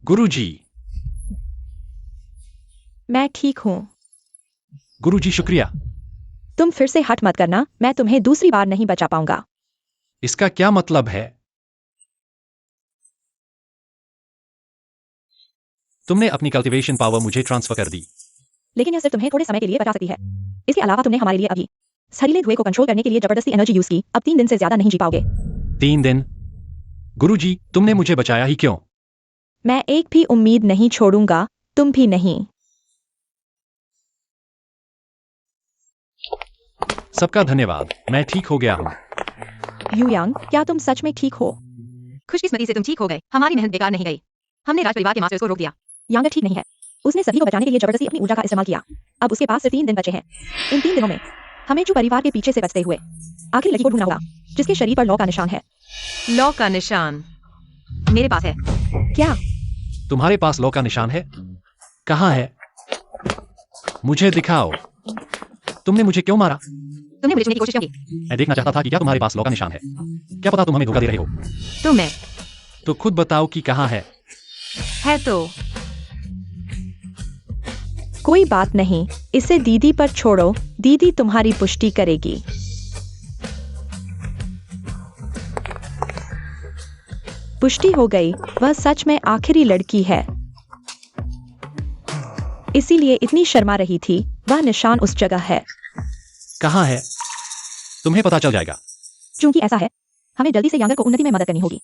गुरुजी। मैं ठीक हूँ। गुरुजी शुक्रिया। तुम फिर से हट मत करना, मैं तुम्हें दूसरी बार नहीं बचा पाऊंगा। इसका क्या मतलब है? तुमने अपनी कल्टीवेशन पावर मुझे ट्रांसफर कर दी, लेकिन यह सिर्फ तुम्हें थोड़े समय के लिए बचा सकती है। इसके अलावा तुमने हमारे लिए अभी जहरीले धुएं को कंट्रोल करने के लिए जबरदस्ती एनर्जी यूज की। अब 3 दिन से ज्यादा नहीं जी पाओगे। 3 दिन? गुरुजी, तुमने मुझे बचाया ही क्यों? मैं एक भी उम्मीद नहीं छोड़ूंगा, तुम भी नहीं। सबका धन्यवाद, मैं ठीक हो गया हूँ। यूयांग, क्या तुम सच में ठीक हो? खुशकिस्मती से तुम ठीक हो गए, हमारी मेहनत बेकार नहीं गई। हमने राज परिवार के मास्टर्स को रोक दिया। यांगर ठीक नहीं है, उसने सभी को बचाने के लिए जबरदस्ती अपनी ऊर्जा का इस्तेमाल किया। अब उसके पास सिर्फ 3 दिन बचे हैं। इन 3 दिनों में हमें जो परिवार के पीछे से बचते हुए आखिर लड़की को ढूंढना होगा, जिसके शरीर पर लौ का निशान है। लॉ का निशान मेरे पास है। क्या? तुम्हारे पास लौ का निशान है? कहाँ है? मुझे दिखाओ। तुमने मुझे क्यों मारा? तुमने मुझे छूने की कोशिश क्यों की? मैं देखना चाहता था कि क्या तुम्हारे पास लौ का निशान है। क्या पता तुम हमें धोखा दे रहे हो। तो मैं तो खुद बताओ कि कहाँ है। तो कोई बात नहीं, इसे दीदी पर छोड़ो, दीदी तुम्हारी पुष्टि करेगी। पुष्टि हो गई, वह सच में आखिरी लड़की है। इसीलिए इतनी शर्मा रही थी। वह निशान उस जगह है। कहाँ है? तुम्हें पता चल जाएगा। क्योंकि ऐसा है, हमें जल्दी से यांगर को उन्नति में मदद करनी होगी।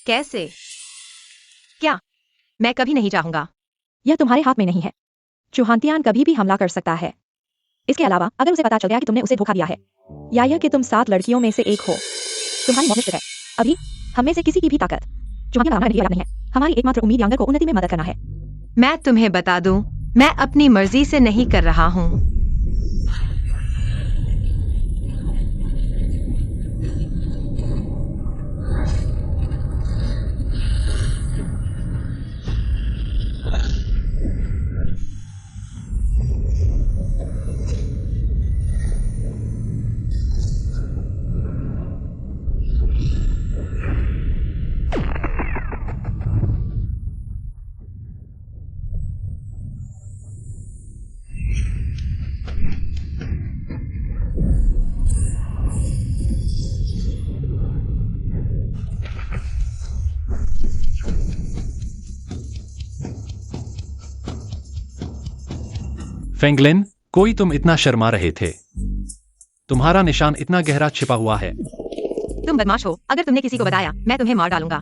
कैसे? क्या? मैं कभी नहीं चाहूंगा। यह तुम्हारे हाथ में नहीं है। चुहांतियान कभी भी हमला कर सकता है। इसके अलावा अगर उसे पता चल गया कि तुमने उसे धोखा दिया है, या यह कि तुम 7 लड़कियों में से एक हो, तुम्हारी मौत निश्चित है। अभी हम में से किसी की भी ताकत चुहांतियान नहीं है। हमारी एकमात्र उम्मीद यांगर को उन्नति में मदद करना है। मैं तुम्हें बता दूं, मैं अपनी मर्जी से नहीं कर रहा हूं। फेंगलिन, कोई तुम इतना शर्मा रहे थे? तुम्हारा निशान इतना गहरा छिपा हुआ है। तुम बदमाश हो, अगर तुमने किसी को बताया मैं तुम्हें मार डालूंगा।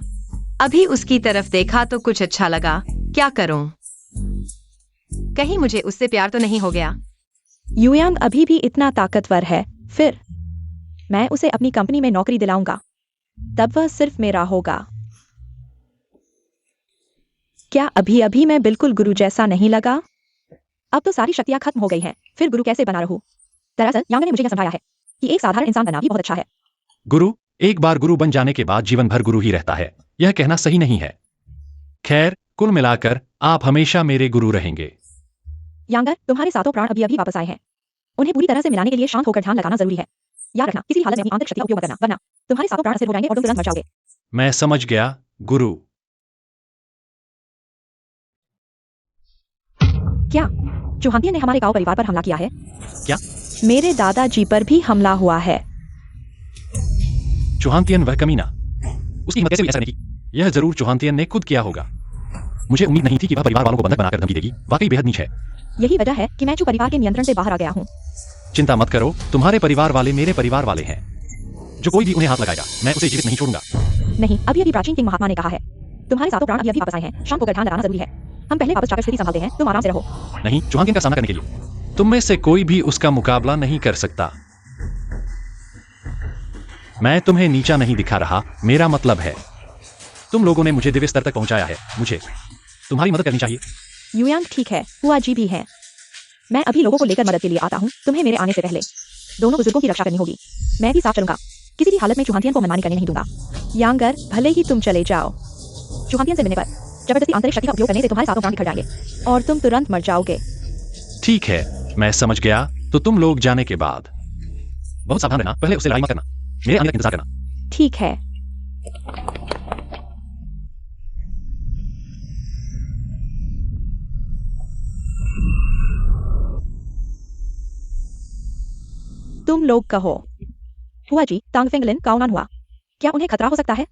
अभी उसकी तरफ देखा तो कुछ अच्छा लगा, क्या करूं? कहीं मुझे उससे प्यार तो नहीं हो गया? यूयांग अभी भी इतना ताकतवर है, फिर मैं उसे अपनी कंपनी में नौकरी दिलाऊंगा, तब वह सिर्फ मेरा होगा। क्या अभी अभी मैं बिल्कुल गुरु जैसा नहीं लगा? अब तो सारी शक्तियां खत्म हो गई हैं, फिर गुरु कैसे बना रहूं? दरअसल यांगर ने मुझे यह समझाया है कि एक साधारण इंसान बनना भी बहुत अच्छा है। गुरु, एक बार गुरु बन जाने के बाद जीवन भर गुरु ही रहता है। यह कहना सही नहीं है। खैर, कुल मिलाकर आप हमेशा मेरे गुरु रहेंगे। यांगर, तुम्हारे 7 प्राण अभी अभी वापस आए हैं। उन्हें पूरी तरह से मिलाने के लिए शांत होकर ध्यान लगाना जरूरी है। याद रखना, किसी भी हालत में अपनी आंतरिक शक्ति का उपयोग मत करना, वरना तुम्हारे 7 प्राण असर हो जाएंगे और तुम तुरंत मर जाओगे। मैं समझ गया, गुरु। क्या चुहांतियन ने हमारे काओ परिवार पर हमला किया है? क्या? मेरे दादाजी पर भी हमला हुआ है। चुहांतियन वह कमीना, उसकी हिम्मत कैसे हुई ऐसा करने की? यह जरूर चुहांतियन ने खुद किया होगा। मुझे उम्मीद नहीं थी कि वह परिवार वालों को बंधक बनाकर धमकी देगी। वाकई बेहद नीच है। यही वजह है कि मैं चु परिवार के नियंत्रण से बाहर आ गया हूँ। चिंता मत करो, तुम्हारे परिवार वाले मेरे परिवार वाले हैं। जो कोई भी उन्हें हाथ लगाएगा, मैं उसे जीवित नहीं छोड़ूंगा। नहीं, अभी अभी प्राचीन किंग महात्मा ने कहा है, तुम्हारे 7 प्राण अभी अभी वापस आए हैं। शांत होकर ध्यान लगाना जरूरी है। हम पहले वापस जाकर स्थिति संभालते हैं, तुम आराम से रहो। नहीं, चुहांतियन का सामना करने के लिए तुम में से कोई भी उसका मुकाबला नहीं कर सकता। मैं तुम्हें नीचा नहीं दिखा रहा, मेरा मतलब है तुम लोगों ने मुझे दिव्य स्तर तक पहुंचाया है, मुझे तुम्हारी मदद करनी चाहिए। युयांग ठीक है, हुआ जी भी है। मैं अभी लोगों को लेकर मदद के लिए आता हूँ। तुम्हें मेरे आने से पहले दोनों बुजुर्गों की रक्षा करनी होगी। मैं भी साथ चलूंगा, किसी भी हालत में चुहांतियन को मनमानी करने नहीं दूंगा। यांगर, भले ही तुम चले जाओ, चुहांतियन से मिलने पर जबरदस्ती आंतरिक शक्ति का उपयोग करने से तुम्हारे सातों प्राण बिखर जाएंगे और तुम तुरंत मर जाओगे। ठीक है, मैं समझ गया। तो तुम लोग जाने के बाद बहुत सावधान रहना, पहले उससे लड़ाई मत करना, मेरे आने तक इंतजार करना। ठीक है। तुम लोग कहो, हुआ जी, तांग फेंगलिन का उन्नयन हुआ, क्या उन्हें खतरा हो सकता है?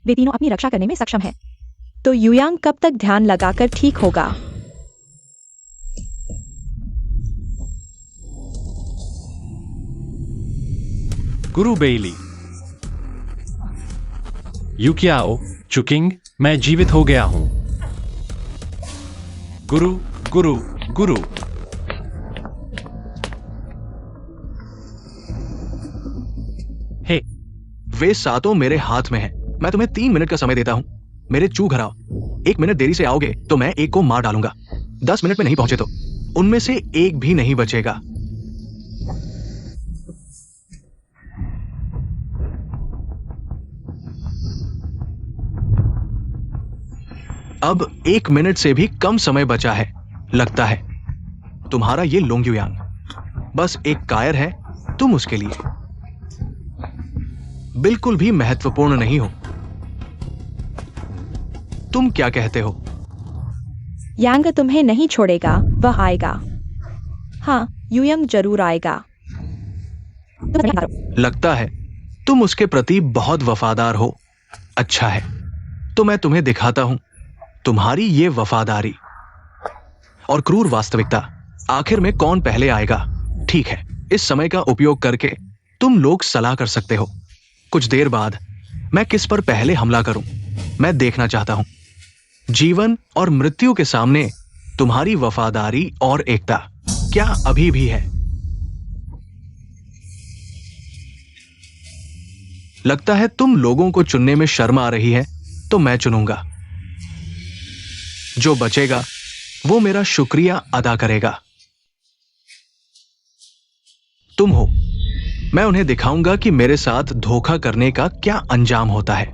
वे तीनों अपनी रक्षा करने में सक्षम हैं। तो युयांग कब तक ध्यान लगाकर ठीक होगा? गुरु बेइली, यूकियाओ चुकिंग, मैं जीवित हो गया हूं। गुरु गुरु गुरु। हे, वे सातों मेरे हाथ में हैं। मैं तुम्हें 3 मिनट का समय देता हूं। मेरे चू घर आओ। 1 मिनट देरी से आओगे तो मैं एक को मार डालूंगा। 10 मिनट में नहीं पहुंचे तो उनमें से एक भी नहीं बचेगा। अब 1 मिनट से भी कम समय बचा है, लगता है। तुम्हारा ये लोंग युयांग बस एक कायर है, तुम उसके लिए बिल्कुल भी महत्वपूर्ण नहीं हो। तुम क्या कहते हो? यांग तुम्हें नहीं छोड़ेगा, वह आएगा। हाँ, युयांग जरूर आएगा। लगता है तुम उसके प्रति बहुत वफादार हो। अच्छा है, तो मैं तुम्हें दिखाता हूं तुम्हारी ये वफादारी और क्रूर वास्तविकता। आखिर में कौन पहले आएगा? ठीक है, इस समय का उपयोग करके तुम लोग सलाह कर सकते हो। कुछ देर बाद मैं किस पर पहले हमला करूं, मैं देखना चाहता हूं। जीवन और मृत्यु के सामने तुम्हारी वफादारी और एकता क्या अभी भी है? लगता है तुम लोगों को चुनने में शर्म आ रही है, तो मैं चुनूंगा। जो बचेगा वो मेरा शुक्रिया अदा करेगा। तुम हो। मैं उन्हें दिखाऊंगा कि मेरे साथ धोखा करने का क्या अंजाम होता है।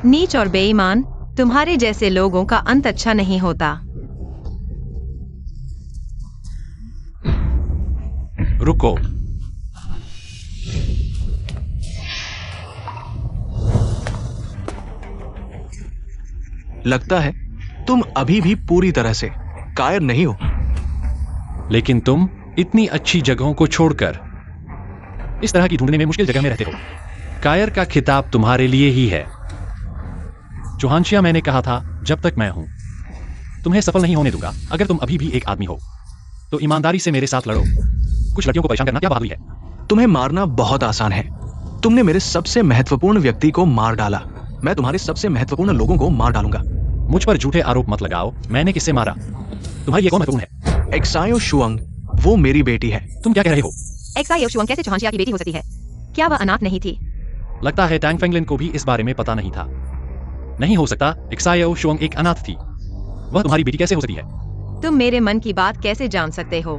नीच और बेईमान, तुम्हारे जैसे लोगों का अंत अच्छा नहीं होता। रुको, लगता है तुम अभी भी पूरी तरह से कायर नहीं हो। लेकिन तुम इतनी अच्छी जगहों को छोड़कर इस तरह की ढूंढने में मुश्किल जगह में रहते हो। कायर का खिताब तुम्हारे लिए ही है। चुहांशिया, मैंने कहा था जब तक मैं हूं तुम्हें सफल नहीं होने दूंगा। अगर तुम अभी भी एक आदमी हो तो ईमानदारी से मेरे साथ लड़ो। कुछ लड़कियों को परेशान करना क्या बहादुरी है? तुम्हें मारना बहुत आसान है। तुमने मेरे सबसे महत्वपूर्ण व्यक्ति को मार डाला। मैं तुम्हारे सबसे महत्वपूर्ण लोगों को मार डालूंगा। मुझ पर झूठे आरोप मत लगाओ। मैंने किससे मारा? तुम्हारी ये कौन महत्वपूर्ण है? एक्सायो शुअंग, वो मेरी बेटी है। तुम क्या कह रहे हो? एक्सायो शुअंग कैसे चुहांशिया की बेटी हो सकती है? क्या वह अनाथ नहीं थी? लगता है टैंग फेंगलिन को भी इस बारे में पता नहीं था। नहीं हो सकता, एक्सायो शुअंग एक अनाथ थी। वह तुम्हारी बेटी कैसे हो सकती है? तुम मेरे मन की बात कैसे जान सकते हो?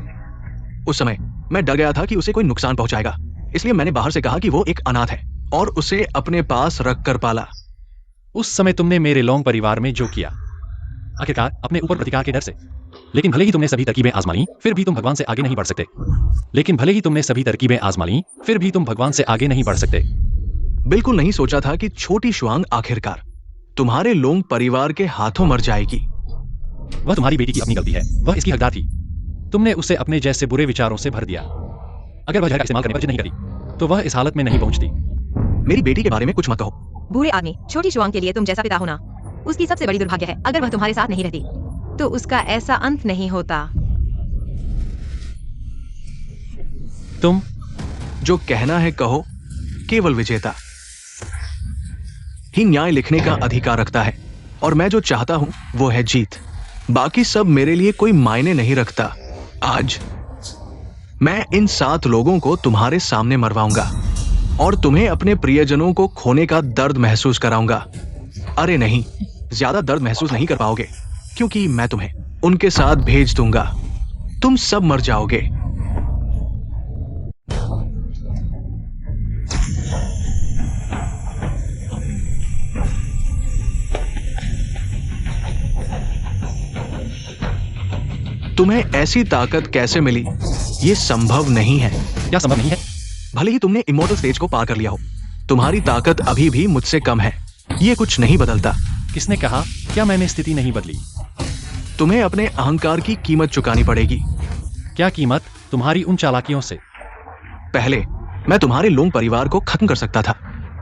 उस समय मैं डर गया था कि उसे कोई नुकसान पहुंचाएगा, इसलिए मैंने बाहर से कहा कि वो एक अनाथ है और उसे अपने पास रख कर पाला। उस समय तुमने मेरे लोंग परिवार में जो किया, आखिरकार अपने ऊपर प्रतिकार के डर से। लेकिन भले ही तुमने सभी तरकीबें आजमा ली, फिर भी तुम भगवान से आगे नहीं बढ़ सकते। लेकिन भले ही तुमने सभी तरकीबें आजमा ली, फिर भी तुम भगवान से आगे नहीं बढ़ सकते। बिल्कुल नहीं सोचा था कि छोटी शुआंग आखिरकार तुम्हारे लोंग परिवार के हाथों मर जाएगी। वह तुम्हारी बेटी की अपनी गलती है, वह इसकी हकदार थी। तुमने उसे अपने जैसे बुरे विचारों से भर दिया। अगर वह जहर का इस्तेमाल करने पर जिद नहीं करी तो वह इस हालत में नहीं पहुंचती। मेरी बेटी के बारे में कुछ मत कहो। बुरे आदमी, छोटी शुआंग के लिए तुम जैसा पिता होना उसकी सबसे बड़ी दुर्भाग्य है। अगर वह तुम्हारे साथ नहीं रहती तो उसका ऐसा अंत नहीं होता। तुम जो कहना है कहो। केवल विजेता ही न्याय लिखने का अधिकार रखता है और मैं जो चाहता हूं वो है जीत। बाकी सब मेरे लिए कोई मायने नहीं रखता। आज मैं इन 7 लोगों को तुम्हारे सामने मरवाऊंगा। और तुम्हें अपने प्रियजनों को खोने का दर्द महसूस कराऊंगा। अरे नहीं, ज्यादा दर्द महसूस नहीं कर पाओगे, क्योंकि मैं तुम्हें उनके साथ भेज दूंगा। तुम सब मर जाओगे। तुम्हें ऐसी ताकत कैसे मिली? ये संभव नहीं है। क्या संभव नहीं है? भले ही तुमने इमोर्टल स्टेज को पार कर लिया हो, तुम्हारी ताकत अभी भी मुझसे कम है। ये कुछ नहीं बदलता। किसने कहा? क्या मैंने स्थिति नहीं बदली? तुम्हें अपने अहंकार की कीमत चुकानी पड़ेगी। क्या कीमत? तुम्हारी उन चालाकियों से। पहले मैं तुम्हारे लोंग परिवार को खत्म कर सकता था।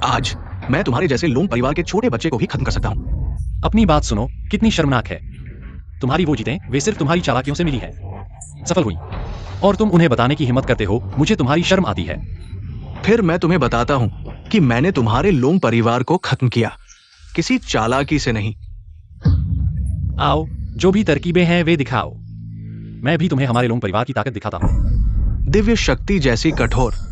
आज मैं तुम्हारे जैसे लोंग परिवार के छोटे बच्चे को भी खत्म कर सकता हूँ। अपनी बात सुनो, कितनी शर्मनाक है। तुम्हारी वो जीतें वे सिर्फ तुम्हारी चालाकियों से मिली है, सफल हुई, और तुम उन्हें बताने की हिम्मत करते हो। मुझे तुम्हारी शर्म आती है। फिर मैं तुम्हें बताता हूं कि मैंने तुम्हारे लोंग परिवार को खत्म किया, किसी चालाकी से नहीं। आओ, जो भी तरकीबें हैं वे दिखाओ। मैं भी तुम्हें हमारे लोंग परिवार की ताकत दिखाता हूं। दिव्य शक्ति जैसी कठोर।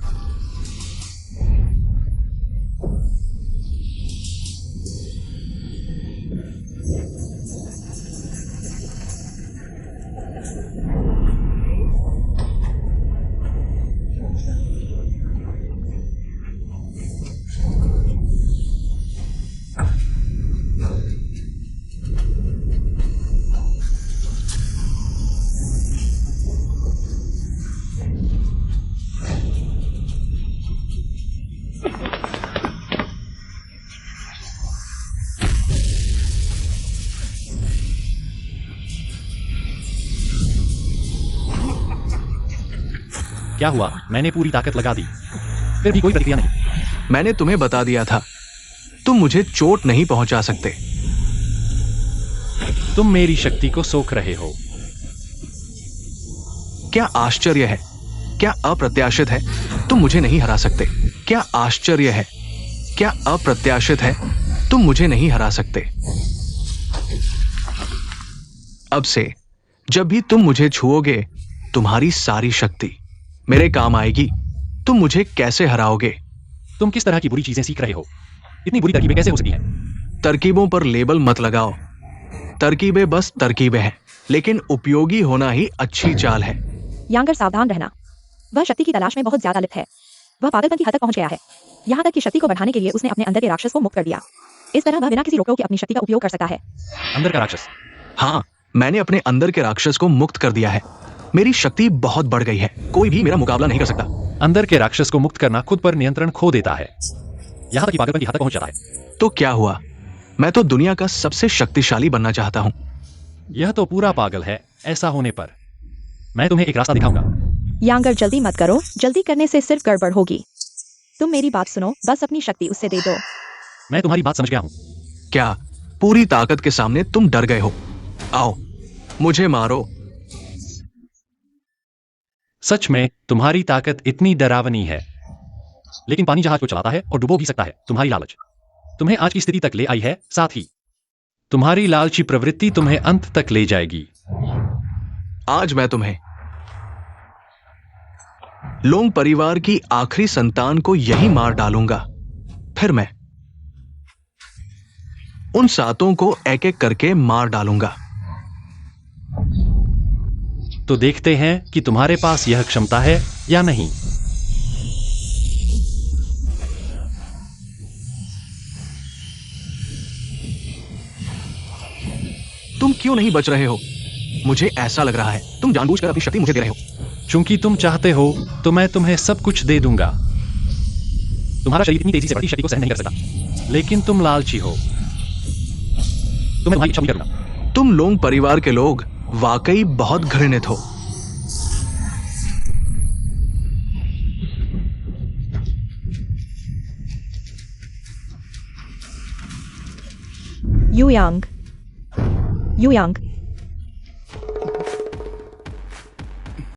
क्या हुआ? मैंने पूरी ताकत लगा दी, फिर भी कोई प्रतिक्रिया नहीं। मैंने तुम्हें बता दिया था, तुम मुझे चोट नहीं पहुंचा सकते। तुम मेरी शक्ति को सोख रहे हो। क्या आश्चर्य है, क्या अप्रत्याशित है, तुम मुझे नहीं हरा सकते। क्या आश्चर्य है, क्या अप्रत्याशित है, तुम मुझे नहीं हरा सकते। अब से जब भी तुम मुझे छुओगे, तुम्हारी सारी शक्ति मेरे काम आएगी। तुम मुझे कैसे हराओगे? तुम किस तरह की बुरी चीजें सीख रहे हो? इतनी बुरी तरकीबें कैसे हो सकती हैं? तरकीबों पर लेबल मत लगाओ। तरकीबें बस तरकीबें हैं, लेकिन उपयोगी होना ही अच्छी चाल है। यांगर, सावधान रहना। वह शक्ति की तलाश में बहुत ज्यादा लिप्त है। वह पागलपन की हद तक पहुंच गया है। यहाँ तक कि शक्ति को बढ़ाने के लिए उसने अपने अंदर के राक्षस को मुक्त कर दिया। इस तरह वह बिना किसी रोक टोक के अपनी शक्ति का उपयोग कर सकता है। अंदर का राक्षस? हाँ, मैंने अपने अंदर के राक्षस को मुक्त कर दिया है। मेरी शक्ति बहुत बढ़ गई है, कोई भी मेरा मुकाबला नहीं कर सकता। अंदर के राक्षस को मुक्त करना खुद पर नियंत्रण खो देता है, यहाँ तक कि पागलपन की हद तक पहुंच जाता है। तो क्या हुआ? मैं तो दुनिया का सबसे शक्तिशाली बनना चाहता हूँ। यह तो पूरा पागल है। ऐसा होने पर मैं तुम्हें एक रास्ता दिखाऊंगा। यांगर, जल्दी मत करो। जल्दी करने से सिर्फ गड़बड़ होगी। तुम मेरी बात सुनो, बस अपनी शक्ति उससे दे दो। मैं तुम्हारी बात समझ गया हूँ। क्या पूरी ताकत के सामने तुम डर गए हो? आओ, मुझे मारो। सच में तुम्हारी ताकत इतनी डरावनी है, लेकिन पानी जहाज को चलाता है और डुबो भी सकता है। तुम्हारी लालच तुम्हें आज की स्थिति तक ले आई है, साथ ही तुम्हारी लालची प्रवृत्ति तुम्हें अंत तक ले जाएगी। आज मैं तुम्हें लोंग परिवार की आखिरी संतान को यही मार डालूंगा। फिर मैं उन सातों को एक एक करके मार डालूंगा। तो देखते हैं कि तुम्हारे पास यह क्षमता है या नहीं। तुम क्यों नहीं बच रहे हो? मुझे ऐसा लग रहा है तुम जानबूझकर अपनी शक्ति मुझे दे रहे हो। चूंकि तुम चाहते हो तो मैं तुम्हें सब कुछ दे दूंगा। तुम्हारा शरीर इतनी तेजी से बढ़ती शक्ति को सहन नहीं कर सकता, लेकिन तुम लालची हो, तो मैं तुम्हारी इच्छा पूरी करूंगा। तुम लोंग परिवार के लोग वाकई बहुत घृणित हो। युयांग, युयांग,